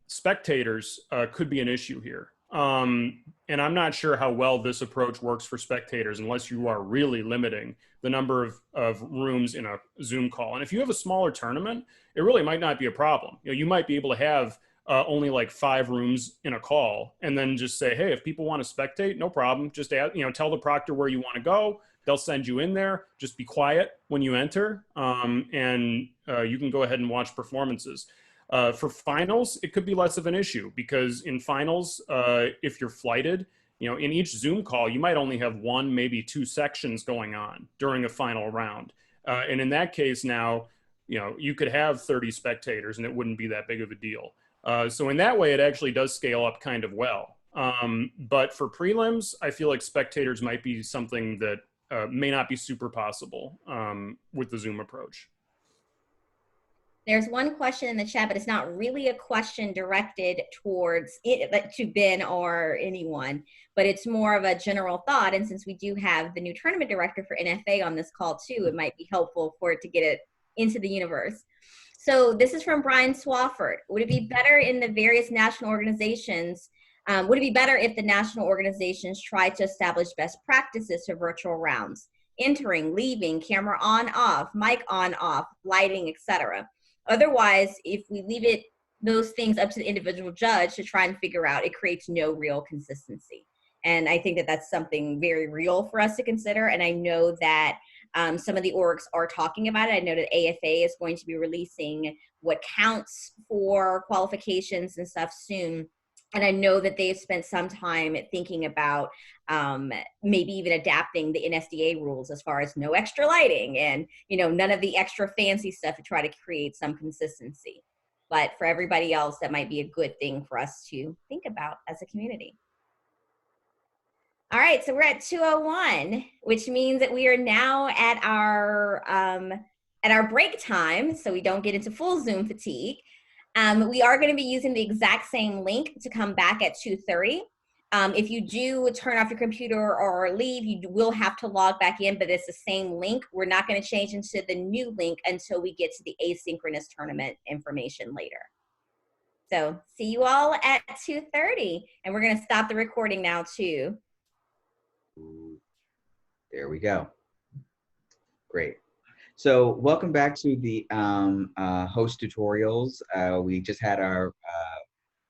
Spectators could be an issue here. And I'm not sure how well this approach works for spectators unless you are really limiting the number of rooms in a Zoom call. And if you have a smaller tournament, it really might not be a problem. You might be able to have only like 5 rooms in a call, and then just say, hey, if people want to spectate, no problem. Just add, tell the proctor where you want to go. They'll send you in there. Just be quiet when you enter, and you can go ahead and watch performances. For finals, it could be less of an issue, because in finals, if you're flighted, in each Zoom call, you might only have 1, maybe 2 sections going on during a final round. And in that case now, you could have 30 spectators and it wouldn't be that big of a deal. So in that way, it actually does scale up kind of well. But for prelims, I feel like spectators might be something that may not be super possible with the Zoom approach. There's one question in the chat, but it's not really a question directed towards it, to Ben or anyone, but it's more of a general thought. And since we do have the new tournament director for NFA on this call too, it might be helpful for it to get it into the universe. So this is from Brian Swafford. Would it be better in the various national organizations? Would it be better if the national organizations tried to establish best practices for virtual rounds? Entering, leaving, camera on, off, mic on, off, lighting, etc. Otherwise, if we leave those things up to the individual judge to try and figure out, it creates no real consistency. And I think that that's something very real for us to consider. And I know that some of the orgs are talking about it. I know that AFA is going to be releasing what counts for qualifications and stuff soon. And I know that they've spent some time thinking about maybe even adapting the NSDA rules as far as no extra lighting and, none of the extra fancy stuff to try to create some consistency. But for everybody else, that might be a good thing for us to think about as a community. All right, so we're at 2:01, which means that we are now at our break time, so we don't get into full Zoom fatigue. We are going to be using the exact same link to come back at 2:30. If you do turn off your computer or leave, you will have to log back in, but it's the same link. We're not going to change into the new link until we get to the asynchronous tournament information later. So see you all at 2:30, and we're going to stop the recording now too. There we go. Great. So welcome back to the host tutorials. We just had our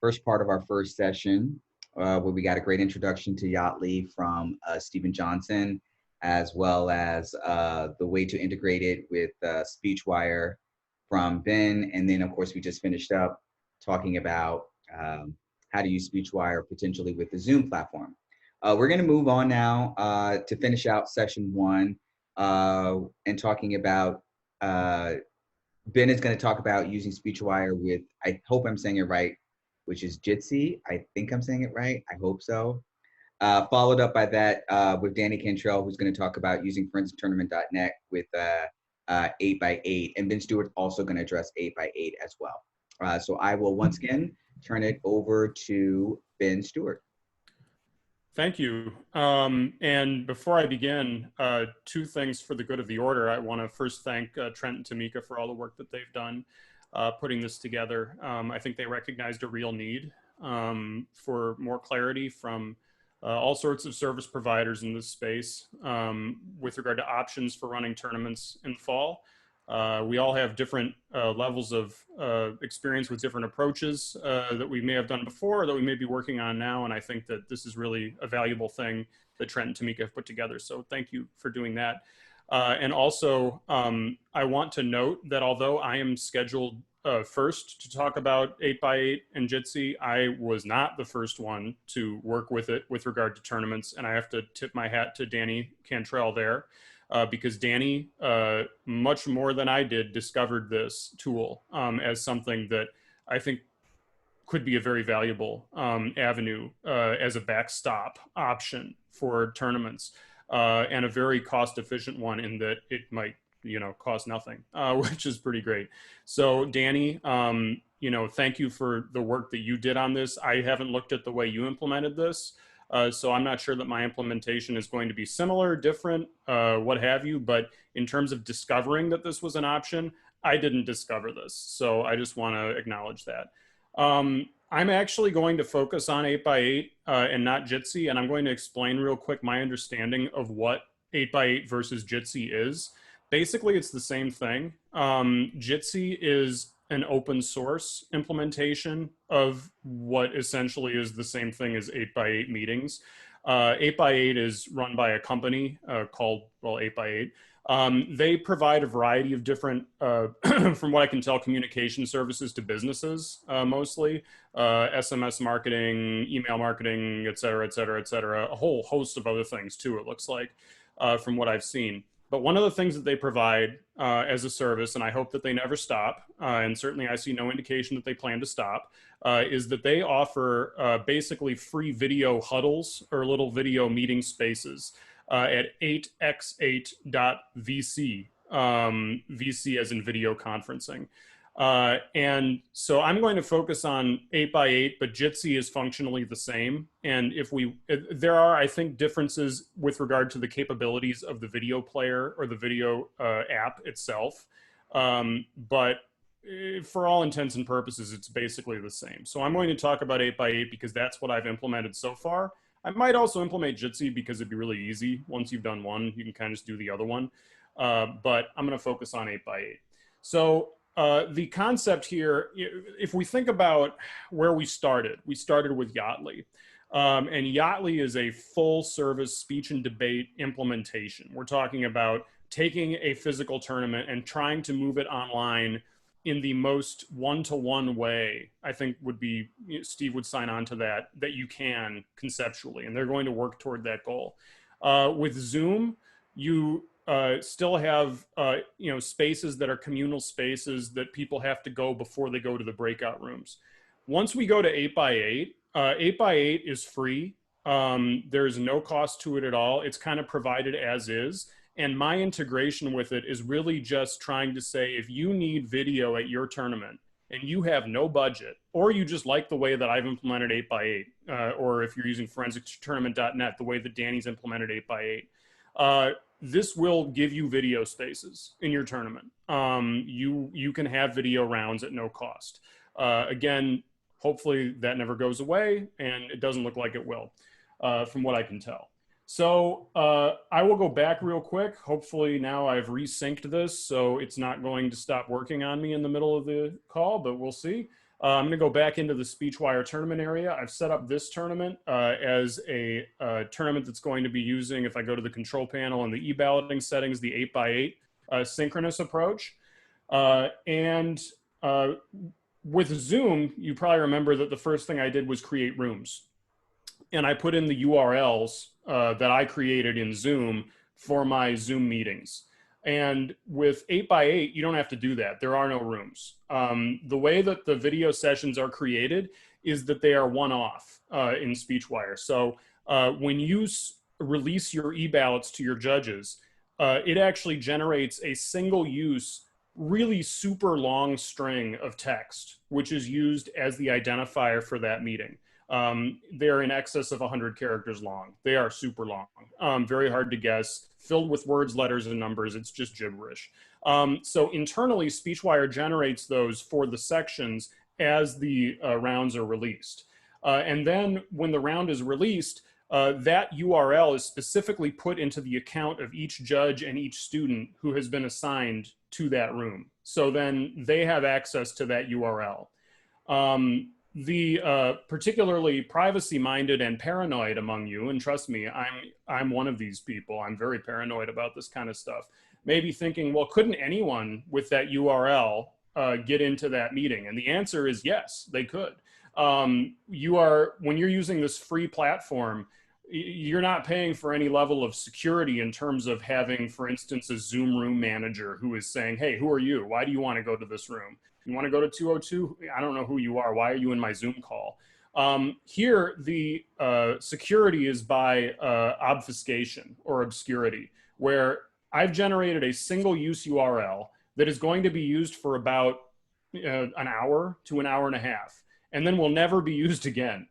first part of our first session where we got a great introduction to Yaatly from Stephen Johnson, as well as the way to integrate it with Speechwire from Ben. And then of course, we just finished up talking about how to use Speechwire potentially with the Zoom platform. We're gonna move on now to finish out session 1. And talking about, Ben is going to talk about using Speechwire with, I hope I'm saying it right, which is Jitsi. I think I'm saying it right. I hope so. Followed up by that with Danny Cantrell, who's going to talk about using ForensicsTournament.net with 8x8. And Ben Stewart's also going to address 8x8 as well. So I will once again turn it over to Ben Stewart. Thank you. And before I begin, 2 things for the good of the order. I want to first thank Trent and Tamika for all the work that they've done putting this together. I think they recognized a real need for more clarity from all sorts of service providers in this space with regard to options for running tournaments in the fall. We all have different levels of experience with different approaches that we may have done before or that we may be working on now. And I think that this is really a valuable thing that Trent and Tamika have put together. So thank you for doing that. And also, I want to note that although I am scheduled first to talk about 8x8 and Jitsi, I was not the first one to work with it with regard to tournaments. And I have to tip my hat to Danny Cantrell there. Because Danny, much more than I did, discovered this tool as something that I think could be a very valuable avenue as a backstop option for tournaments, and a very cost-efficient one in that it might cost nothing, which is pretty great. So Danny, thank you for the work that you did on this. I haven't looked at the way you implemented this. So I'm not sure that my implementation is going to be similar, different, what have you. But in terms of discovering that this was an option, I didn't discover this. So I just want to acknowledge that. I'm actually going to focus on 8x8 and not Jitsi, and I'm going to explain real quick my understanding of what 8x8 versus Jitsi is. Basically, it's the same thing. Jitsi is an open source implementation of what essentially is the same thing as 8x8 meetings. 8x8 is run by a company called, 8x8. They provide a variety of different, from what I can tell, communication services to businesses, mostly SMS marketing, email marketing, et cetera, et cetera, et cetera, a whole host of other things too, it looks like, from what I've seen. But one of the things that they provide as a service, and I hope that they never stop, and certainly I see no indication that they plan to stop, is that they offer basically free video huddles or little video meeting spaces at 8x8.vc, VC as in video conferencing. And so I'm going to focus on 8x8, but Jitsi is functionally the same. And there are, I think, differences with regard to the capabilities of the video player or the video app itself. But for all intents and purposes, it's basically the same. So I'm going to talk about 8x8 because that's what I've implemented so far. I might also implement Jitsi because it'd be really easy. Once you've done one, you can kind of just do the other one. But I'm going to focus on 8x8. So the concept here, if we think about where we started with Yaatly. And Yaatly is a full service speech and debate implementation. We're talking about taking a physical tournament and trying to move it online in the most one-to-one way, I think would be, Steve would sign on to that you can conceptually, and they're going to work toward that goal. With Zoom, you still have, spaces that are communal spaces that people have to go before they go to the breakout rooms. Once we go to 8x8, 8x8 is free. There's no cost to it at all. It's kind of provided as is. And my integration with it is really just trying to say, if you need video at your tournament and you have no budget, or you just like the way that I've implemented 8x8, or if you're using ForensicsTournament.net, the way that Danny's implemented 8x8, this will give you video spaces in your tournament. You can have video rounds at no cost. Again, hopefully that never goes away, and it doesn't look like it will, from what I can tell. So I will go back real quick. Hopefully now I've resynced this, so it's not going to stop working on me in the middle of the call, but we'll see. I'm going to go back into the Speechwire tournament area. I've set up this tournament as a tournament that's going to be using, if I go to the control panel and the e-balloting settings, the 8x8 synchronous approach. With Zoom, you probably remember that the first thing I did was create rooms. And I put in the URLs that I created in Zoom for my Zoom meetings. And with 8x8, you don't have to do that. There are no rooms. The way that the video sessions are created is that they are one-off in Speechwire. So when you release your e-ballots to your judges, it actually generates a single-use, really super long string of text, which is used as the identifier for that meeting. They're in excess of 100 characters long. They are super long, very hard to guess, filled with words, letters, and numbers. It's just gibberish. So internally, Speechwire generates those for the sections as the rounds are released. And then when the round is released, that URL is specifically put into the account of each judge and each student who has been assigned to that room. So then they have access to that URL. The particularly privacy-minded and paranoid among you, and trust me, I'm one of these people. I'm very paranoid about this kind of stuff. Maybe thinking, well, couldn't anyone with that URL get into that meeting? And the answer is yes, they could. When you're using this free platform, you're not paying for any level of security in terms of having, for instance, a Zoom room manager who is saying, hey, who are you? Why do you want to go to this room? You want to go to 202? I don't know who you are. Why are you in my Zoom call? Here, the security is by obfuscation or obscurity, where I've generated a single use URL that is going to be used for about an hour to an hour and a half, and then will never be used again.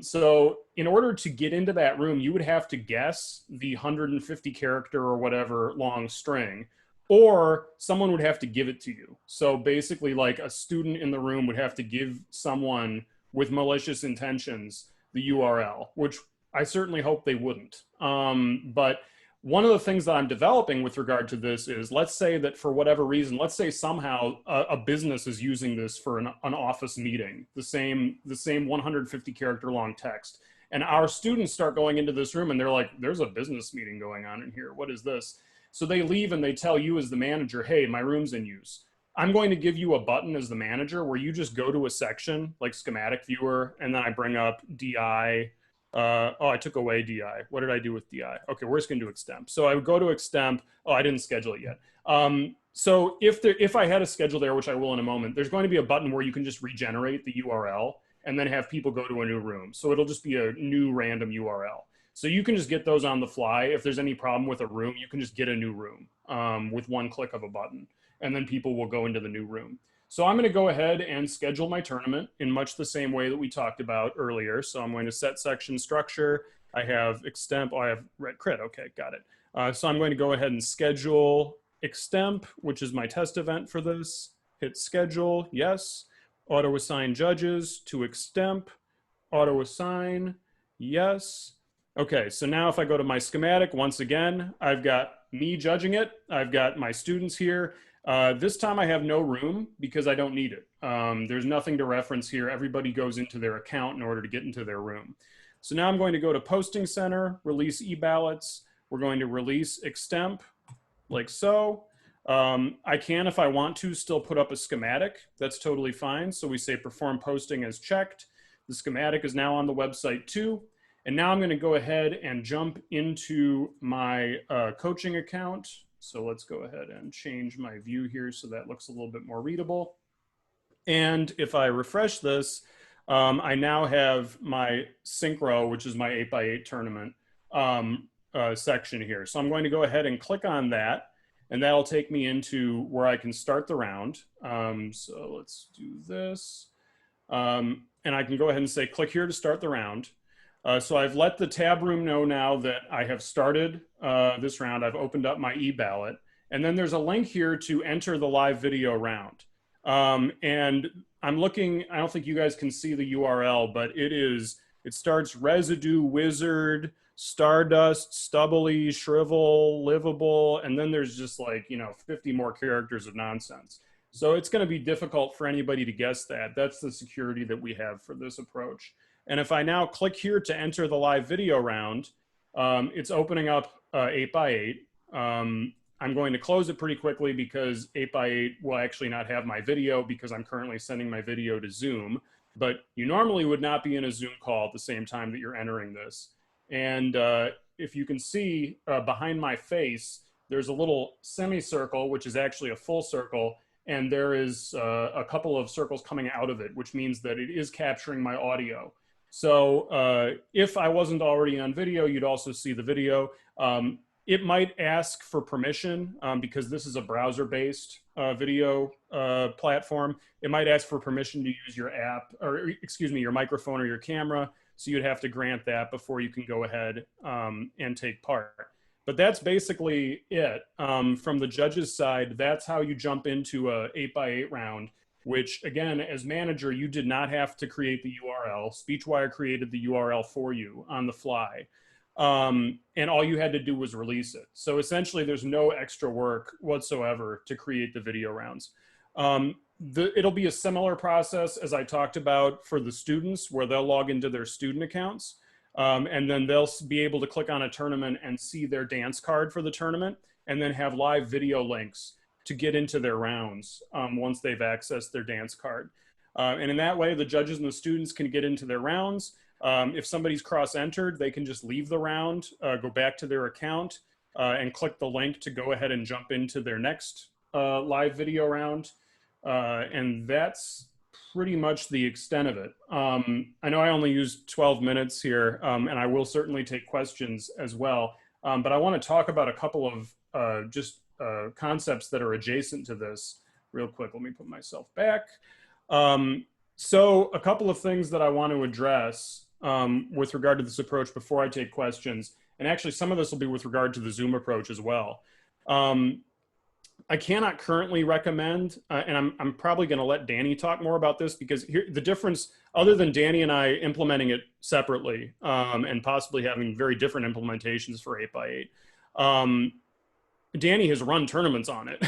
So in order to get into that room, you would have to guess the 150 character or whatever long string, or someone would have to give it to you. So basically, like a student in the room would have to give someone with malicious intentions the URL, which I certainly hope they wouldn't. But one of the things that I'm developing with regard to this is, let's say that for whatever reason, let's say somehow a business is using this for an office meeting, the same 150 character long text. And our students start going into this room and they're like, there's a business meeting going on in here. What is this? So they leave and they tell you as the manager, hey, my room's in use. I'm going to give you a button as the manager where you just go to a section like schematic viewer, and then I bring up DI. Oh, I took away DI. What did I do with DI? Okay, we're just going to do extemp. So I would go to extemp. Oh, I didn't schedule it yet. So if I had a schedule there, which I will in a moment, there's going to be a button where you can just regenerate the URL and then have people go to a new room. So it'll just be a new random URL. So you can just get those on the fly. If there's any problem with a room, you can just get a new room with one click of a button, and then people will go into the new room. So I'm going to go ahead and schedule my tournament in much the same way that we talked about earlier. So I'm going to set section structure. I have extemp. Oh, I have red crit. Okay, got it. So I'm going to go ahead and schedule extemp, which is my test event for this. Hit schedule. Yes. Auto assign judges to extemp. Auto assign. Yes. Okay, so now if I go to my schematic, once again, I've got me judging it. I've got my students here. This time I have no room because I don't need it. There's nothing to reference here. Everybody goes into their account in order to get into their room. So now I'm going to go to Posting Center, release e-ballots. We're going to release extemp, like so. I can, if I want to, still put up a schematic. That's totally fine. So we say perform posting as checked. The schematic is now on the website too. And now I'm going to go ahead and jump into my coaching account. So let's go ahead and change my view here so that looks a little bit more readable. And if I refresh this, I now have my Synchro, which is my 8x8 tournament section here. So I'm going to go ahead and click on that, and that'll take me into where I can start the round. So let's do this. And I can go ahead and say, click here to start the round. So I've let the tab room know now that I have started this round. I've opened up my e-ballot. And then there's a link here to enter the live video round. And I'm looking, I don't think you guys can see the URL, but it starts residue, wizard, stardust, stubbly, shrivel, livable, and then there's just like, 50 more characters of nonsense. So it's going to be difficult for anybody to guess that. That's the security that we have for this approach. And if I now click here to enter the live video round, it's opening up 8x8. I'm going to close it pretty quickly because 8x8 will actually not have my video because I'm currently sending my video to Zoom. But you normally would not be in a Zoom call at the same time that you're entering this. And if you can see behind my face, there's a little semicircle, which is actually a full circle. And there is a couple of circles coming out of it, which means that it is capturing my audio. So if I wasn't already on video, you'd also see the video. It might ask for permission because this is a browser-based video platform. It might ask for permission to use your app, or excuse me, your microphone or your camera. So you'd have to grant that before you can go ahead and take part. But that's basically it. From the judge's side, that's how you jump into a 8x8 round, which again, as manager, you did not have to create the URL. Speechwire created the URL for you on the fly. And all you had to do was release it. So essentially there's no extra work whatsoever to create the video rounds. It'll be a similar process as I talked about for the students, where they'll log into their student accounts. And then they'll be able to click on a tournament and see their dance card for the tournament, and then have live video links to get into their rounds once they've accessed their dance card. And in that way, the judges and the students can get into their rounds. If somebody's cross-entered, they can just leave the round, go back to their account, and click the link to go ahead and jump into their next live video round. And that's pretty much the extent of it. I know I only used 12 minutes here, and I will certainly take questions as well. But I want to talk about a couple of concepts that are adjacent to this real quick. Let me put myself back. So a couple of things that I want to address with regard to this approach before I take questions. And actually, some of this will be with regard to the Zoom approach as well. I cannot currently recommend, and I'm probably going to let Danny talk more about this, because here, the difference, other than Danny and I implementing it separately and possibly having very different implementations for 8x8, Danny has run tournaments on it,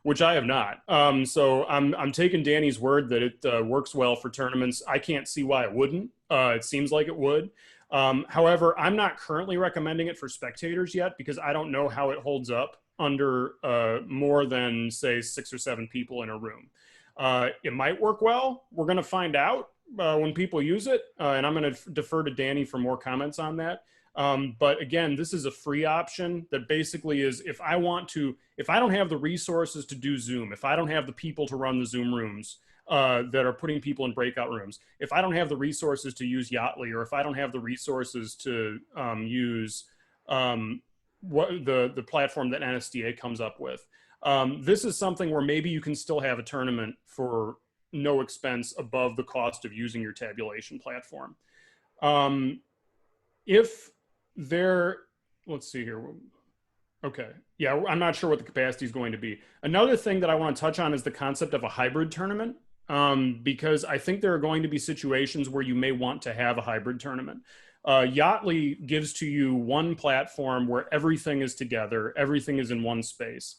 which I have not. So I'm taking Danny's word that it works well for tournaments. I can't see why it wouldn't. It seems like it would. However, I'm not currently recommending it for spectators yet, because I don't know how it holds up under more than, say, 6 or 7 people in a room. It might work well. We're going to find out when people use it, and I'm going to defer to Danny for more comments on that. But again, this is a free option that basically is, if I don't have the resources to do Zoom, if I don't have the people to run the Zoom rooms that are putting people in breakout rooms, if I don't have the resources to use Yaatly, or if I don't have the resources to use the platform that NSDA comes up with, this is something where maybe you can still have a tournament for no expense above the cost of using your tabulation platform. Let's see here. Okay. Yeah, I'm not sure what the capacity is going to be. Another thing that I want to touch on is the concept of a hybrid tournament, because I think there are going to be situations where you may want to have a hybrid tournament. Yaatly gives to you one platform where everything is together, everything is in one space.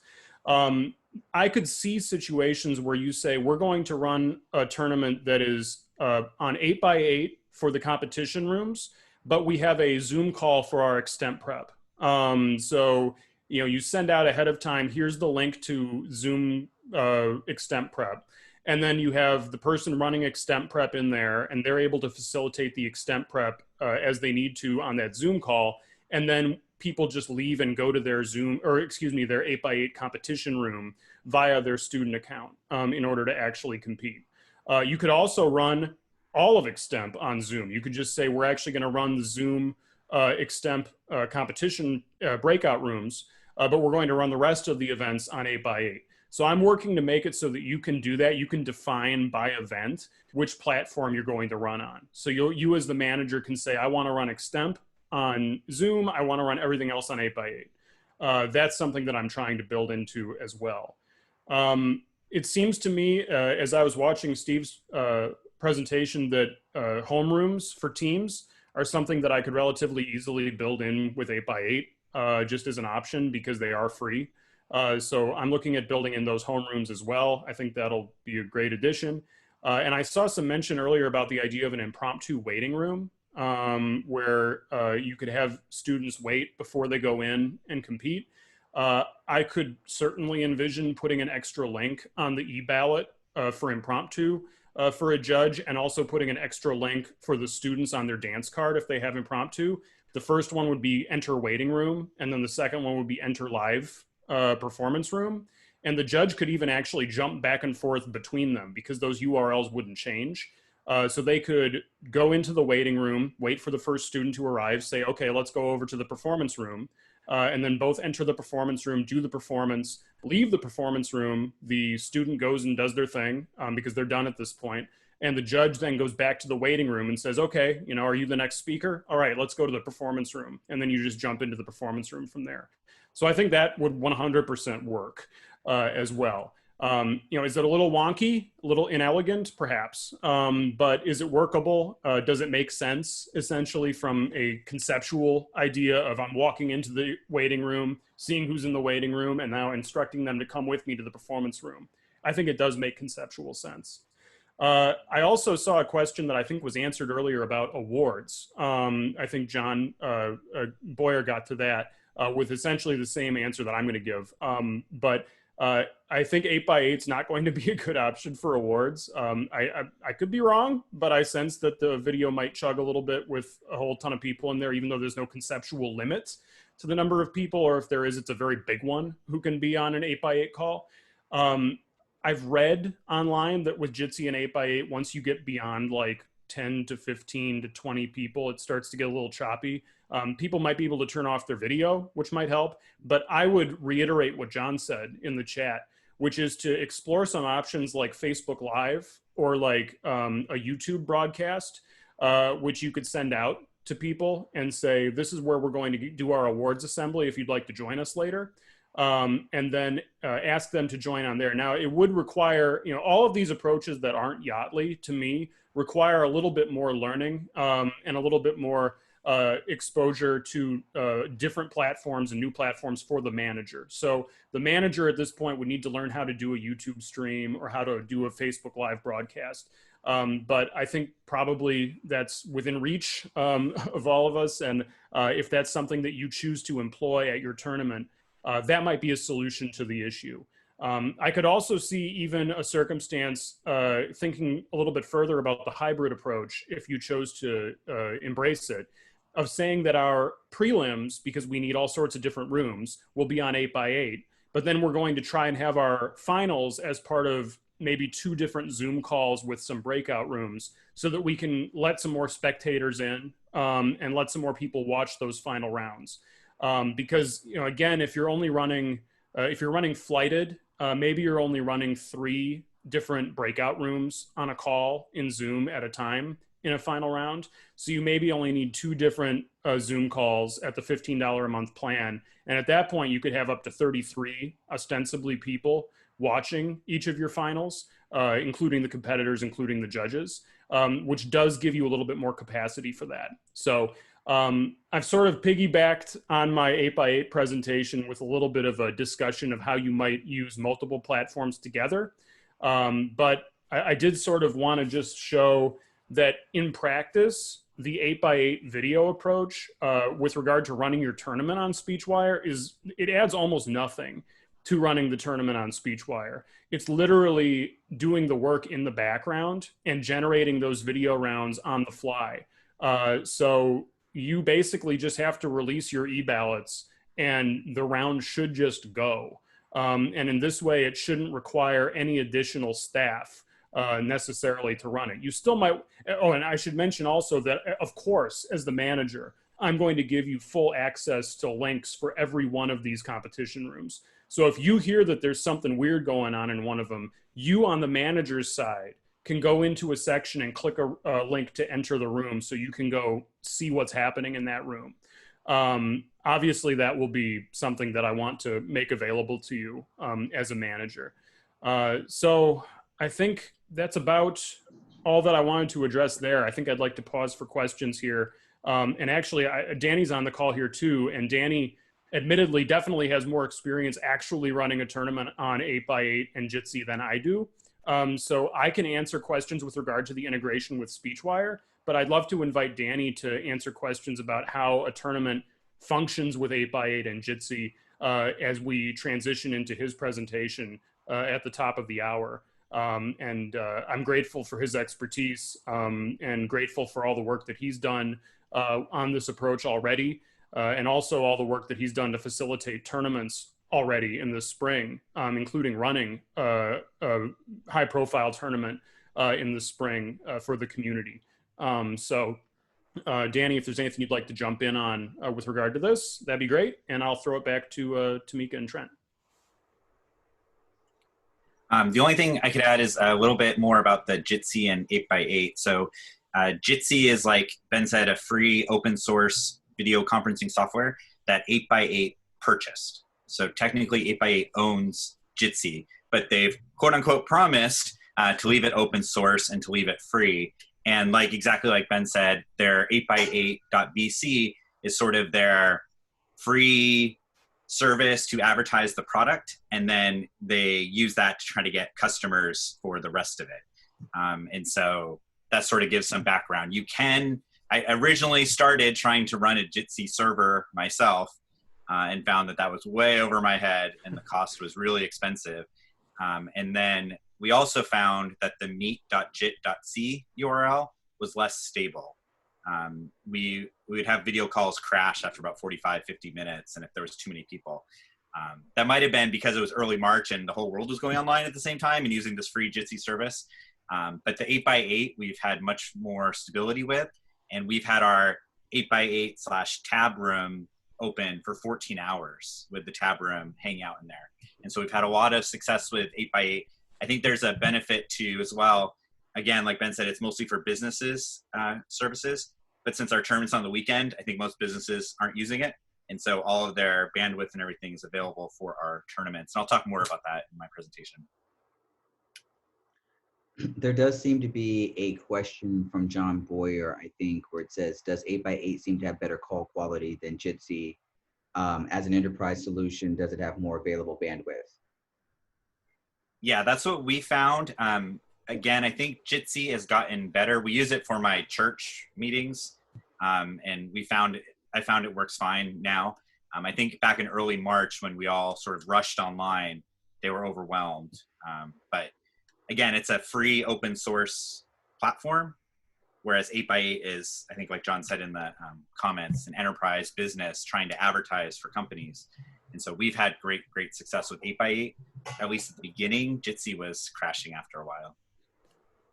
I could see situations where you say, we're going to run a tournament that is on 8x8 for the competition rooms, but we have a Zoom call for our extemp prep. So, you send out ahead of time, here's the link to Zoom extemp prep. And then you have the person running extemp prep in there, and they're able to facilitate the extemp prep as they need to on that Zoom call. And then people just leave and go to their Zoom, or excuse me, their 8x8 competition room via their student account in order to actually compete. You could also run all of extemp on Zoom. You could just say, we're actually going to run the Zoom extemp competition breakout rooms, but we're going to run the rest of the events on 8x8. So I'm working to make it so that you can do that. You can define by event which platform you're going to run on. So you as the manager can say, I want to run extemp on Zoom. I want to run everything else on 8x8. That's something that I'm trying to build into as well. It seems to me, as I was watching Steve's presentation, that homerooms for teams are something that I could relatively easily build in with 8x8 just as an option, because they are free. So I'm looking at building in those homerooms as well. I think that'll be a great addition. And I saw some mention earlier about the idea of an impromptu waiting room, where you could have students wait before they go in and compete. I could certainly envision putting an extra link on the e-ballot for impromptu for a judge, and also putting an extra link for the students on their dance card if they have impromptu. The first one would be enter waiting room, and then the second one would be enter live performance room. And the judge could even actually jump back and forth between them, because those URLs wouldn't change. So they could go into the waiting room, wait for the first student to arrive, say, okay, let's go over to the performance room. And then both enter the performance room, do the performance, leave the performance room. The student goes and does their thing because they're done at this point. And the judge then goes back to the waiting room and says, okay, are you the next speaker? All right, let's go to the performance room. And then you just jump into the performance room from there. So I think that would 100% work as well. Is it a little wonky, a little inelegant, perhaps, but is it workable? Does it make sense, essentially, from a conceptual idea of I'm walking into the waiting room, seeing who's in the waiting room, and now instructing them to come with me to the performance room? I think it does make conceptual sense. I also saw a question that I think was answered earlier about awards. I think John Boyer got to that with essentially the same answer that I'm going to give. But I think 8x8 is not going to be a good option for awards. I could be wrong, but I sense that the video might chug a little bit with a whole ton of people in there, even though there's no conceptual limit to the number of people, or if there is, it's a very big one who can be on an 8x8 call. I've read online that with Jitsi and 8x8, once you get beyond like 10 to 15 to 20 people, it starts to get a little choppy. People might be able to turn off their video, which might help. But I would reiterate what John said in the chat, which is to explore some options like Facebook Live or like a YouTube broadcast, which you could send out to people and say, this is where we're going to do our awards assembly if you'd like to join us later. And then ask them to join on there. Now, it would require, all of these approaches that aren't Yaatly, to me, require a little bit more learning and a little bit more exposure to different platforms and new platforms for the manager. So the manager at this point would need to learn how to do a YouTube stream or how to do a Facebook Live broadcast. But I think probably that's within reach of all of us. And if that's something that you choose to employ at your tournament, that might be a solution to the issue. I could also see even a circumstance, thinking a little bit further about the hybrid approach, if you chose to embrace it, of saying that our prelims, because we need all sorts of different rooms, will be on 8x8, but then we're going to try and have our finals as part of maybe 2 different Zoom calls with some breakout rooms so that we can let some more spectators in and let some more people watch those final rounds. Because, again, if you're only running, if you're running flighted, maybe you're only running 3 different breakout rooms on a call in Zoom at a time in a final round. So you maybe only need 2 different Zoom calls at the $15 a month plan. And at that point, you could have up to 33 ostensibly people watching each of your finals, including the competitors, including the judges, which does give you a little bit more capacity for that. So I've sort of piggybacked on my 8x8 presentation with a little bit of a discussion of how you might use multiple platforms together. But I did sort of want to just show that in practice, the 8x8 video approach with regard to running your tournament on Speechwire it adds almost nothing to running the tournament on Speechwire. It's literally doing the work in the background and generating those video rounds on the fly. So you basically just have to release your e-ballots and the round should just go. And in this way, it shouldn't require any additional staff necessarily to run it. You still might, and I should mention also that, of course, as the manager, I'm going to give you full access to links for every one of these competition rooms. So if you hear that there's something weird going on in one of them, you on the manager's side can go into a section and click a link to enter the room so you can go see what's happening in that room. Obviously, that will be something that I want to make available to you as a manager. So I think that's about all that I wanted to address there. I think I'd like to pause for questions here. And actually, Danny's on the call here too, and Danny admittedly definitely has more experience actually running a tournament on 8x8 and Jitsi than I do. So I can answer questions with regard to the integration with Speechwire, but I'd love to invite Danny to answer questions about how a tournament functions with 8x8 and Jitsi as we transition into his presentation at the top of the hour. I'm grateful for his expertise and grateful for all the work that he's done on this approach already, and also all the work that he's done to facilitate tournaments already in the spring, including running a high-profile tournament in the spring for the community. So, Danny, if there's anything you'd like to jump in on with regard to this, that'd be great, and I'll throw it back to Tamika and Trent. The only thing I could add is a little bit more about the Jitsi and 8x8. So Jitsi is, like Ben said, a free open source video conferencing software that 8x8 purchased. So technically 8x8 owns Jitsi, but they've quote unquote promised to leave it open source and to leave it free. And exactly like Ben said, their 8x8.vc is sort of their free service to advertise the product, and then they use that to try to get customers for the rest of it. And so that sort of gives some background. I originally started trying to run a Jitsi server myself and found that was way over my head and the cost was really expensive. And then we also found that the meet.jit.c URL was less stable. We would have video calls crash after about 45, 50 minutes, and if there was too many people. That might have been because it was early March and the whole world was going online at the same time and using this free Jitsi service. But the 8x8 we've had much more stability with, and we've had our 8x8/tab room open for 14 hours with the tab room hanging out in there. And so we've had a lot of success with 8x8. I think there's a benefit to as well. Again, like Ben said, it's mostly for businesses services, but since our tournament's on the weekend, I think most businesses aren't using it. And so all of their bandwidth and everything is available for our tournaments. And I'll talk more about that in my presentation. There does seem to be a question from John Boyer, I think, where it says, does 8x8 seem to have better call quality than Jitsi? As an enterprise solution, does it have more available bandwidth? Yeah, that's what we found. Again, I think Jitsi has gotten better. We use it for my church meetings, and I found it works fine now. I think back in early March when we all sort of rushed online, they were overwhelmed. But again, it's a free open source platform, whereas 8x8 is, I think like John said in the comments, an enterprise business trying to advertise for companies. And so we've had great success with 8x8. At least at the beginning, Jitsi was crashing after a while.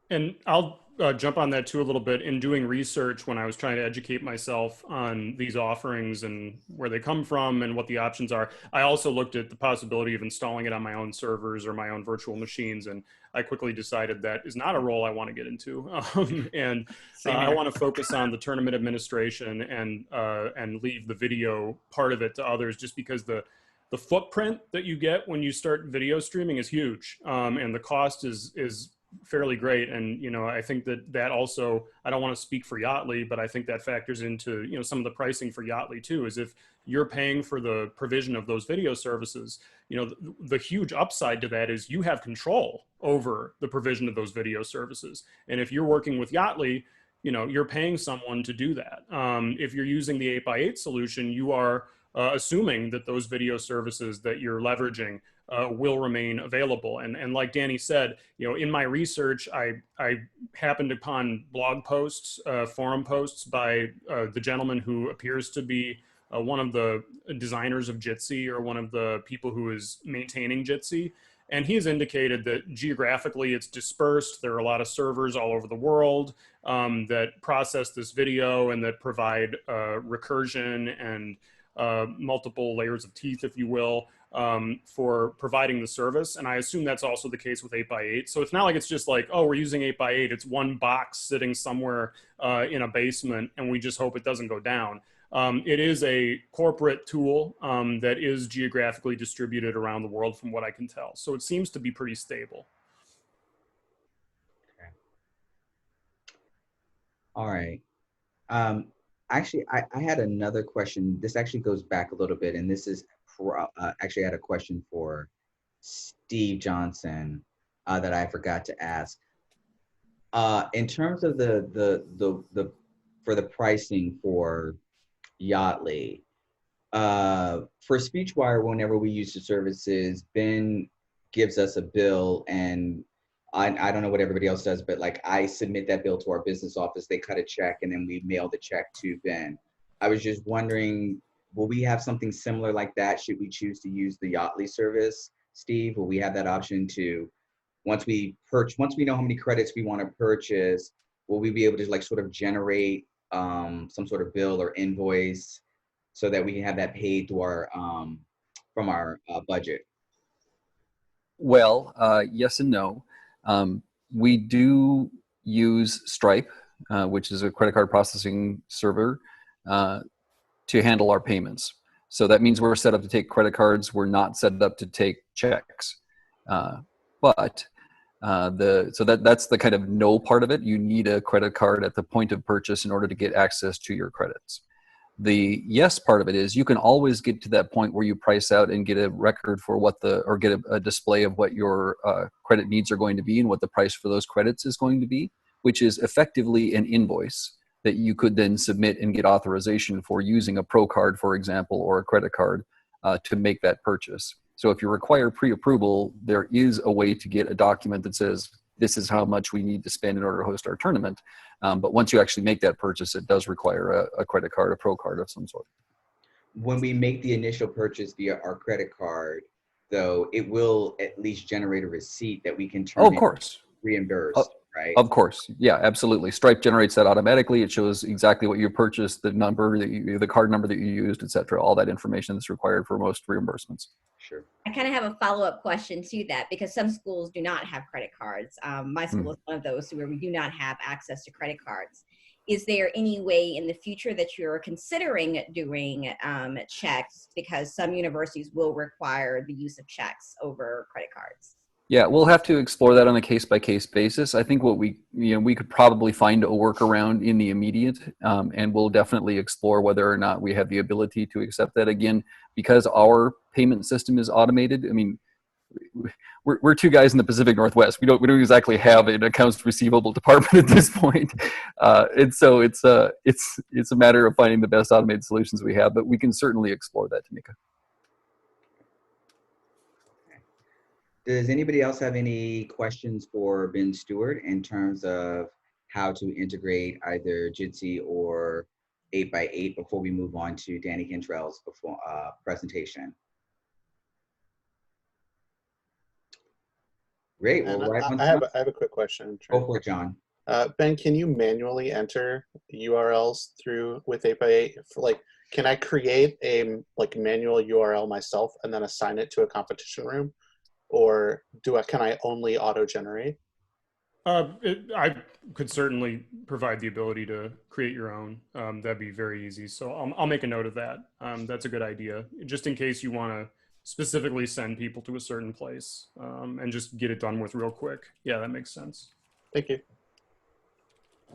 And I'll jump on that too a little bit. In doing research when I was trying to educate myself on these offerings and where they come from and what the options are, I also looked at the possibility of installing it on my own servers or my own virtual machines. And I quickly decided that is not a role I want to get into. I want to focus on the tournament administration and leave the video part of it to others, just because the footprint that you get when you start video streaming is huge, and the cost is fairly great. And, you know, I think that also, I don't want to speak for Yaatly, but I think that factors into, you know, some of the pricing for Yaatly too, is if you're paying for the provision of those video services, you know, the huge upside to that is you have control over the provision of those video services. And if you're working with Yaatly, you know, you're paying someone to do that. If you're using the 8x8 solution, you are assuming that those video services that you're leveraging will remain available. And like Danny said, you know, in my research, I happened upon blog posts, forum posts by the gentleman who appears to be one of the designers of Jitsi, or one of the people who is maintaining Jitsi. And he has indicated that geographically it's dispersed. There are a lot of servers all over the world that process this video and that provide recursion and multiple layers of teeth, if you will, for providing the service. And I assume that's also the case with 8x8. So it's not like it's just like, oh, we're using 8x8. It's one box sitting somewhere in a basement and we just hope it doesn't go down. It is a corporate tool that is geographically distributed around the world from what I can tell. So it seems to be pretty stable. Okay. All right. Actually, I had another question. This actually goes back a little bit, and this is actually I had a question for Steve Johnson that I forgot to ask. In terms of for the pricing for Yaatly, for Speechwire, whenever we use the services, Ben gives us a bill, and I don't know what everybody else does, but like I submit that bill to our business office, they cut a check, and then we mail the check to Ben. I was just wondering, will we have something similar like that? Should we choose to use the Yaatly service, Steve? Will we have that option to, once we know how many credits we want to purchase, will we be able to like sort of generate some sort of bill or invoice so that we can have that paid to our from our budget? Well, yes and no. We do use Stripe, which is a credit card processing server, to handle our payments. So that means we're set up to take credit cards. We're not set up to take checks. That's the kind of no part of it. You need a credit card at the point of purchase in order to get access to your credits. The yes part of it is you can always get to that point where you price out and get a record for or get a display of what your credit needs are going to be and what the price for those credits is going to be, which is effectively an invoice that you could then submit and get authorization for using a pro card, for example, or a credit card to make that purchase. So if you require pre-approval, there is a way to get a document that says, this is how much we need to spend in order to host our tournament. But once you actually make that purchase, it does require a credit card, a pro card of some sort. When we make the initial purchase via our credit card, though, it will at least generate a receipt that we can turn of course. reimbursed. right? Of course. Yeah, absolutely. Stripe generates that automatically. It shows exactly what you purchased, the number the card number that you used, et cetera, all that information that's required for most reimbursements. Sure. I kind of have a follow-up question to that because some schools do not have credit cards. My school is one of those where we do not have access to credit cards. Is there any way in the future that you're considering doing checks, because some universities will require the use of checks over credit cards? Yeah, we'll have to explore that on a case-by-case basis. I think what we could probably find a workaround in the immediate, and we'll definitely explore whether or not we have the ability to accept that. Again, because our payment system is automated. I mean, we're two guys in the Pacific Northwest. We don't exactly have an accounts receivable department at this point, and so it's a matter of finding the best automated solutions we have. But we can certainly explore that, Tamika. Does anybody else have any questions for Ben Stewart in terms of how to integrate either Jitsi or 8x8 before we move on to Danny Cantrell's presentation? Great. Well, right on time. I have a quick question. Go for it, John. Ben, can you manually enter URLs with 8x8? Can I create a manual URL myself and then assign it to a competition room, or can I only auto-generate? I could certainly provide the ability to create your own. That'd be very easy. So I'll make a note of that. That's a good idea, just in case you want to specifically send people to a certain place and just get it done with real quick. Yeah, that makes sense. Thank you.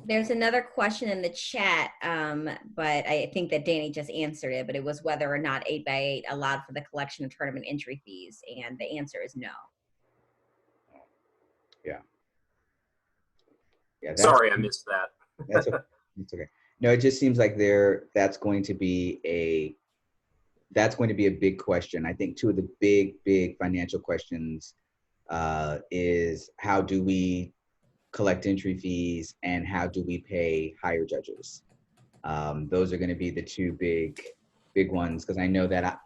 There's another question in the chat, but I think that Danny just answered it, but it was whether or not 8x8 allowed for the collection of tournament entry fees, and the answer is no. Yeah. Yeah. Sorry, I missed that. That's okay. It's okay. No, it just seems like that's going to be a big question. I think two of the big financial questions is how do we collect entry fees and how do we pay hire judges? Those are going to be the two big ones, because I know that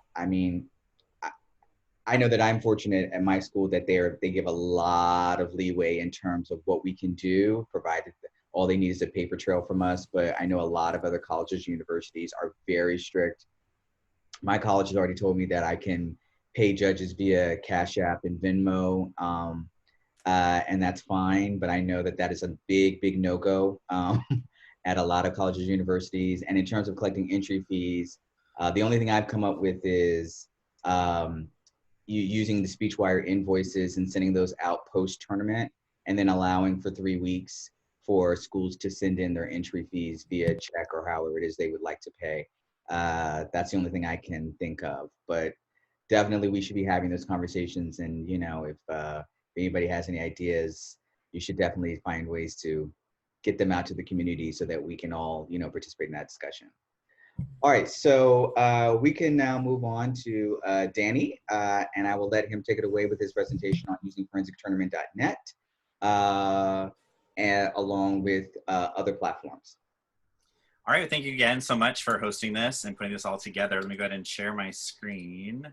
I know that I'm fortunate at my school that they give a lot of leeway in terms of what we can do, provided all they need is a paper trail from us. But I know a lot of other colleges, universities are very strict. My college has already told me that I can pay judges via Cash App and Venmo, and that's fine. But I know that is a big no-go at a lot of colleges, universities. And in terms of collecting entry fees, the only thing I've come up with is using the Speechwire invoices and sending those out post-tournament, and then allowing for 3 weeks for schools to send in their entry fees via check or however it is they would like to pay. That's the only thing I can think of. But definitely we should be having those conversations. And, if anybody has any ideas, you should definitely find ways to get them out to the community so that we can all, participate in that discussion. All right, so we can now move on to Danny, and I will let him take it away with his presentation on using ForensicsTournament.net, and along with other platforms. All right, thank you again so much for hosting this and putting this all together. Let me go ahead and share my screen.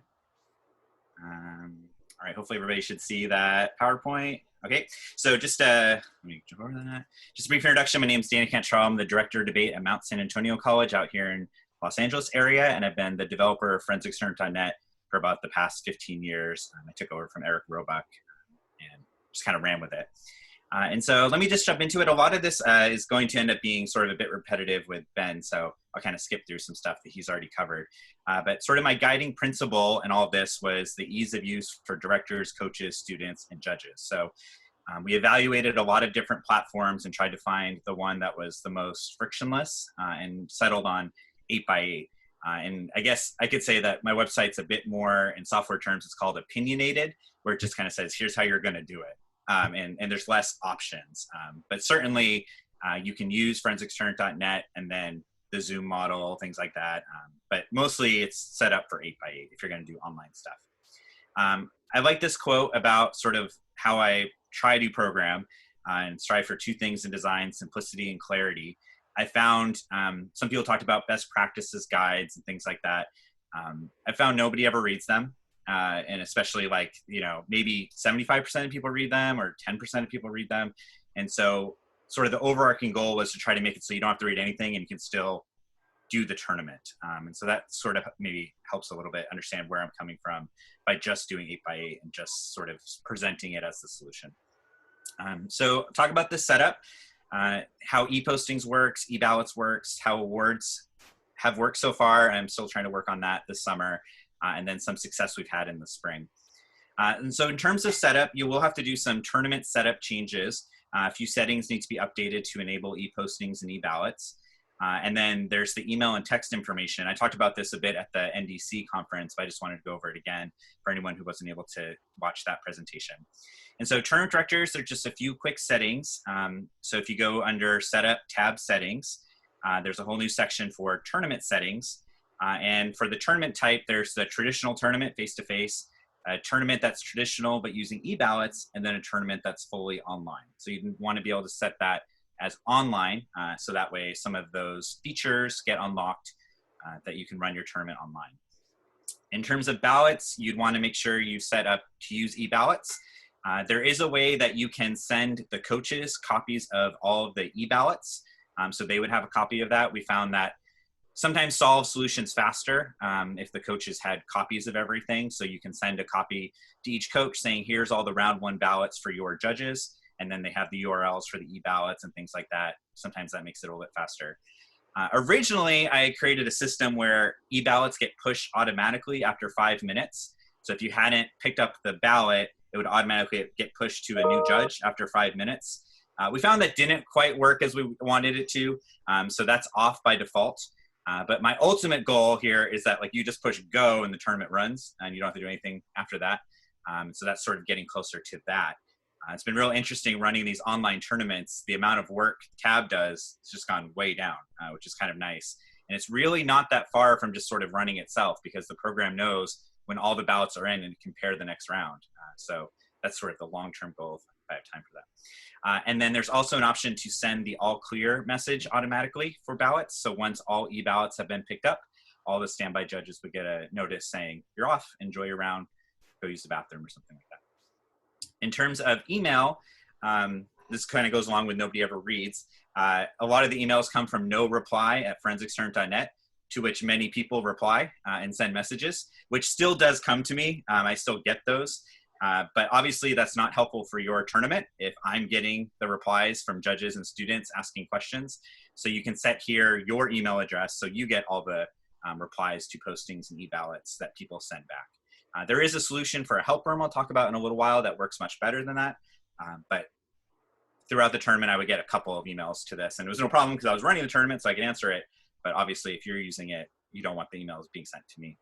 All right, hopefully everybody should see that PowerPoint. Okay, so just let me jump over that. Just a brief introduction. My name is Danny Cantrell. I'm the Director of Debate at Mount San Antonio College out here in Los Angeles area, and I've been the developer of ForensicsTournament.net for about the past 15 years. I took over from Eric Roebuck and just kind of ran with it. And so let me just jump into it. A lot of this is going to end up being sort of a bit repetitive with Ben, so I'll kind of skip through some stuff that he's already covered. But sort of my guiding principle in all of this was the ease of use for directors, coaches, students, and judges. So we evaluated a lot of different platforms and tried to find the one that was the most frictionless and settled on 8x8. And I guess I could say that my website's a bit more, in software terms, it's called opinionated, where it just kind of says, here's how you're going to do it. And there's less options. But certainly you can use ForensicsTournament.net and then the Zoom model, things like that. But mostly it's set up for 8x8 if you're going to do online stuff. I like this quote about sort of how I try to program and strive for two things in design: simplicity and clarity. I found some people talked about best practices guides and things like that. I found nobody ever reads them. And especially maybe 75% of people read them or 10% of people read them. And so sort of the overarching goal was to try to make it so you don't have to read anything and you can still do the tournament. And so that sort of maybe helps a little bit understand where I'm coming from by just doing 8x8 and just sort of presenting it as the solution. So talk about the setup, how e-postings works, e-ballots works, how awards have worked so far. I'm still trying to work on that this summer, and then some success we've had in the spring. And so in terms of setup, you will have to do some tournament setup changes. A few settings need to be updated to enable e-postings and e-ballots. And then there's the email and text information. I talked about this a bit at the NDC conference, but I just wanted to go over it again for anyone who wasn't able to watch that presentation. And so tournament directors, they're just a few quick settings. So if you go under Setup, tab Settings, there's a whole new section for tournament settings. And for the tournament type, there's the traditional tournament, face-to-face, a tournament that's traditional but using e-ballots, and then a tournament that's fully online. So you want to be able to set that as online, so that way some of those features get unlocked that you can run your tournament online. In terms of ballots, you'd want to make sure you set up to use e-ballots. There is a way that you can send the coaches copies of all of the e-ballots, so they would have a copy of that. We found that sometimes solves solutions faster if the coaches had copies of everything. So you can send a copy to each coach saying, here's all the round 1 ballots for your judges. And then they have the URLs for the e-ballots and things like that. Sometimes that makes it a little bit faster. Originally, I created a system where e-ballots get pushed automatically after 5 minutes. So if you hadn't picked up the ballot, it would automatically get pushed to a new judge after 5 minutes. We found that didn't quite work as we wanted it to. So that's off by default. But my ultimate goal here is that like you just push go and the tournament runs and you don't have to do anything after that. So that's sort of getting closer to that. It's been real interesting running these online tournaments. The amount of work Tab does has just gone way down, which is kind of nice. And it's really not that far from just sort of running itself because the program knows when all the ballots are in and compare the next round. So that's sort of the long-term goal if I have time for that. And then there's also an option to send the all clear message automatically for ballots. So once all e-ballots have been picked up, all the standby judges would get a notice saying, you're off, enjoy your round, go use the bathroom or something like that. In terms of email, this kind of goes along with nobody ever reads. A lot of the emails come from no reply at ForensicsTournament, to which many people reply and send messages, which still does come to me. I still get those. But obviously that's not helpful for your tournament if I'm getting the replies from judges and students asking questions. So you can set here your email address so you get all the replies to postings and e-ballots that people send back. There is a solution for a help room I'll talk about in a little while that works much better than that. But throughout the tournament, I would get a couple of emails to this. And it was no problem because I was running the tournament so I could answer it. But obviously, if you're using it, you don't want the emails being sent to me.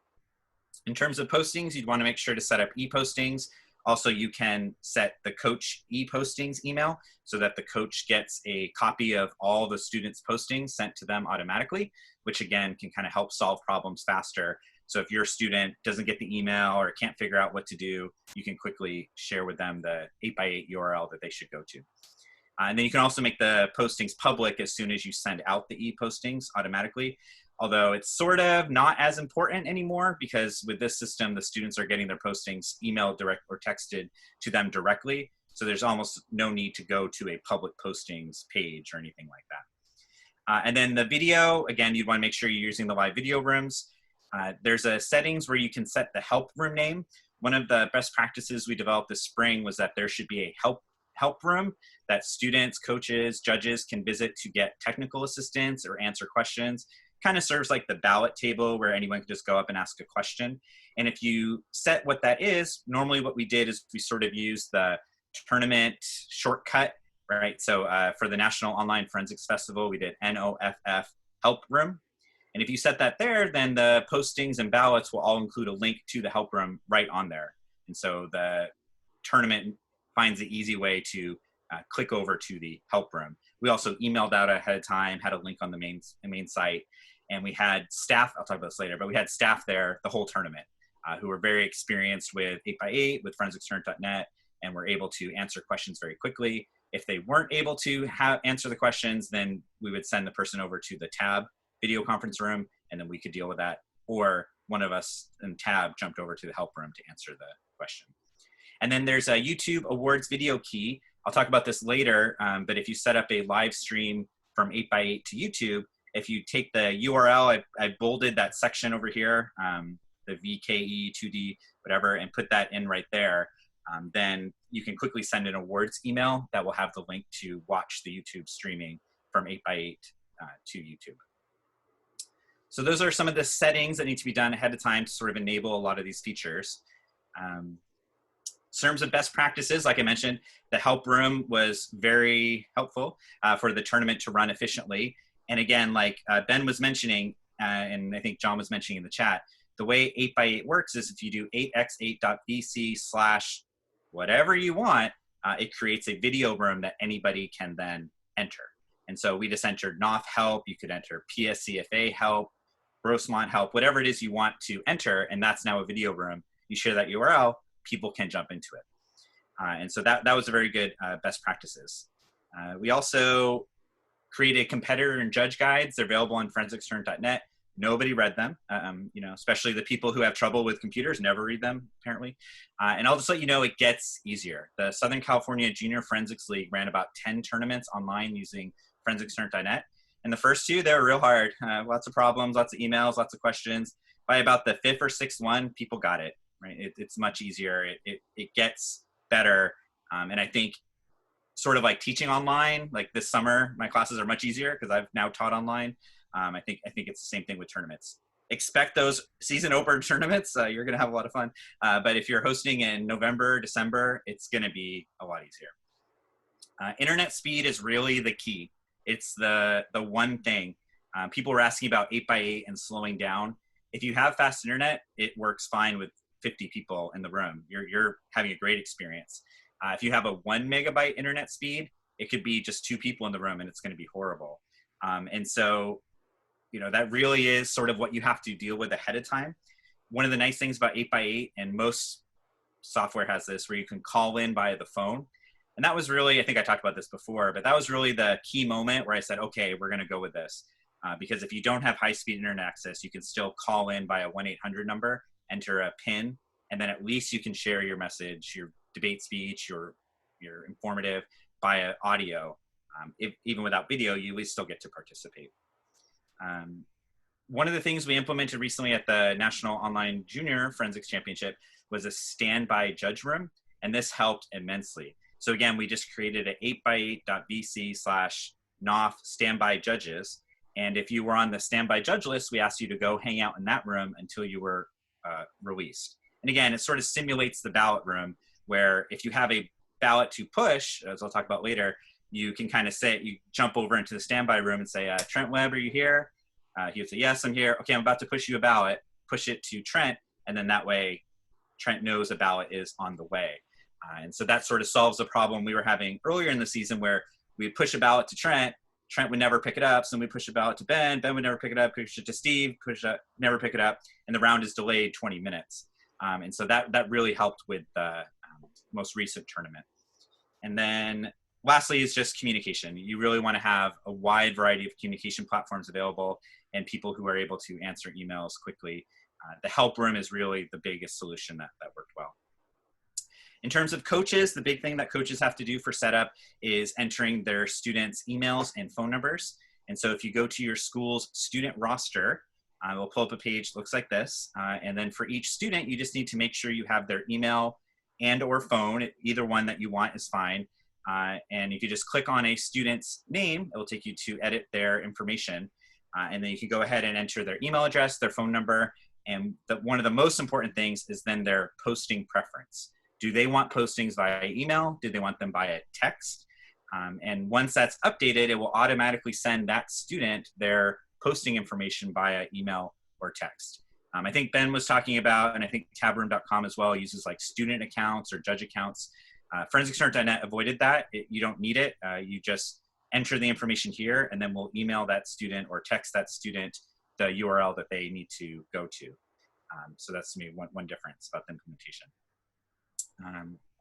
In terms of postings, you'd want to make sure to set up e-postings. Also, you can set the coach e-postings email so that the coach gets a copy of all the students' postings sent to them automatically, which again can kind of help solve problems faster. So if your student doesn't get the email or can't figure out what to do, you can quickly share with them the 8x8 URL that they should go to. And then you can also make the postings public as soon as you send out the e-postings automatically. Although it's sort of not as important anymore because with this system, the students are getting their postings emailed direct or texted to them directly. So there's almost no need to go to a public postings page or anything like that. And then the video, again, you'd want to make sure you're using the live video rooms. There's a settings where you can set the help room name. One of the best practices we developed this spring was that there should be a help room that students, coaches, judges can visit to get technical assistance or answer questions. Kind of serves like the ballot table where anyone can just go up and ask a question. And if you set what that is, normally what we did is we sort of used the tournament shortcut, right? So for the National Online Forensics Festival, we did NOFF help room. And if you set that there, then the postings and ballots will all include a link to the help room right on there. And so the tournament finds the easy way to click over to the help room. We also emailed out ahead of time, had a link on the main site, and we had staff, I'll talk about this later, but we had staff there the whole tournament who were very experienced with 8x8, with ForensicsTournament, and were able to answer questions very quickly. If they weren't able to answer the questions, then we would send the person over to the tab video conference room, and then we could deal with that. Or one of us in tab jumped over to the help room to answer the question. And then there's a YouTube awards video key. I'll talk about this later, but if you set up a live stream from 8x8 to YouTube, if you take the URL, I bolded that section over here, the VKE 2D, whatever, and put that in right there, then you can quickly send an awards email that will have the link to watch the YouTube streaming from 8x8 to YouTube. So those are some of the settings that need to be done ahead of time to sort of enable a lot of these features. In terms of best practices, like I mentioned, the help room was very helpful for the tournament to run efficiently. And again, like Ben was mentioning, and I think John was mentioning in the chat, the way 8x8 works is if you do 8x8.vc/ whatever you want, it creates a video room that anybody can then enter. And so we just entered NOF help, you could enter PSCFA help, Grossmont help, whatever it is you want to enter, and that's now a video room. You share that URL, people can jump into it. And so that was a very good best practices. We also created competitor and judge guides. They're available on ForensicsTournament.net. Nobody read them, you know, especially the people who have trouble with computers never read them, apparently. And I'll just let you know, it gets easier. The Southern California Junior Forensics League ran about 10 tournaments online using ForensicsTournament.net. And the first two, they were real hard. Lots of problems, lots of emails, lots of questions. By about the 5th or 6th one, people got it, right? It's much easier. It gets better. And I think sort of like teaching online, like this summer, my classes are much easier because I've now taught online. I think it's the same thing with tournaments. Expect those season opener tournaments. You're going to have a lot of fun. But if you're hosting in November, December, it's going to be a lot easier. Internet speed is really the key. It's the one thing. People were asking about 8x8 and slowing down. If you have fast internet, it works fine with 50 people in the room. You're having a great experience. If you have a 1 megabyte internet speed, it could be just 2 people in the room and it's going to be horrible. And so, you know, that really is sort of what you have to deal with ahead of time. One of the nice things about 8x8, and most software has this, where you can call in via the phone. And that was really, I think I talked about this before, but that was really the key moment where I said, okay, we're going to go with this. Because if you don't have high-speed internet access, you can still call in by a 1-800 number, enter a PIN, and then at least you can share your message, your debate speech, your informative via audio. Even without video, you at least still get to participate. One of the things we implemented recently at the National Online Junior Forensics Championship was a standby judge room, and this helped immensely. So again, we just created a 8x8.vc/NOF standby judges. And if you were on the standby judge list, we asked you to go hang out in that room until you were released. And again, it sort of simulates the ballot room, where if you have a ballot to push, as I'll talk about later, you can kind of say, you jump over into the standby room and say, Trent Webb, are you here? He would say, yes, I'm here. Okay, I'm about to push you a ballot. Push it to Trent, and then that way Trent knows a ballot is on the way. And so that sort of solves the problem we were having earlier in the season, where we push a ballot to Trent, Trent would never pick it up, so then we push a ballot to Ben, Ben would never pick it up, push it to Steve, never pick it up, and the round is delayed 20 minutes. And so that really helped with the most recent tournament. And then lastly is just communication. You really want to have a wide variety of communication platforms available and people who are able to answer emails quickly. The help room is really the biggest solution that worked well. In terms of coaches, the big thing that coaches have to do for setup is entering their students' emails and phone numbers. And so if you go to your school's student roster, we'll pull up a page that looks like this. And then for each student, you just need to make sure you have their email and or phone. Either one that you want is fine. And if you just click on a student's name, it will take you to edit their information. And then you can go ahead and enter their email address, their phone number. And one of the most important things is then their posting preference. Do they want postings via email? Do they want them via text? And once that's updated, it will automatically send that student their posting information via email or text. I think Ben was talking about, and I think tabroom.com as well uses like student accounts or judge accounts. ForensicsTournament.net avoided that. You don't need it. You just enter the information here, and then we'll email that student or text that student the URL that they need to go to. So that's to me one difference about the implementation.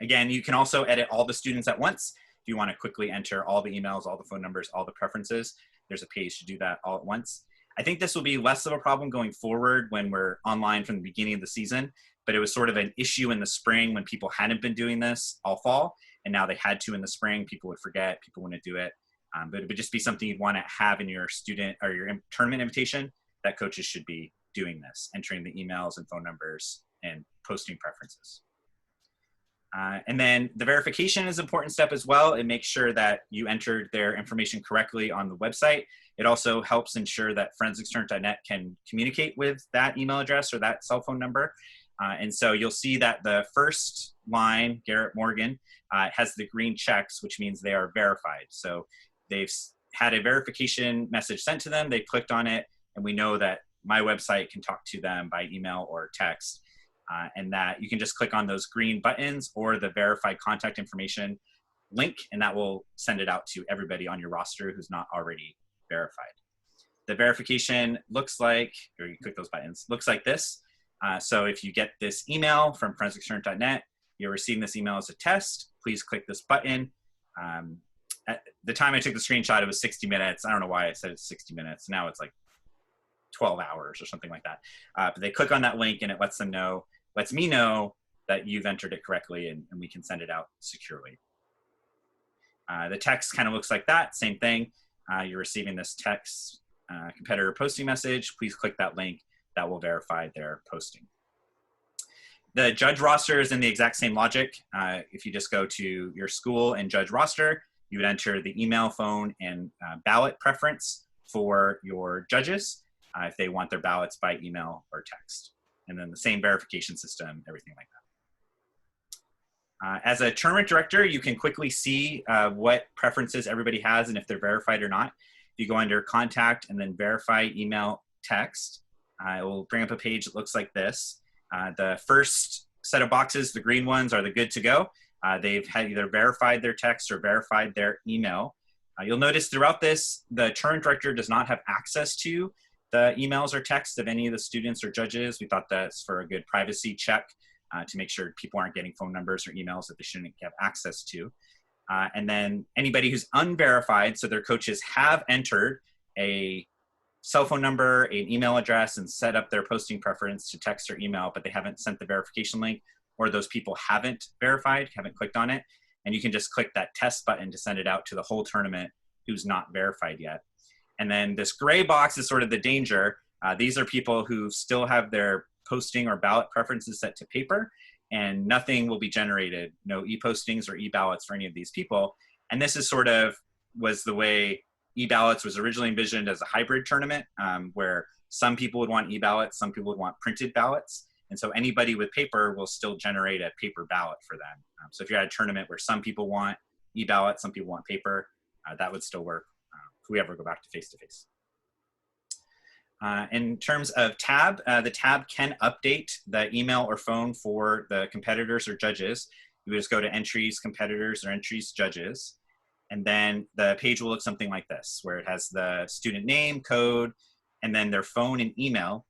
Again, you can also edit all the students at once. If you want to quickly enter all the emails, all the phone numbers, all the preferences, there's a page to do that all at once. I think this will be less of a problem going forward when we're online from the beginning of the season, but it was sort of an issue in the spring when people hadn't been doing this all fall. and now they had to in the spring. People would forget, people wouldn't do it. But it would just be something you'd want to have in your student or your tournament invitation, that coaches should be doing this, entering the emails and phone numbers and posting preferences. And then the verification is an important step as well. It makes sure that you entered their information correctly on the website. It also helps ensure that ForensicsTournament can communicate with that email address or that cell phone number. And so you'll see that the first line, Garrett Morgan, has the green checks, which means they are verified. So they've had a verification message sent to them, they clicked on it, and we know that my website can talk to them by email or text. And that you can just click on those green buttons or the verified contact information link, and that will send it out to everybody on your roster who's not already verified. The verification looks like, or you click those buttons, looks like this. So if you get this email from ForensicsTournament, you're receiving this email as a test, please click this button. At the time I took the screenshot, it was 60 minutes. I don't know why I said it's 60 minutes. Now it's like 12 hours or something like that. But they click on that link and it lets me know that you've entered it correctly, and we can send it out securely. The text kind of looks like that, same thing. You're receiving this text competitor posting message. Please click that link. That will verify their posting. The judge roster is in the exact same logic. If you just go to your school and judge roster, you would enter the email, phone, and ballot preference for your judges if they want their ballots by email or text. And then the same verification system, everything like that. As a tournament director, you can quickly see what preferences everybody has and if they're verified or not. If you go under contact and then verify email text, it will bring up a page that looks like this. The first set of boxes, the green ones, are the good to go. They've had either verified their text or verified their email. You'll notice throughout this, the tournament director does not have access to the emails or texts of any of the students or judges. We thought that's for a good privacy check to make sure people aren't getting phone numbers or emails that they shouldn't have access to. And then anybody who's unverified, so their coaches have entered a cell phone number, an email address, and set up their posting preference to text or email, but they haven't sent the verification link, or those people haven't verified, haven't clicked on it, and you can just click that test button to send it out to the whole tournament who's not verified yet. And then this gray box is sort of the danger. These are people who still have their posting or ballot preferences set to paper, and nothing will be generated, no e-postings or e-ballots for any of these people. And this is sort of was the way e-ballots was originally envisioned as a hybrid tournament, where some people would want e-ballots, some people would want printed ballots. And so anybody with paper will still generate a paper ballot for them. So if you're at a tournament where some people want e-ballots, some people want paper, that would still work if we ever go back to face-to-face. In terms of tab, the tab can update the email or phone for the competitors or judges. You would just go to entries, competitors, or entries, judges. And then the page will look something like this, where it has the student name, code, and then their phone and email.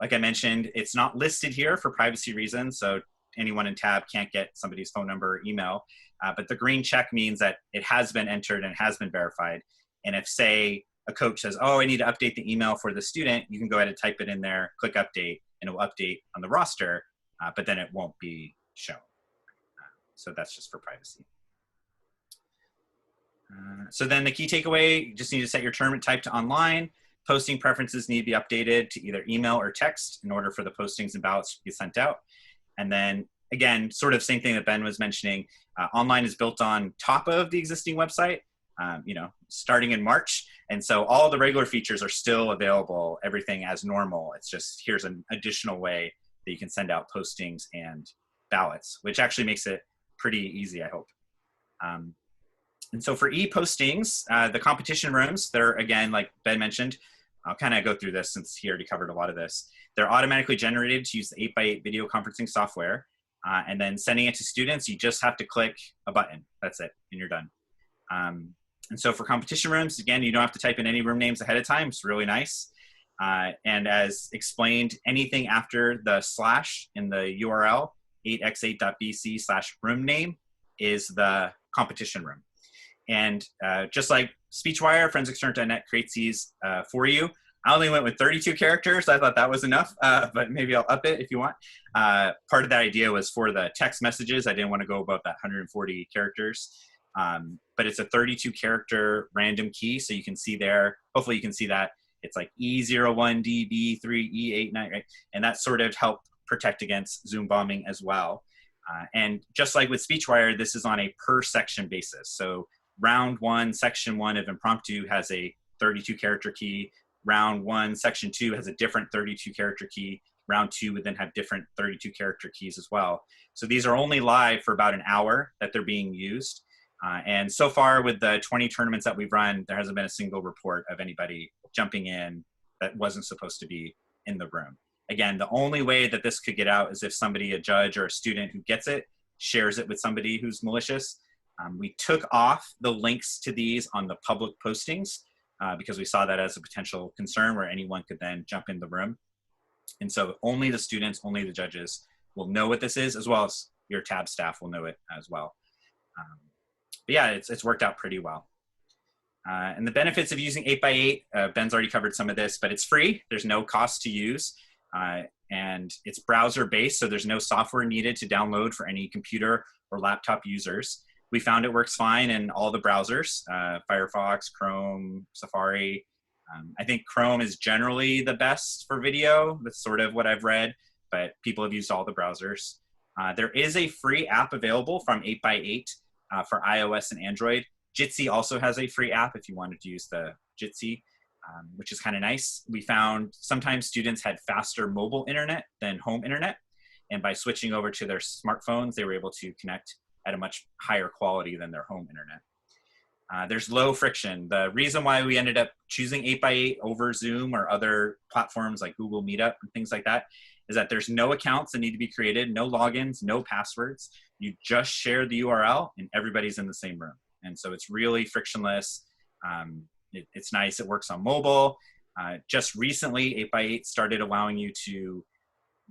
Like I mentioned, it's not listed here for privacy reasons, so anyone in tab can't get somebody's phone number or email. But the green check means that it has been entered and has been verified. And if, say, a coach says, oh, I need to update the email for the student, you can go ahead and type it in there, click update, and it will update on the roster, but then it won't be shown. So that's just for privacy. So then the key takeaway, you just need to set your tournament type to online. Posting preferences need to be updated to either email or text in order for the postings and ballots to be sent out. And then again, sort of same thing that Ben was mentioning, online is built on top of the existing website, starting in March. And so all the regular features are still available, everything as normal. It's just, here's an additional way that you can send out postings and ballots, which actually makes it pretty easy, I hope. And so for e-postings, the competition rooms, they're, again, like Ben mentioned, I'll kind of go through this since he already covered a lot of this. They're automatically generated to use the 8x8 video conferencing software. And then sending it to students, you just have to click a button. That's it, and you're done. And so for competition rooms, again, you don't have to type in any room names ahead of time. It's really nice. And as explained, anything after the slash in the URL, 8x8.bc/room name, is the competition room. And just like Speechwire, ForensicsTournament creates these for you. I only went with 32 characters. I thought that was enough, but maybe I'll up it if you want. Part of that idea was for the text messages. I didn't want to go above that 140 characters. But it's a 32 character random key. So you can see there, hopefully you can see that. It's like E01D, B3, E89, right? And that sort of helped protect against Zoom bombing as well. And just like with Speechwire, this is on a per section basis. So round 1, section 1 of impromptu has a 32 character key. Round 1, section 2 has a different 32 character key. Round 2 would then have different 32 character keys as well. So these are only live for about an hour that they're being used. And so far with the 20 tournaments that we've run, there hasn't been a single report of anybody jumping in that wasn't supposed to be in the room. Again, the only way that this could get out is if somebody, a judge or a student who gets it, shares it with somebody who's malicious. We took off the links to these on the public postings because we saw that as a potential concern where anyone could then jump in the room. And so only the students, only the judges will know what this is, as well as your tab staff will know it as well. But yeah, it's worked out pretty well. And the benefits of using 8x8, Ben's already covered some of this, but it's free. There's no cost to use. And it's browser based, so there's no software needed to download for any computer or laptop users. We found it works fine in all the browsers, Firefox, Chrome, Safari. I think Chrome is generally the best for video. That's sort of what I've read, but people have used all the browsers. There is a free app available from 8x8 for iOS and Android. Jitsi also has a free app if you wanted to use the Jitsi, which is kind of nice. We found sometimes students had faster mobile internet than home internet. And by switching over to their smartphones, they were able to connect at a much higher quality than their home internet. There's low friction. The reason why we ended up choosing 8x8 over Zoom or other platforms like Google Meetup and things like that is that there's no accounts that need to be created, no logins, no passwords. You just share the URL and everybody's in the same room. And so it's really frictionless. It's nice. It works on mobile. Just recently, 8x8 started allowing you to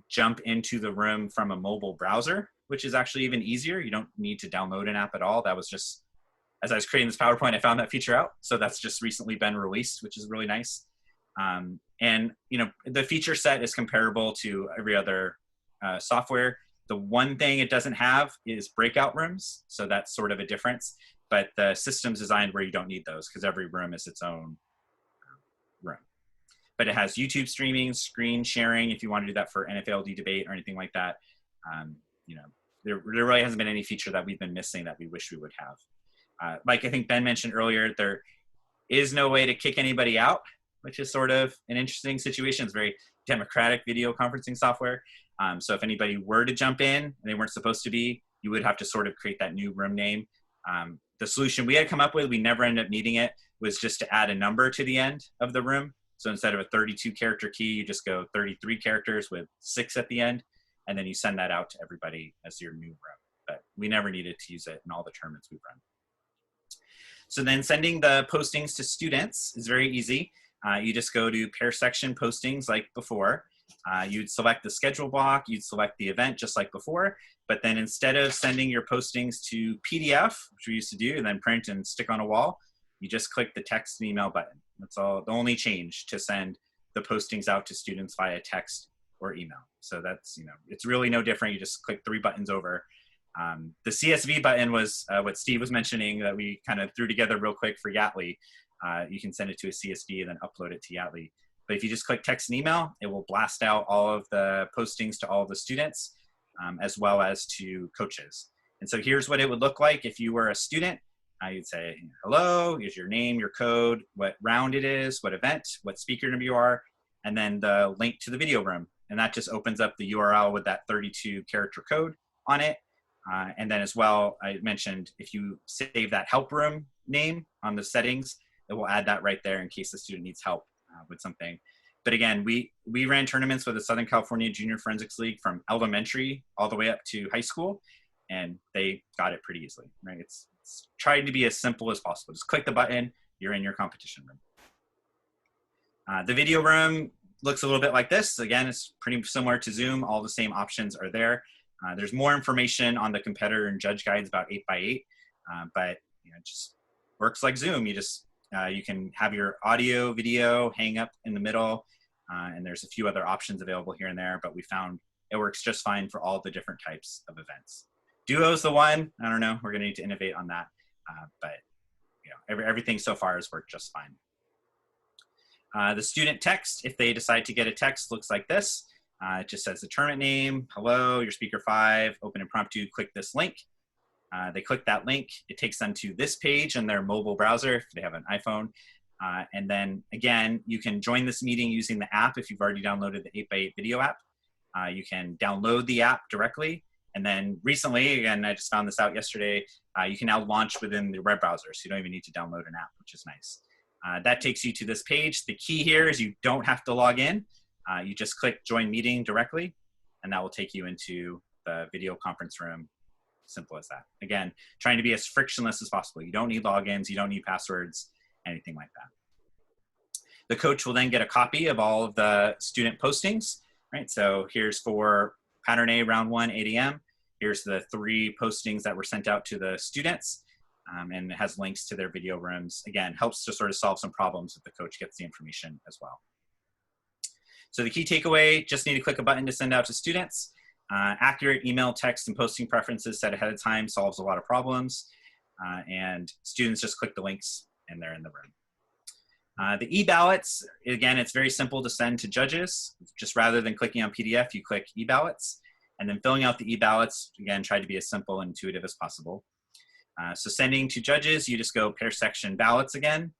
jump into the room from a mobile browser, which is actually even easier. You don't need to download an app at all. That was just, as I was creating this PowerPoint, I found that feature out. So that's just recently been released, which is really nice. And you know, the feature set is comparable to every other software. The one thing it doesn't have is breakout rooms. So that's sort of a difference. But the system's designed where you don't need those because every room is its own room. But it has YouTube streaming, screen sharing, if you want to do that for NFLD debate or anything like that. You know, there really hasn't been any feature that we've been missing that we wish we would have. Like I think Ben mentioned earlier, there is no way to kick anybody out, which is sort of an interesting situation. It's very democratic video conferencing software. So if anybody were to jump in and they weren't supposed to be, you would have to sort of create that new room name. The solution we had come up with, we never ended up needing it, was just to add a number to the end of the room. So instead of a 32 character key, you just go 33 characters with 6 at the end, and then you send that out to everybody as your new room. But we never needed to use it in all the tournaments we've run. So then sending the postings to students is very easy. You just go to pair section postings like before. You'd select the schedule block, you'd select the event just like before, but then instead of sending your postings to PDF, which we used to do, and then print and stick on a wall, you just click the text and email button. That's all, the only change to send the postings out to students via text or email. So that's, you know, it's really no different. You just click 3 buttons over. The CSV button was what Steve was mentioning that we kind of threw together real quick for Yaatly. You can send it to a CSV and then upload it to Yaatly. But if you just click text and email, it will blast out all of the postings to all of the students, as well as to coaches. And so here's what it would look like if you were a student. You'd say, hello, here's your name, your code, what round it is, what event, what speaker number you are, and then the link to the video room. And that just opens up the URL with that 32 character code on it. And then as well, I mentioned if you save that help room name on the settings, it will add that right there in case the student needs help with something. But again, we ran tournaments with the Southern California Junior Forensics League from elementary all the way up to high school, and they got it pretty easily, right? It's tried to be as simple as possible. Just click the button, you're in your competition room. The video room looks a little bit like this. Again, it's pretty similar to Zoom. All the same options are there. There's more information on the competitor and judge guides about 8x8, but you know, it just works like Zoom. You just You can have your audio, video hang up in the middle, and there's a few other options available here and there, but we found it works just fine for all the different types of events. Duo's the one. I don't know. We're going to need to innovate on that, but everything so far has worked just fine. The student text, if they decide to get a text, looks like this. It just says the tournament name, hello, your speaker 5, open impromptu, click this link. They click that link, it takes them to this page in their mobile browser if they have an iPhone. And then again, you can join this meeting using the app if you've already downloaded the 8x8 video app. You can download the app directly. And then recently, again, I just found this out yesterday, you can now launch within the web browser, so you don't even need to download an app, which is nice. That takes you to this page. The key here is you don't have to log in. You just click join meeting directly, and that will take you into the video conference room. Simple as that. Again, trying to be as frictionless as possible. You don't need logins, you don't need passwords, anything like that. The coach will then get a copy of all of the student postings, right? So here's for Pattern A, round 1, 8 a.m. Here's the 3 postings that were sent out to the students, and it has links to their video rooms. Again, helps to sort of solve some problems if the coach gets the information as well. So the key takeaway, just need to click a button to send out to students. Accurate email, text, and posting preferences set ahead of time solves a lot of problems. And students just click the links and they're in the room. The e-ballots, again, it's very simple to send to judges. Just rather than clicking on PDF, you click e-ballots. And then filling out the e-ballots, again, try to be as simple and intuitive as possible. So sending to judges, you just go pair section ballots again.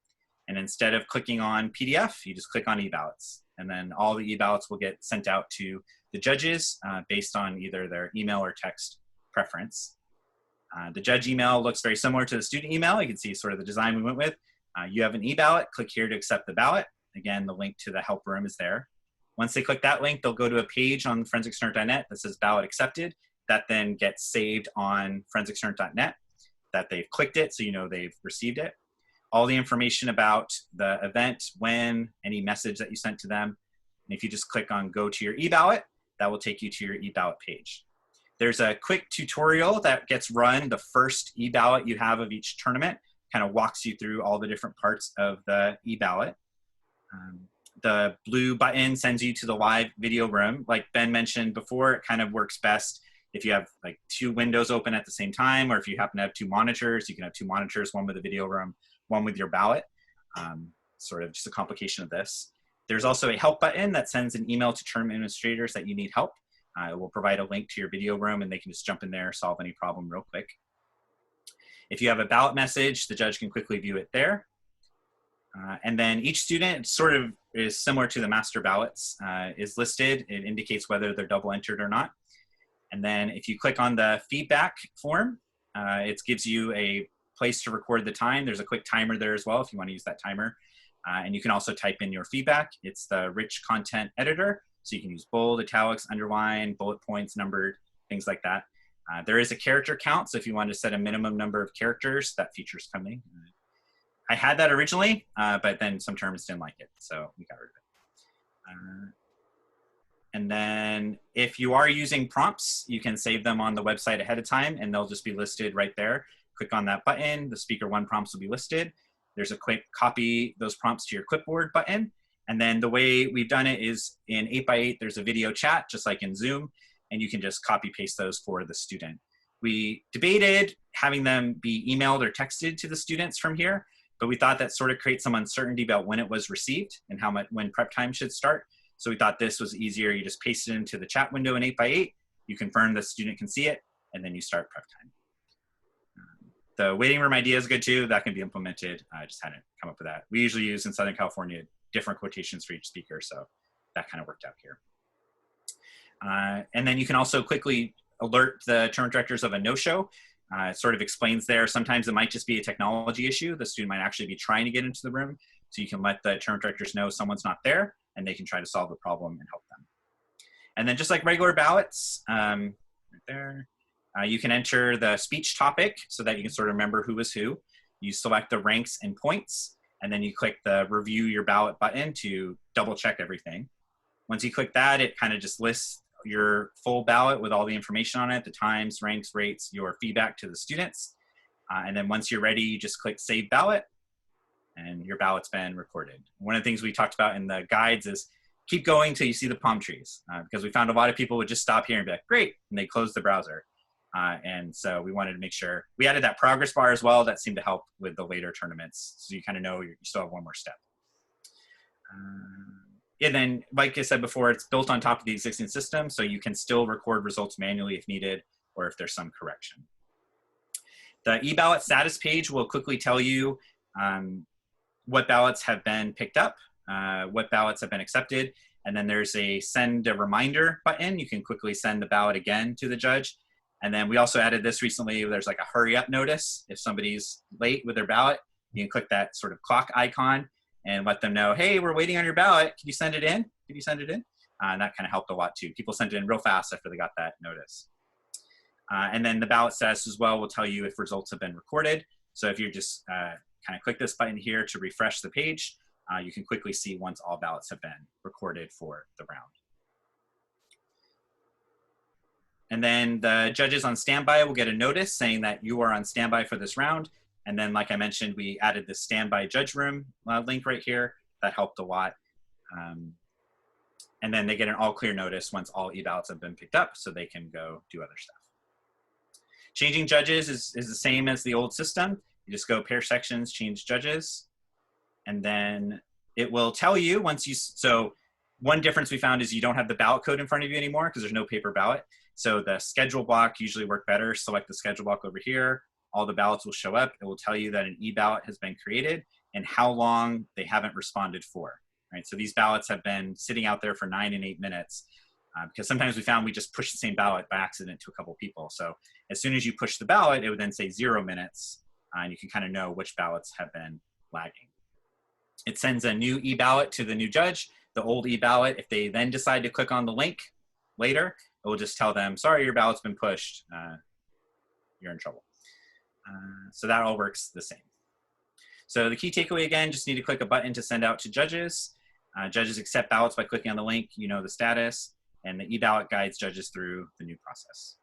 And instead of clicking on PDF, you just click on e-ballots. And then all the e-ballots will get sent out to the judges based on either their email or text preference. The judge email looks very similar to the student email. You can see sort of the design we went with. You have an e-ballot, click here to accept the ballot. Again, the link to the help room is there. Once they click that link, they'll go to a page on ForensicsTournament that says ballot accepted. That then gets saved on ForensicsTournament that they've clicked it, so you know they've received it. All the information about the event, when, any message that you sent to them. And if you just click on go to your e-ballot, that will take you to your e-ballot page. There's a quick tutorial that gets run the first e-ballot you have of each tournament, kind of walks you through all the different parts of the e-ballot. The blue button sends you to the live video room. Like Ben mentioned before, it kind of works best if you have like 2 windows open at the same time, or if you happen to have 2 monitors, you can have 2 monitors, one with the video room, one with your ballot. Sort of just a complication of this. There's also a help button that sends an email to tournament administrators that you need help. It will provide a link to your video room and they can just jump in there, solve any problem real quick. If you have a ballot message, the judge can quickly view it there. And then each student sort of is similar to the master ballots, is listed. It indicates whether they're double entered or not. And then if you click on the feedback form, it gives you a place to record the time. There's a quick timer there as well if you want to use that timer. And you can also type in your feedback. It's the rich content editor. So you can use bold, italics, underline, bullet points, numbered, things like that. There is a character count. So if you want to set a minimum number of characters, that feature's coming. I had that originally, but then some terms didn't like it. So we got rid of it. And then if you are using prompts, you can save them on the website ahead of time and they'll just be listed right there. Click on that button, the speaker 1 prompts will be listed. There's a quick copy those prompts to your clipboard button. And then the way we've done it is in 8x8, there's a video chat, just like in Zoom, and you can just copy paste those for the student. We debated having them be emailed or texted to the students from here, but we thought that sort of creates some uncertainty about when it was received and how much, when prep time should start. So we thought this was easier. You just paste it into the chat window in 8x8, you confirm the student can see it, and then you start prep time. The waiting room idea is good too. That can be implemented. I just hadn't come up with that. We usually use in Southern California different quotations for each speaker, so that kind of worked out here. And then you can also quickly alert the tournament directors of a no-show. It sort of explains there. Sometimes it might just be a technology issue. The student might actually be trying to get into the room, so you can let the tournament directors know someone's not there, and they can try to solve the problem and help them. And then just like regular ballots, right there, you can enter the speech topic so that you can sort of remember who was who. You select the ranks and points, and then you click the review your ballot button to double check everything. Once you click that, it kind of just lists your full ballot with all the information on it, the times, ranks, rates, your feedback to the students. And then once you're ready, you just click save ballot, and your ballot's been recorded. One of the things we talked about in the guides is keep going till you see the palm trees, because we found a lot of people would just stop here and be like, great, and they close the browser. And so we wanted to make sure we added that progress bar as well. That seemed to help with the later tournaments, so you kind of know you still have one more step. And then, like I said before, it's built on top of the existing system, so you can still record results manually if needed, or if there's some correction. The e-ballot status page will quickly tell you what ballots have been picked up, what ballots have been accepted, and then there's a send a reminder button. You can quickly send the ballot again to the judge. And then we also added this recently. There's like a hurry up notice. If somebody's late with their ballot, you can click that sort of clock icon and let them know, hey, we're waiting on your ballot. Can you send it in? Can you send it in? And that kind of helped a lot too. People sent it in real fast after they got that notice. And then the ballot status as well will tell you if results have been recorded. So if you just kind of click this button here to refresh the page, you can quickly see once all ballots have been recorded for the round. And then the judges on standby will get a notice saying that you are on standby for this round. And then, like I mentioned, we added the standby judge room link right here. That helped a lot. And then they get an all clear notice once all e-ballots have been picked up, so they can go do other stuff. Changing judges is the same as the old system. You just go pair sections, change judges, and then it will tell you once you, so one difference we found is you don't have the ballot code in front of you anymore because there's no paper ballot. So the schedule block usually work better. Select the schedule block over here. All the ballots will show up. It will tell you that an e-ballot has been created and how long they haven't responded for. Right? So these ballots have been sitting out there for 9 and 8 minutes because sometimes we found we just push the same ballot by accident to a couple people. So as soon as you push the ballot, it would then say 0 minutes, and you can kind of know which ballots have been lagging. It sends a new e-ballot to the new judge. The old e-ballot, if they then decide to click on the link later, it will just tell them, sorry, your ballot's been pushed. You're in trouble. So that all works the same. So the key takeaway, again, just need to click a button to send out to judges. Judges accept ballots by clicking on the link. You know the status. And the e-ballot guides judges through the new process.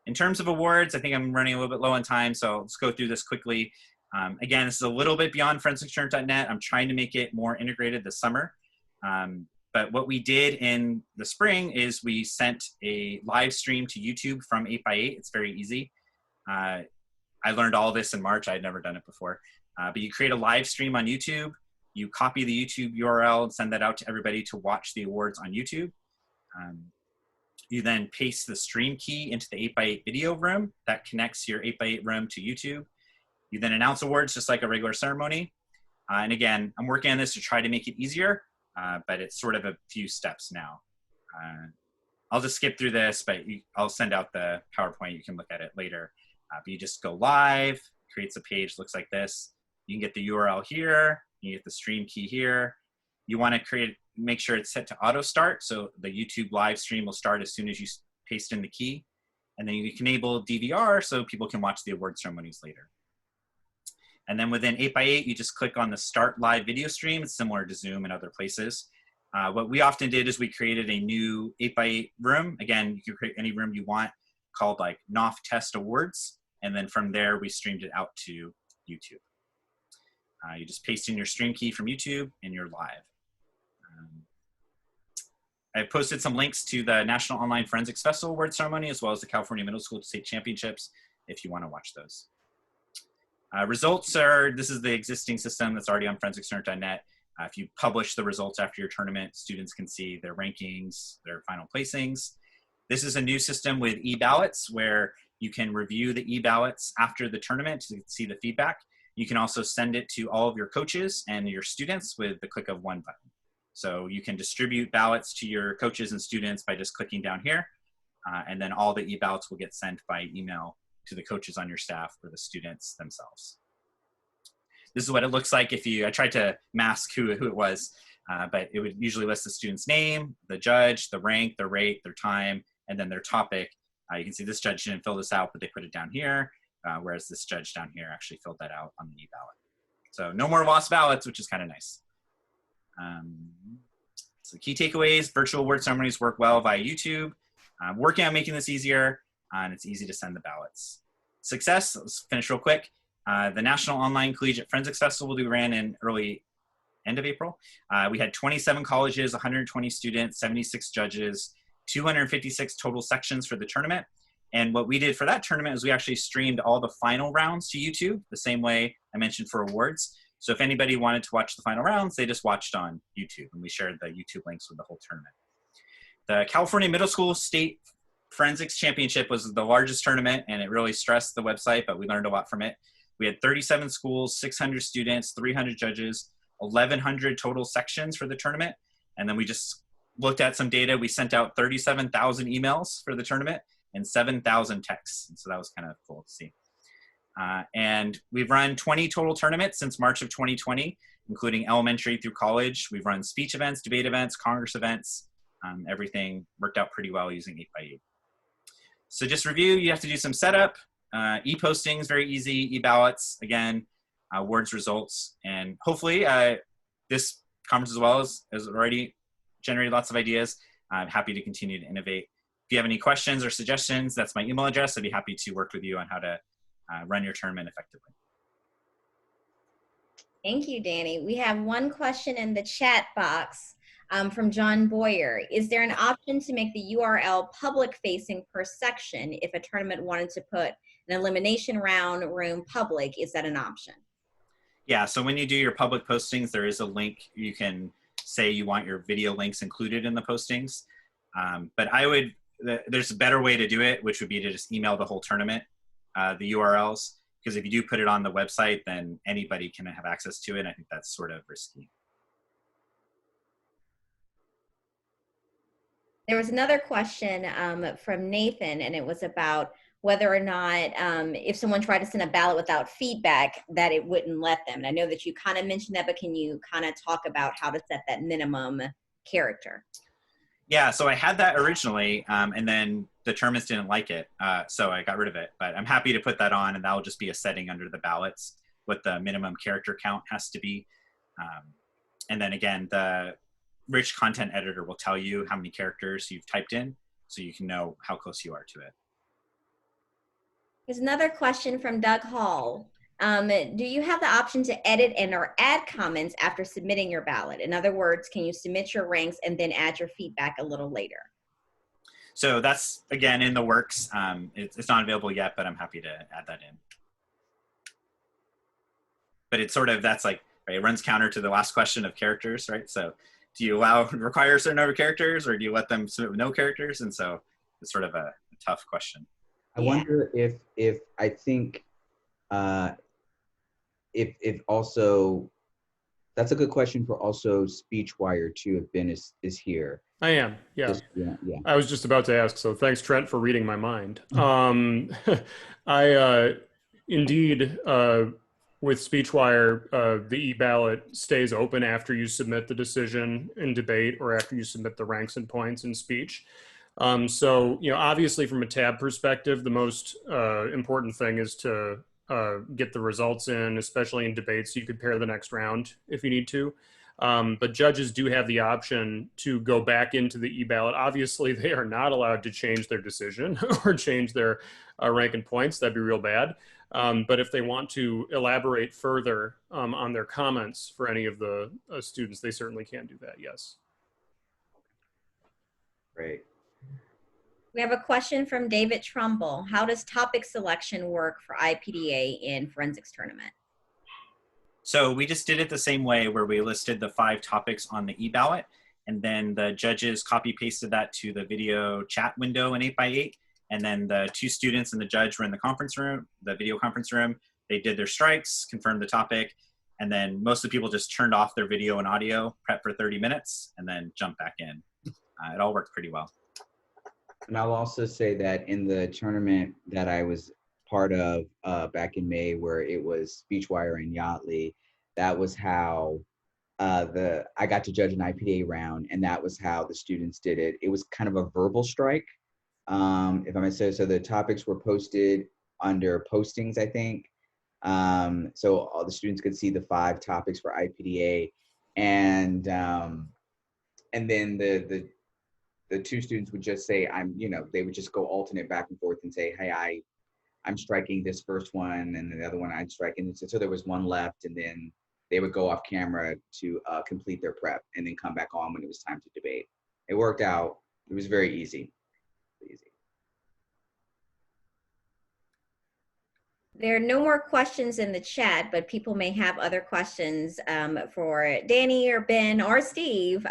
In terms of awards, I think I'm running a little bit low on time, so let's go through this quickly. Again, this is a little bit beyond ForensicsTournament. I'm trying to make it more integrated this summer. But what we did in the spring is we sent a live stream to YouTube from 8x8. It's very easy. I learned all this in March. I had never done it before. But you create a live stream on YouTube. You copy the YouTube URL and send that out to everybody to watch the awards on YouTube. You then paste the stream key into the 8x8 video room that connects your 8x8 room to YouTube. You then announce awards just like a regular ceremony. And again, I'm working on this to try to make it easier, but it's sort of a few steps now. I'll just skip through this, but I'll send out the PowerPoint. You can look at it later. But you just go live, creates a page, looks like this. You can get the URL here. You get the stream key here. You want to make sure it's set to auto start. So the YouTube live stream will start as soon as you paste in the key. And then you can enable DVR so people can watch the award ceremonies later. And then within 8x8, you just click on the start live video stream. It's similar to Zoom and other places. What we often did is we created a new 8x8 room. Again, you can create any room you want called like NOF Test Awards. And then from there, we streamed it out to YouTube. You just paste in your stream key from YouTube and you're live. I've posted some links to the National Online Forensics Festival Award Ceremony as well as the California Middle School State Championships if you want to watch those. Results are, this is the existing system that's already on ForensicsTournament. If you publish the results after your tournament, students can see their rankings, their final placings. This is a new system with e-ballots where you can review the e-ballots after the tournament to see the feedback. You can also send it to all of your coaches and your students with the click of one button. So you can distribute ballots to your coaches and students by just clicking down here. And then all the e-ballots will get sent by email to the coaches on your staff or the students themselves. This is what it looks like if you, I tried to mask who it was, but it would usually list the student's name, the judge, the rank, the rate, their time, and then their topic. You can see this judge didn't fill this out, but they put it down here, whereas this judge down here actually filled that out on the e-ballot. So no more lost ballots, which is kind of nice. So key takeaways, virtual award ceremonies work well via YouTube. Working on making this easier, and it's easy to send the ballots. Success, let's finish real quick. The National Online Collegiate Forensics Festival we ran in end of April. We had 27 colleges, 120 students, 76 judges, 256 total sections for the tournament. And what we did for that tournament is we actually streamed all the final rounds to YouTube, the same way I mentioned for awards. So if anybody wanted to watch the final rounds, they just watched on YouTube, and we shared the YouTube links with the whole tournament. The California Middle School State Forensics Championship was the largest tournament, and it really stressed the website, but we learned a lot from it. We had 37 schools, 600 students, 300 judges, 1,100 total sections for the tournament. And then we just looked at some data. We sent out 37,000 emails for the tournament and 7,000 texts. And so that was kind of cool to see. And we've run 20 total tournaments since March of 2020, including elementary through college. We've run speech events, debate events, Congress events. Everything worked out pretty well using 8x8. So just review, you have to do some setup, e-postings, very easy, e-ballots, again, awards results. And hopefully this conference as well has already generated lots of ideas. I'm happy to continue to innovate. If you have any questions or suggestions, that's my email address. I'd be happy to work with you on how to run your tournament effectively. Thank you, Danny. We have one question in the chat box from John Boyer. Is there an option to make the URL public facing per section if a tournament wanted to put an elimination room public? Is that an option? Yeah, so when you do your public postings, there is a link. You can say you want your video links included in the postings. But there's a better way to do it, which would be to just email the whole tournament, the URLs. Because if you do put it on the website, then anybody can have access to it. I think that's sort of risky. There was another question from Nathan, and it was about whether or not if someone tried to send a ballot without feedback, that it wouldn't let them. And I know that you kind of mentioned that, but can you kind of talk about how to set that minimum character? Yeah, so I had that originally, and then the tournaments didn't like it, so I got rid of it. But I'm happy to put that on, and that will just be a setting under the ballots, what the minimum character count has to be. And then again, the rich content editor will tell you how many characters you've typed in, so you can know how close you are to it. Here's another question from Doug Hall. Do you have the option to edit and or add comments after submitting your ballot? In other words, can you submit your ranks and then add your feedback a little later? So that's, again, in the works. It's not available yet, but I'm happy to add that in. But it's sort of, that's like, right, it runs counter to the last question of characters, right? So do you require a certain number of characters, or do you let them submit with no characters? And so it's sort of a tough question. I wonder if I think if also, that's a good question for also Speechwire too, if Ben is here. I am, yeah. Yeah. I was just about to ask, so thanks, Trent, for reading my mind. I indeed, with Speechwire, the e-ballot stays open after you submit the decision in debate or after you submit the ranks and points in speech. So, obviously from a tab perspective, the most important thing is to get the results in, especially in debates, so you could pair the next round if you need to. But judges do have the option to go back into the e-ballot. Obviously, they are not allowed to change their decision or change their rank and points. That'd be real bad. But if they want to elaborate further on their comments for any of the students, they certainly can do that, yes. Great. We have a question from David Trumbull. How does topic selection work for IPDA in Forensics Tournament? So we just did it the same way, where we listed the 5 topics on the e-ballot, and then the judges copy pasted that to the video chat window in 8x8. And then the 2 students and the judge were in the conference room, the video conference room. They did their strikes, confirmed the topic, and then most of the people just turned off their video and audio, prepped for 30 minutes, and then jumped back in. It all worked pretty well. And I'll also say that in the tournament that I was part of back in May, where it was Speechwire and Yaatly, that was how I got to judge an IPDA round, and that was how the students did it. It was kind of a verbal strike, if I might say. So the topics were posted under postings, I think. So all the students could see the 5 topics for IPDA, and then the 2 students would just say, they would just go alternate back and forth and say, hey, I'm striking this first one, and the other one I'm striking. So there was one left, and then they would go off camera to complete their prep, and then come back on when it was time to debate. It worked out. It was very easy. There are no more questions in the chat, but people may have other questions for Danny or Ben or Steve.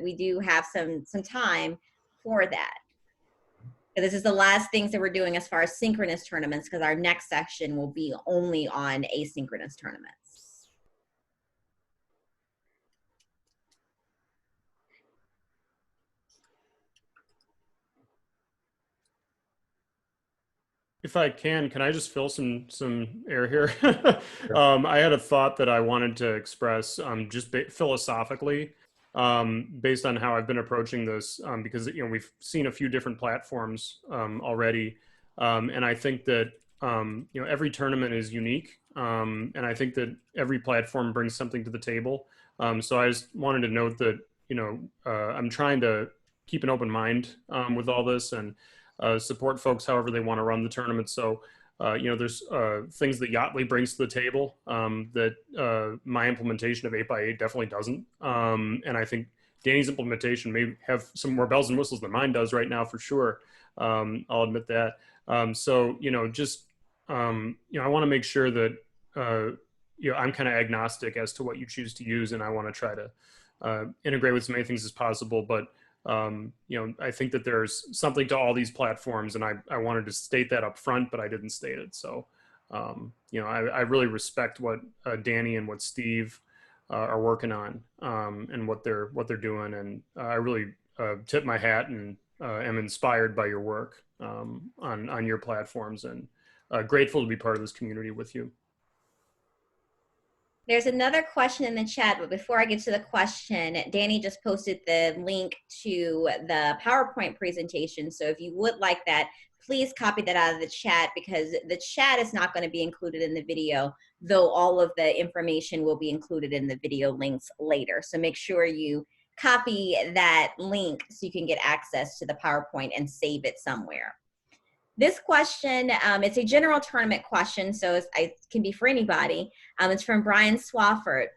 We do have some time for that. This is the last things that we're doing as far as synchronous tournaments, because our next section will be only on asynchronous tournaments. If I can I just fill some air here? I had a thought that I wanted to express just philosophically, based on how I've been approaching this, because we've seen a few different platforms already, and I think that every tournament is unique, and I think that every platform brings something to the table. So I just wanted to note that I'm trying to keep an open mind with all this, and support folks however they want to run the tournament. So, there's things that Yaatly brings to the table that my implementation of 8x8 definitely doesn't. And I think Danny's implementation may have some more bells and whistles than mine does right now, for sure. I'll admit that. So, I want to make sure that, I'm kind of agnostic as to what you choose to use, and I want to try to integrate with as many things as possible. But I think that there's something to all these platforms, and I wanted to state that up front, but I didn't state it. So, I really respect what Danny and what Steve are working on, and what they're doing, and I really tip my hat and am inspired by your work on your platforms, and grateful to be part of this community with you. There's another question in the chat, but before I get to the question, Danny just posted the link to the PowerPoint presentation. So if you would like that, please copy that out of the chat, because the chat is not going to be included in the video, though all of the information will be included in the video links later. So make sure you copy that link so you can get access to the PowerPoint and save it somewhere. This question, it's a general tournament question, so it can be for anybody. It's from Brian Swafford.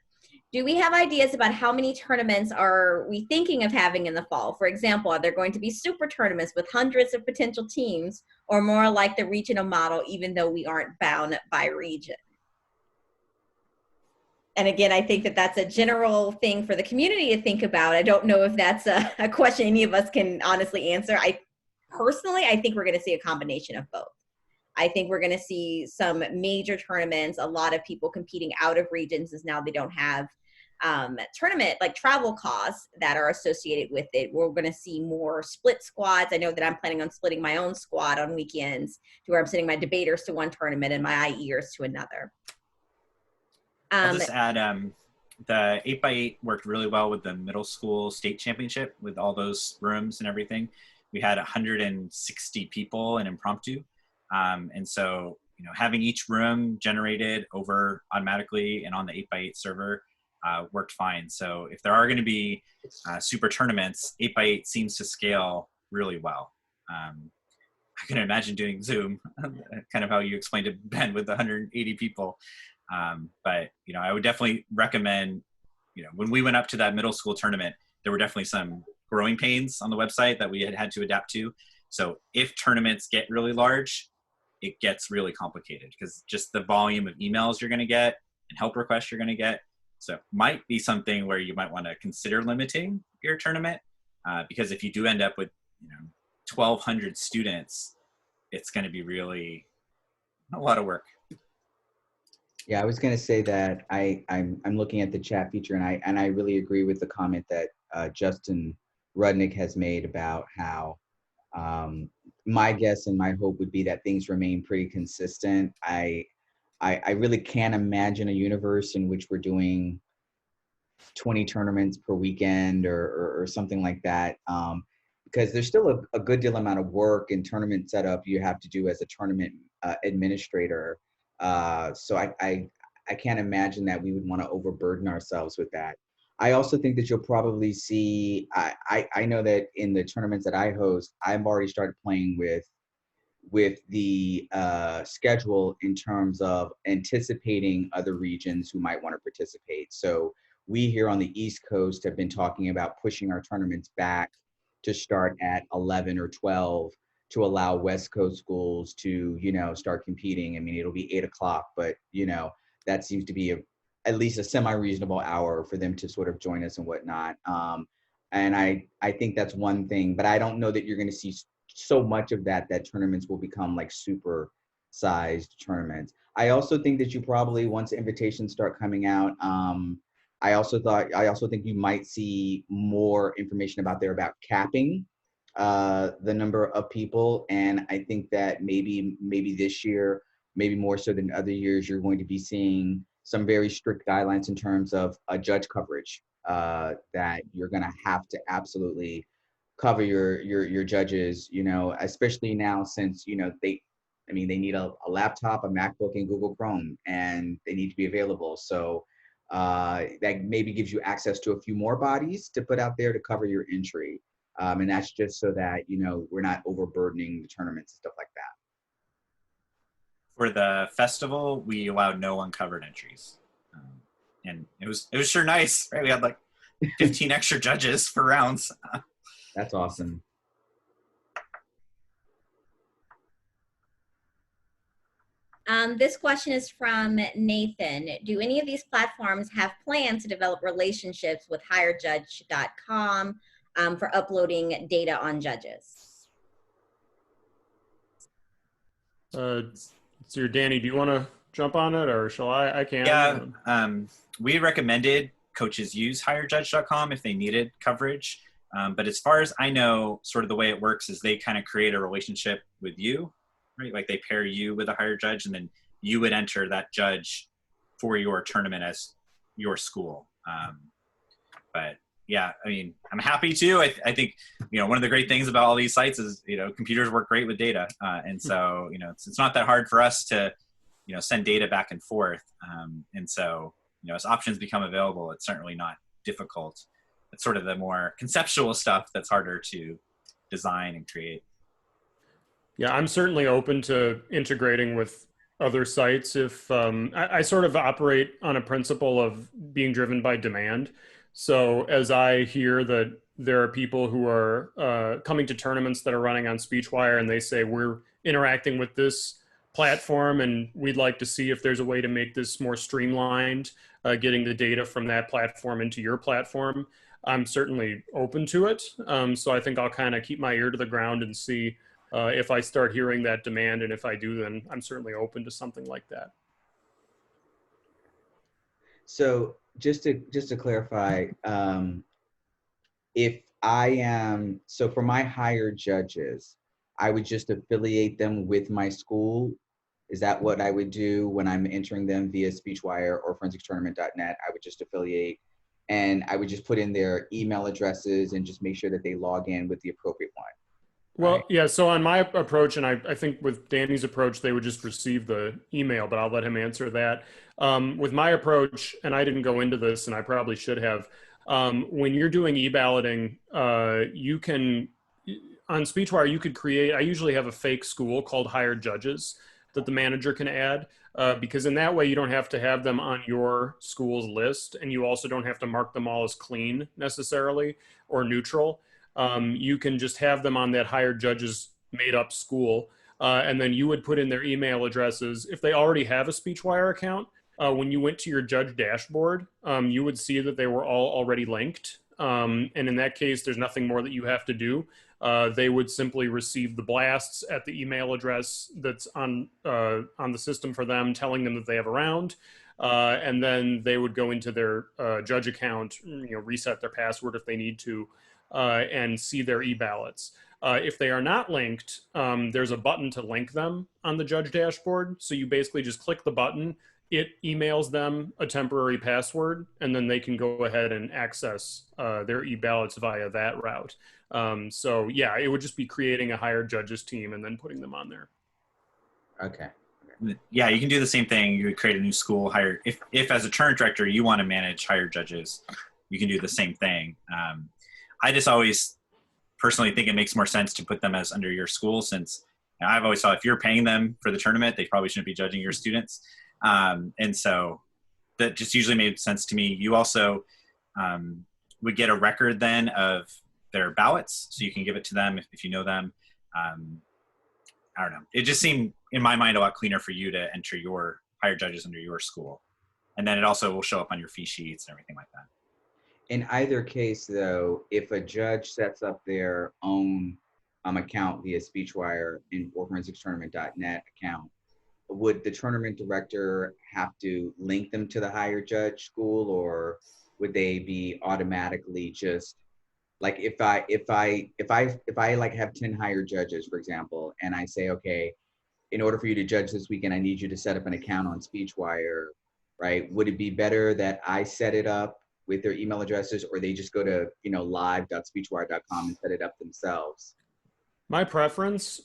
Do we have ideas about how many tournaments are we thinking of having in the fall? For example, are there going to be super tournaments with hundreds of potential teams, or more like the regional model, even though we aren't bound by region? And again, I think that that's a general thing for the community to think about. I don't know if that's a question any of us can honestly answer. Personally, I think we're going to see a combination of both. I think we're going to see some major tournaments, a lot of people competing out of regions, as now they don't have tournament like travel costs that are associated with it. We're going to see more split squads. I know that I'm planning on splitting my own squad on weekends, to where I'm sending my debaters to one tournament and my IEers to another. I'll just add, the 8x8 worked really well with the middle school state championship, with all those rooms and everything. We had 160 people in impromptu. And so, having each room generated over automatically and on the 8x8 server worked fine. So if there are going to be super tournaments, 8x8 seems to scale really well. I can imagine doing Zoom, kind of how you explained it, Ben, with 180 people. But, I would definitely recommend, when we went up to that middle school tournament, there were definitely some growing pains on the website that we had to adapt to. So if tournaments get really large, it gets really complicated, because just the volume of emails you're going to get and help requests you're going to get. So it might be something where you might want to consider limiting your tournament, because if you do end up with 1,200 students, it's going to be really a lot of work. Yeah, I was going to say that I'm looking at the chat feature, and I really agree with the comment that Justin Rudnick has made about how my guess and my hope would be that things remain pretty consistent. I really can't imagine a universe in which we're doing 20 tournaments per weekend or something like that, because there's still a good deal amount of work and tournament setup you have to do as a tournament administrator. So I can't imagine that we would want to overburden ourselves with that. I also think that you'll probably see, I know that in the tournaments that I host, I've already started playing with the schedule in terms of anticipating other regions who might want to participate. So we here on the East Coast have been talking about pushing our tournaments back to start at 11 or 12 to allow West Coast schools to, start competing. I mean, it'll be 8 o'clock, but, that seems to be at least a semi-reasonable hour for them to sort of join us and whatnot. And I think that's one thing, but I don't know that you're going to see so much of that tournaments will become like super sized tournaments. I also think that you probably, once invitations start coming out, I also think you might see more information about capping the number of people. And I think that maybe this year, maybe more so than other years, you're going to be seeing some very strict guidelines in terms of judge coverage, that you're going to have to absolutely cover your judges, especially now since, they need a laptop, a MacBook, and Google Chrome, and they need to be available. So that maybe gives you access to a few more bodies to put out there to cover your entry. And that's just so that, we're not overburdening the tournaments and stuff like that. For the festival, we allowed no uncovered entries. And it was sure nice, right? We had like 15 extra judges for rounds. That's awesome. This question is from Nathan. Do any of these platforms have plans to develop relationships with HireJudge.com for uploading data on judges? So Danny, do you want to jump on it, or shall I? I can. Yeah, we recommended coaches use HireJudge.com if they needed coverage. But as far as I know, sort of the way it works is they kind of create a relationship with you, right? Like they pair you with a hire judge, and then you would enter that judge for your tournament as your school. But yeah, I mean, I'm happy to. I think, one of the great things about all these sites is, computers work great with data. And so, it's not that hard for us to, send data back and forth. And so, as options become available, it's certainly not difficult. It's sort of the more conceptual stuff that's harder to design and create. Yeah, I'm certainly open to integrating with other sites. If I sort of operate on a principle of being driven by demand. So as I hear that there are people who are coming to tournaments that are running on Speechwire, and they say, we're interacting with this platform and we'd like to see if there's a way to make this more streamlined, getting the data from that platform into your platform, I'm certainly open to it. So I think I'll kind of keep my ear to the ground and see if I start hearing that demand. And if I do, then I'm certainly open to something like that. So just to clarify, if I am, so for my hired judges, I would just affiliate them with my school. Is that what I would do when I'm entering them via Speechwire or ForensicsTournament.net? I would just affiliate, and I would just put in their email addresses and just make sure that they log in with the appropriate one. Well, right? Yeah, so on my approach, and I think with Danny's approach, they would just receive the email, but I'll let him answer that. With my approach, and I didn't go into this, and I probably should have, when you're doing e-balloting, you can, on Speechwire, you could create, I usually have a fake school called Hired Judges that the manager can add, because in that way you don't have to have them on your school's list, and you also don't have to mark them all as clean necessarily or neutral. You can just have them on that Hired Judges made up school, and then you would put in their email addresses. If they already have a Speechwire account, when you went to your judge dashboard, you would see that they were all already linked. And in that case, there's nothing more that you have to do. They would simply receive the blasts at the email address that's on the system for them, telling them that they have a round. And then they would go into their judge account, reset their password if they need to, and see their e-ballots. If they are not linked, there's a button to link them on the judge dashboard. So you basically just click the button, it emails them a temporary password, and then they can go ahead and access their e-ballots via that route. So yeah, it would just be creating a Hired Judges team and then putting them on there. Okay. Yeah, you can do the same thing. You would create a new school, hire, if as a tournament director, you want to manage Hired Judges, you can do the same thing. I just always personally think it makes more sense to put them as under your school, since Now, I've always thought if you're paying them for the tournament, they probably shouldn't be judging your students. And so that just usually made sense to me. You also would get a record then of their ballots, so you can give it to them if you know them. I don't know. It just seemed, in my mind, a lot cleaner for you to enter your hire judges under your school. And then it also will show up on your fee sheets and everything like that. In either case, though, if a judge sets up their own account via Speechwire or ForensicsTournament.net account, would the tournament director have to link them to the higher judge school, or would they be automatically just like if I like have 10 higher judges, for example, and I say, okay, in order for you to judge this weekend, I need you to set up an account on Speechwire, right? Would it be better that I set it up with their email addresses, or they just go to, live.speechwire.com and set it up themselves? My preference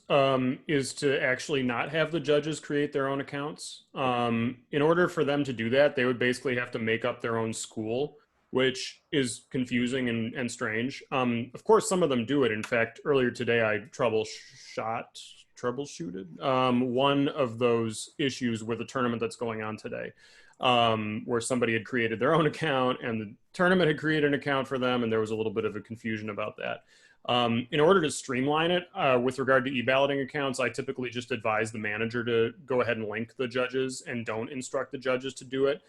is to actually not have the judges create their own accounts. In order for them to do that, they would basically have to make up their own school, which is confusing and strange. Of course, some of them do it. In fact, earlier today, I troubleshooted one of those issues with a tournament that's going on today, where somebody had created their own account and the tournament had created an account for them, and there was a little bit of a confusion about that. In order to streamline it with regard to e-balloting accounts, I typically just advise the manager to go ahead and link the judges and don't instruct the judges to do it,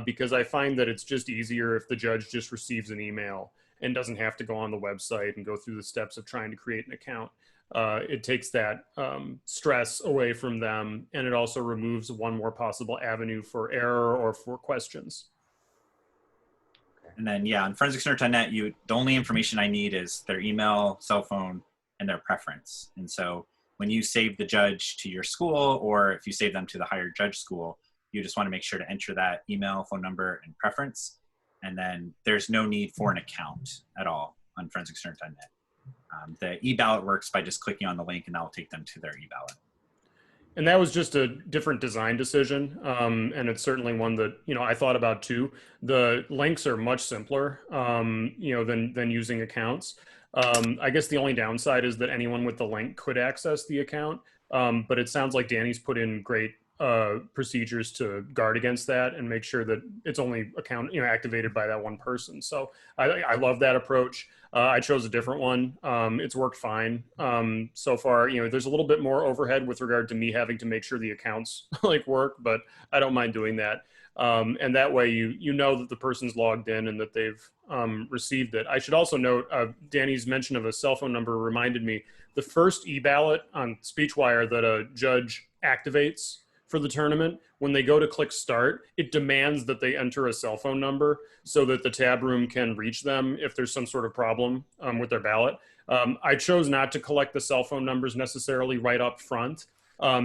because I find that it's just easier if the judge just receives an email and doesn't have to go on the website and go through the steps of trying to create an account. It takes that stress away from them, and it also removes one more possible avenue for error or for questions. And then, yeah, on ForensicsTournament.net, the only information I need is their email, cell phone, and their preference. And so when you save the judge to your school, or if you save them to the higher judge school, you just want to make sure to enter that email, phone number, and preference. And then there's no need for an account at all on ForensicsTournament.net. The e-ballot works by just clicking on the link, and that will take them to their e-ballot. And that was just a different design decision, and it's certainly one that I thought about too. The links are much simpler, than using accounts. I guess the only downside is that anyone with the link could access the account, but it sounds like Danny's put in great procedures to guard against that and make sure that it's only activated by that one person. So I love that approach. I chose a different one. It's worked fine so far. There's a little bit more overhead with regard to me having to make sure the accounts work, but I don't mind doing that. And that way you know that the person's logged in and that they've received it. I should also note, Danny's mention of a cell phone number reminded me, the first e-ballot on Speechwire that a judge activates for the tournament, when they go to click start, it demands that they enter a cell phone number so that the tab room can reach them if there's some sort of problem with their ballot. I chose not to collect the cell phone numbers necessarily right up front,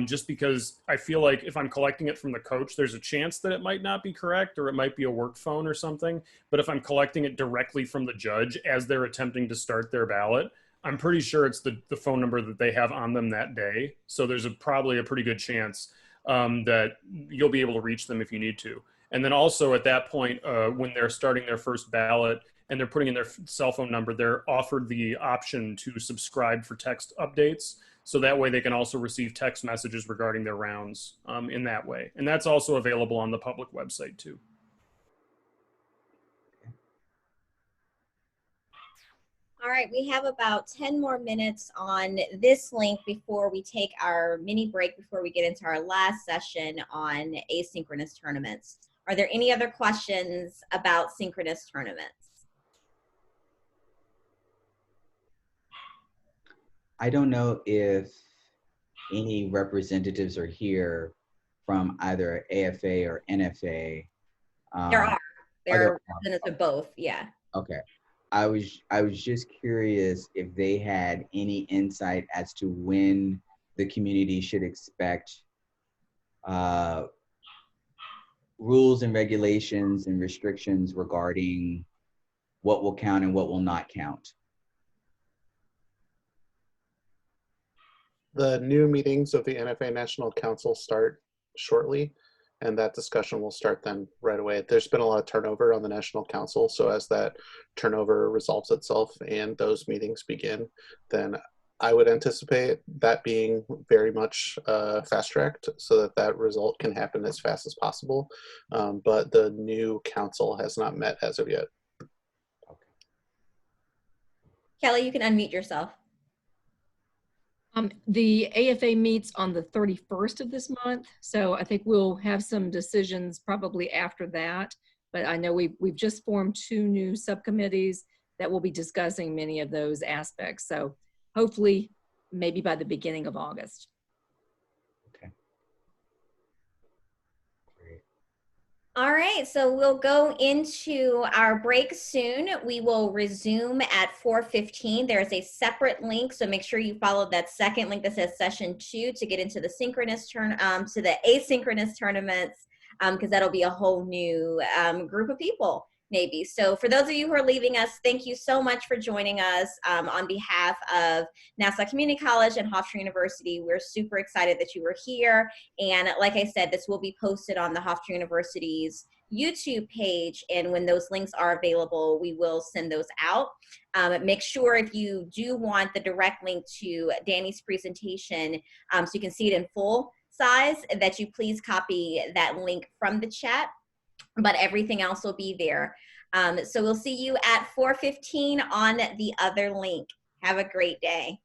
just because I feel like if I'm collecting it from the coach, there's a chance that it might not be correct, or it might be a work phone or something. But if I'm collecting it directly from the judge as they're attempting to start their ballot, I'm pretty sure it's the phone number that they have on them that day. So there's probably a pretty good chance that you'll be able to reach them if you need to. And then also at that point, when they're starting their first ballot and they're putting in their cell phone number, they're offered the option to subscribe for text updates. So that way they can also receive text messages regarding their rounds in that way. And that's also available on the public website too. All right, we have about 10 more minutes on this link before we take our mini break, before we get into our last session on asynchronous tournaments. Are there any other questions about synchronous tournaments? I don't know if any representatives are here from either AFA or NFA. There are representatives of both, yeah. Okay. I was just curious if they had any insight as to when the community should expect rules and regulations and restrictions regarding what will count and what will not count. The new meetings of the NFA National Council start shortly, and that discussion will start then right away. There's been a lot of turnover on the National Council, so as that turnover resolves itself and those meetings begin, then I would anticipate that being very much fast-tracked so that that result can happen as fast as possible. But the new council has not met as of yet. Kelly, you can unmute yourself. The AFA meets on the 31st of this month, so I think we'll have some decisions probably after that. But I know we've just formed 2 new subcommittees that will be discussing many of those aspects. So hopefully, maybe by the beginning of August. Okay. Great. All right, so we'll go into our break soon. We will resume at 4:15. There's a separate link, so make sure you follow that second link that says session 2 to get into the synchronous to the asynchronous tournaments, because that'll be a whole new group of people, maybe. So for those of you who are leaving us, thank you so much for joining us on behalf of Nassau Community College and Hofstra University. We're super excited that you were here. And like I said, this will be posted on the Hofstra University's YouTube page. And when those links are available, we will send those out. Make sure if you do want the direct link to Danny's presentation so you can see it in full size, that you please copy that link from the chat. But everything else will be there. So we'll see you at 4:15 on the other link. Have a great day.